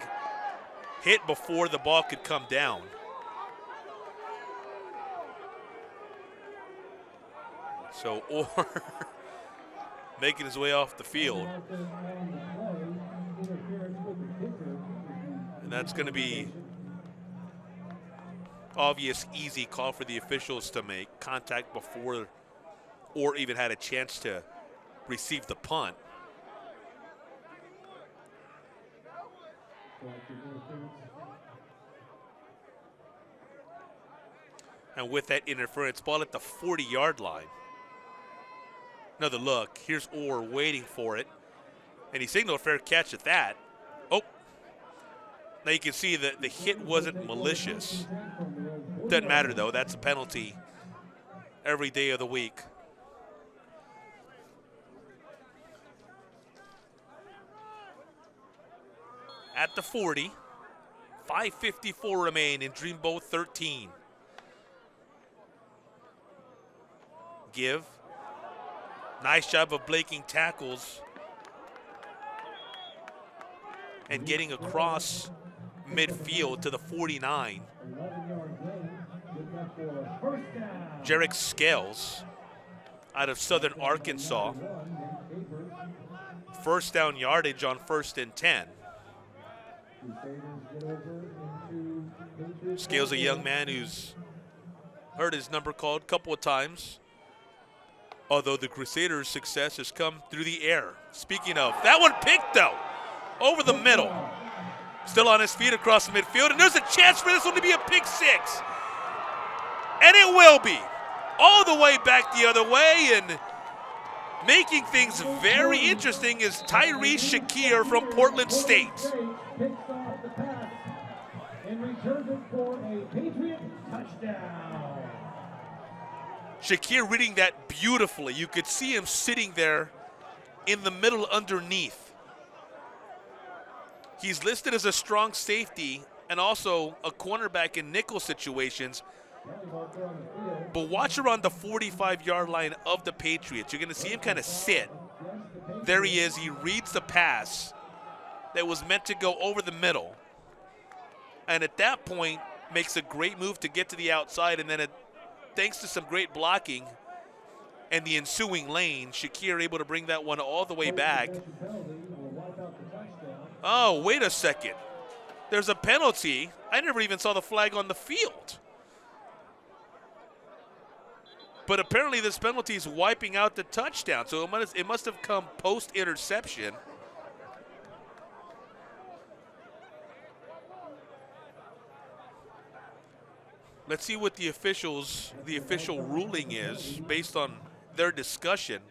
Hit before the ball could come down. So Orr making his way off the field. And that's going to be obvious, easy call for the officials to make. Contact before Orr even had a chance to receive the punt. And with that interference, ball at the 40-yard line. Another look. Here's Orr waiting for it. And he signaled a fair catch at that. Oh. Now you can see that the hit wasn't malicious. Doesn't matter, though. That's a penalty every day of the week. At the 40. 5:54 remain in Dreamboat 13. Give. Nice job of breaking tackles and getting across midfield to the 49. Jarek Scales out of Southern Arkansas. First down yardage on 1st and 10. Scales, a young man who's heard his number called a couple of times. Although the Crusaders' success has come through the air. Speaking of, that one picked though, over the middle. Still on his feet across the midfield, and there's a chance for this one to be a pick 6. And it will be. All the way back the other way, and making things very interesting is Tyrese Shakir from Portland State. Picks off the pass and returns it for a Patriot touchdown. Shakir reading that beautifully. You could see him sitting there in the middle underneath. He's listed as a strong safety and also a cornerback in nickel situations. But watch around the 45-yard line of the Patriots. You're going to see him kind of sit. There he is. He reads the pass that was meant to go over the middle. And at that point, makes a great move to get to the outside, and then thanks to some great blocking and the ensuing lane, Shakir able to bring that one all the way back. Oh, wait a second. There's a penalty. I never even saw the flag on the field. But apparently this penalty is wiping out the touchdown, so it must have come post-interception. Let's see what the official ruling is based on their discussion.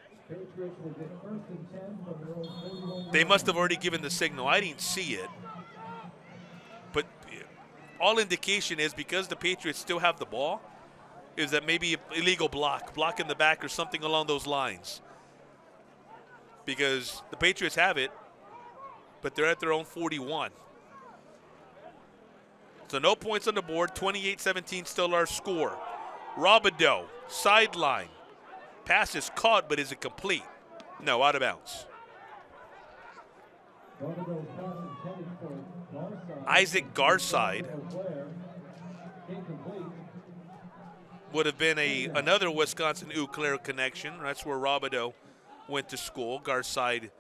They must have already given the signal. I didn't see it. But all indication is because the Patriots still have the ball, is that maybe illegal block in the back or something along those lines. Because the Patriots have it, but they're at their own 41. So no points on the board, 28-17 still our score. Robideau, sideline. Pass is caught, but is it complete? No, out of bounds. Isaac Garside would have been another Wisconsin Eau Claire connection. That's where Robideau went to school. Garside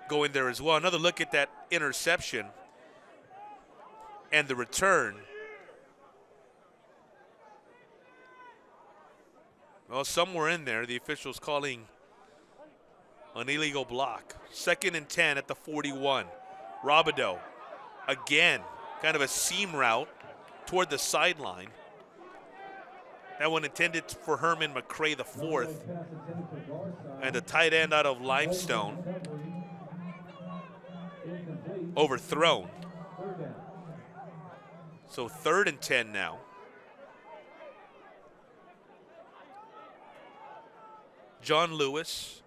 going there as well. Another look at that interception and the return. Well, somewhere in there, the officials calling an illegal block. 2nd and 10 at the 41. Robideau, again, kind of a seam route toward the sideline. That one intended for Herman McCray IV, and a tight end out of Limestone. Overthrown. So 3rd and 10 now. John Lewis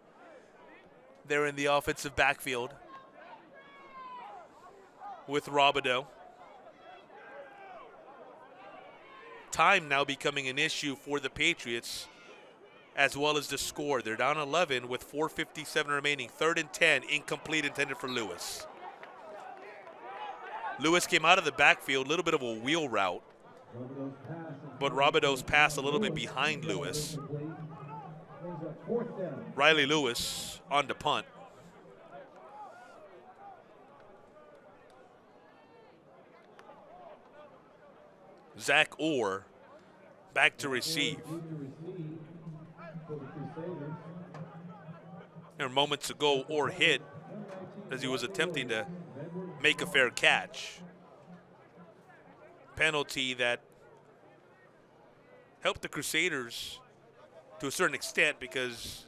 there in the offensive backfield with Robideau. Time now becoming an issue for the Patriots as well as the score. They're down 11 with 4:57 remaining. 3rd and 10, incomplete, intended for Lewis. Lewis came out of the backfield, a little bit of a wheel route, but Robideau's pass a little bit behind Lewis. Riley Lewis on the punt. Zach Orr back to receive. And moments ago, Orr hit as he was attempting to make a fair catch. Penalty that helped the Crusaders to a certain extent because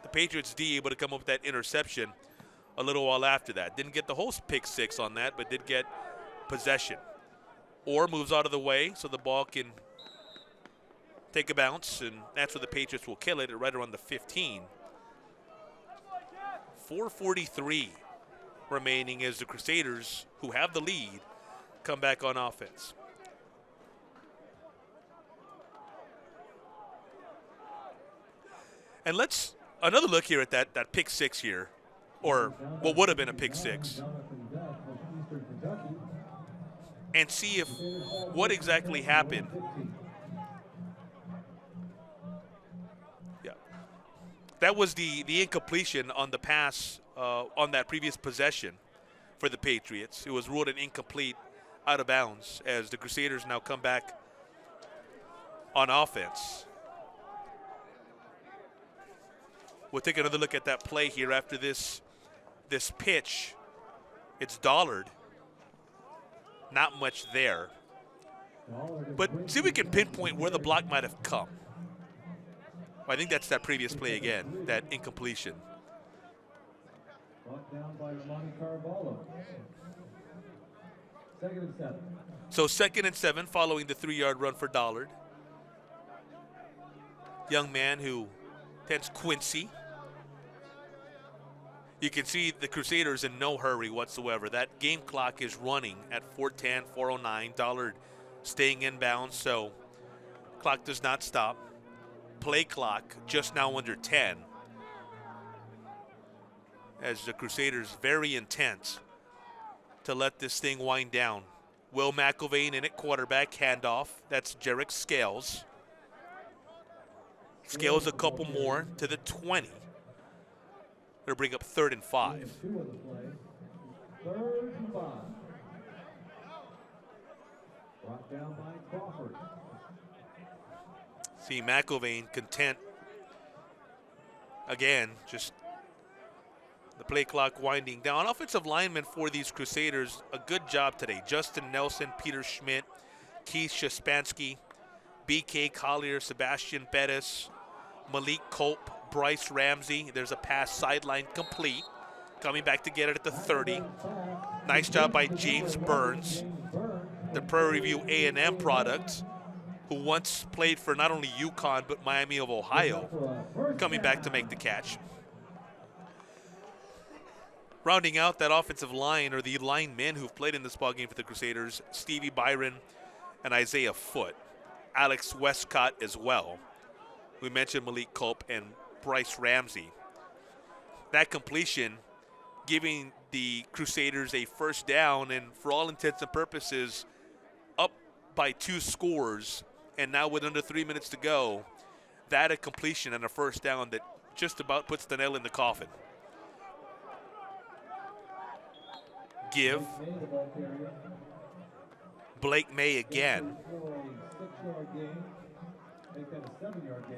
the Patriots D able to come up with that interception a little while after that. Didn't get the whole pick six on that, but did get possession. Orr moves out of the way so the ball can take a bounce, and that's where the Patriots will kill it right around the 15. 4:43 remaining as the Crusaders, who have the lead, come back on offense. And let's another look here at that pick six here, or what would have been a pick six, and see if what exactly happened. Yeah, that was the incompletion on the pass on that previous possession for the Patriots. It was ruled an incomplete, out of bounds, as the Crusaders now come back on offense. We'll take another look at that play here after this pitch. It's Dollard. Not much there. But see if we can pinpoint where the block might have come. Well, I think that's that previous play again, that incompletion. Brought down by Ronnie Carvalho. 2nd and 7. So 2nd and 7 following the 3-yard run for Dollard. Young man who attends Quincy. You can see the Crusaders in no hurry whatsoever. That game clock is running at 4:10, 4:09. Dollard staying inbounds, so clock does not stop. Play clock just now under 10. As the Crusaders very intent to let this thing wind down. Will McIlvain in at quarterback, handoff. That's Jarek Scales. Scales a couple more to the 20. They'll bring up 3rd and 5. 3rd and 5. Brought down by Crawford. See McIlvain content. Again, just the play clock winding down. Offensive linemen for these Crusaders, a good job today. Justin Nelson, Peter Schmidt, Keith Shaspansky, B.K. Collier, Sebastian Bettis, Malik Culp, Bryce Ramsey. There's a pass sideline complete. Coming back to get it at the 30. Nice job by James Burns, the Prairie View A&M product, who once played for not only UConn but Miami of Ohio, coming back to make the catch. Rounding out that offensive line are the linemen who've played in this ballgame for the Crusaders, Stevie Byron and Isaiah Foote. Alex Westcott as well. We mentioned Malik Culp and Bryce Ramsey. That completion giving the Crusaders a first down, and for all intents and purposes, up by 2 scores, and now with under 3 minutes to go, that a completion and a first down that just about puts the nail in the coffin. Give. Blake May again.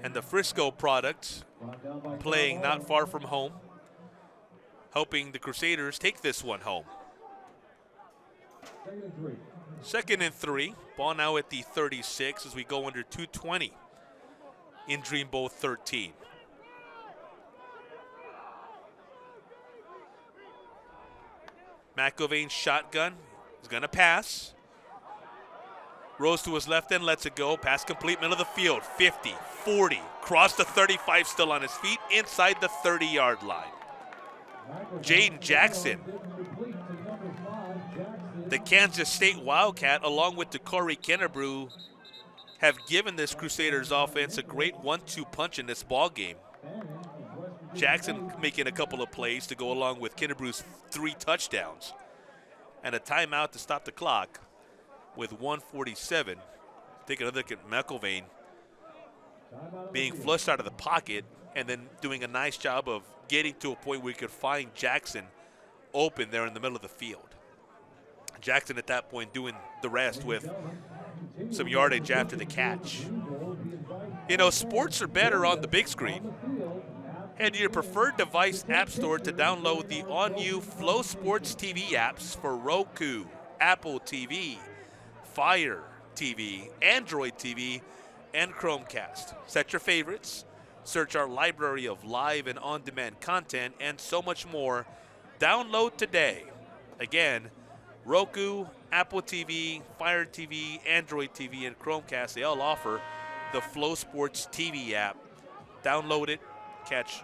And the Frisco product playing not far from home, helping the Crusaders take this one home. 2nd and 3. Ball now at the 36 as we go under 2:20 in Dreamboat 13. McIlvain shotgun is going to pass. Rolls to his left end, lets it go. Pass complete, middle of the field. 50, 40, cross the 35, still on his feet, inside the 30-yard line. Jaden Jackson, the Kansas State Wildcat, along with DeCorey Kennebrew, have given this Crusaders offense a great 1-2 punch in this ball game. Jackson making a couple of plays to go along with Kennebrew's 3 touchdowns. And a timeout to stop the clock with 1:47. Take another look at McIlvain being flushed out of the pocket and then doing a nice job of getting to a point where he could find Jackson open there in the middle of the field. Jackson at that point doing the rest with some yardage after the catch. You know, sports are better on the big screen. Head to your preferred device app store to download the all-new Flow Sports TV apps for Roku, Apple TV, Fire TV, Android TV, and Chromecast. Set your favorites, search our library of live and on-demand content, and so much more. Download today. Again, Roku, Apple TV, Fire TV, Android TV, and Chromecast, they all offer the Flow Sports TV app. Download it, catch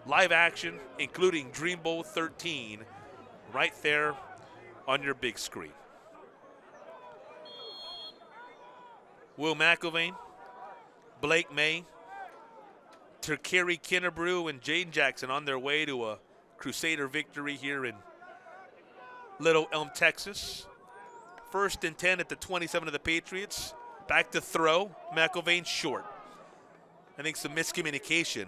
live action, including Dreamboat 13, right there on your big screen. Will McIlvain, Blake May, DeCorey Kennebrew, and Jaden Jackson on their way to a Crusader victory here in Little Elm, Texas. 1st and 10 at the 27 of the Patriots. Back to throw. McIlvain short. I think some miscommunication,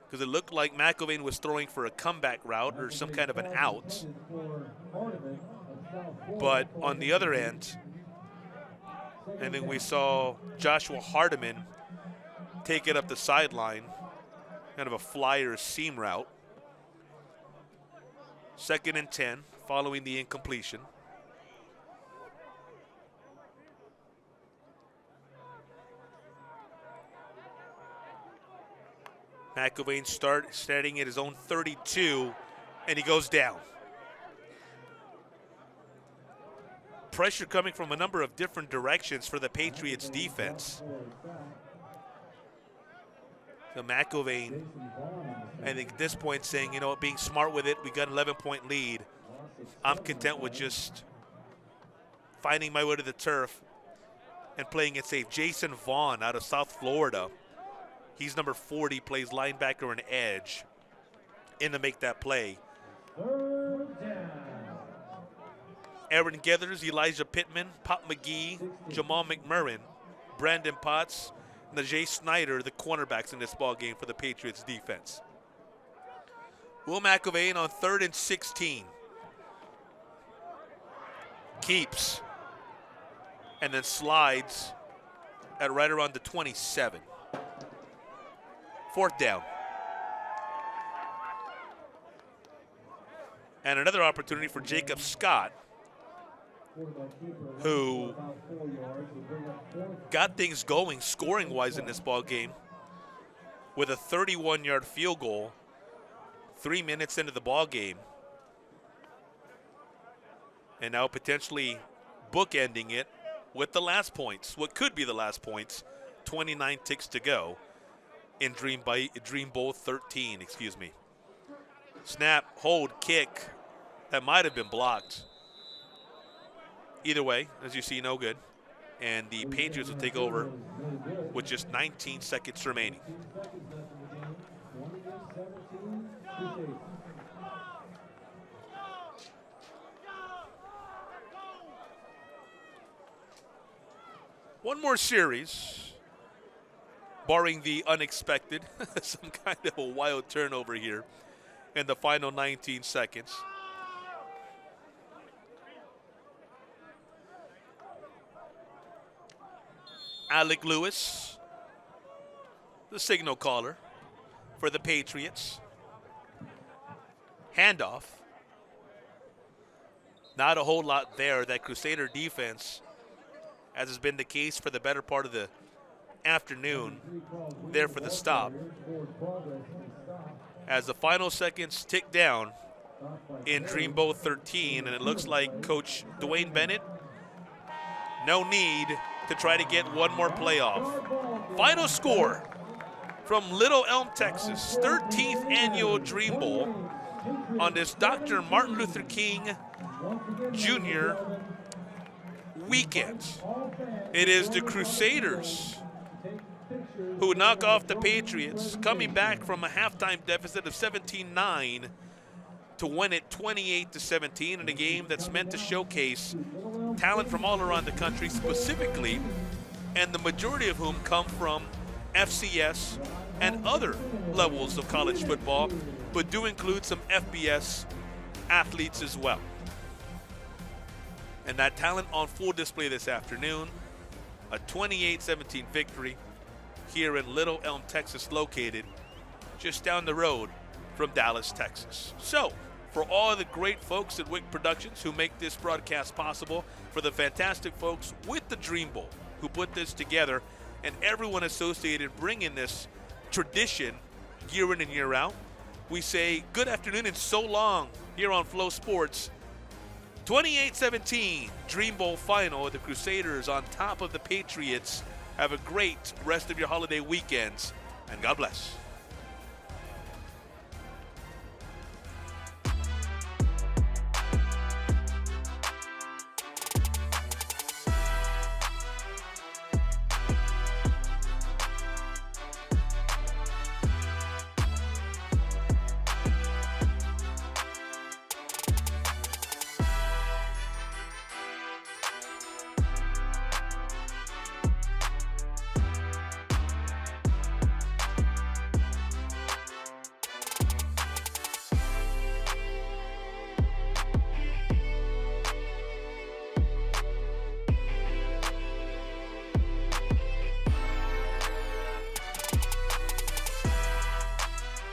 because it looked like McIlvain was throwing for a comeback route or some kind of an out. But on the other end, I think we saw Joshua Hardiman take it up the sideline, kind of a flyer seam route. 2nd and 10, following the incompletion. McIlvain starting at his own 32, and he goes down. Pressure coming from a number of different directions for the Patriots defense. So McIlvain, I think at this point saying, you know, being smart with it, we got an 11-point lead. I'm content with just finding my way to the turf and playing it safe. Jason Vaughn out of South Florida. He's number 40, plays linebacker and edge in to make that play. Aaron Gethers, Elijah Pittman, Pop McGee, Jamal McMurrin, Brandon Potts, Najee Snyder, the cornerbacks in this ball game for the Patriots defense. Will McIlvain on 3rd and 16. Keeps. and then slides at right around the 27. 4th down. And another opportunity for Jacob Scott, who got things going scoring-wise in this ball game with a 31-yard field goal 3 minutes into the ball game, and now potentially bookending it with the last points, what could be the last points, 29 ticks to go in Dream Bowl 13, excuse me. Snap, hold, kick. That might have been blocked. Either way, as you see, no good. And the Patriots will take over with just 19 seconds remaining. One more series, barring the unexpected, some kind of a wild turnover here in the final 19 seconds. Alec Lewis, the signal caller for the Patriots. Handoff. Not a whole lot there. That Crusader defense, as has been the case for the better part of the afternoon, there for the stop. As the final seconds tick down in Dream Bowl 13, and it looks like Coach Dwayne Bennett, no need to try to get one more playoff. Final score from Little Elm, Texas, 13th annual Dream Bowl on this Dr. Martin Luther King Jr. weekend. It is the Crusaders who knock off the Patriots, coming back from a halftime deficit of 17-9 to win it 28-17 in a game that's meant to showcase talent from all around the country specifically, and the majority of whom come from FCS and other levels of college football, but do include some FBS athletes as well. And that talent on full display this afternoon, a 28-17 victory here in Little Elm, Texas, located just down the road from Dallas, Texas. So, for all the great folks at WIC Productions who make this broadcast possible, for the fantastic folks with the Dream Bowl who put this together, and everyone associated bringing this tradition year in and year out, we say good afternoon and so long here on Flow Sports. 28-17 Dream Bowl final with the Crusaders on top of the Patriots. Have a great rest of your holiday weekends, and God bless.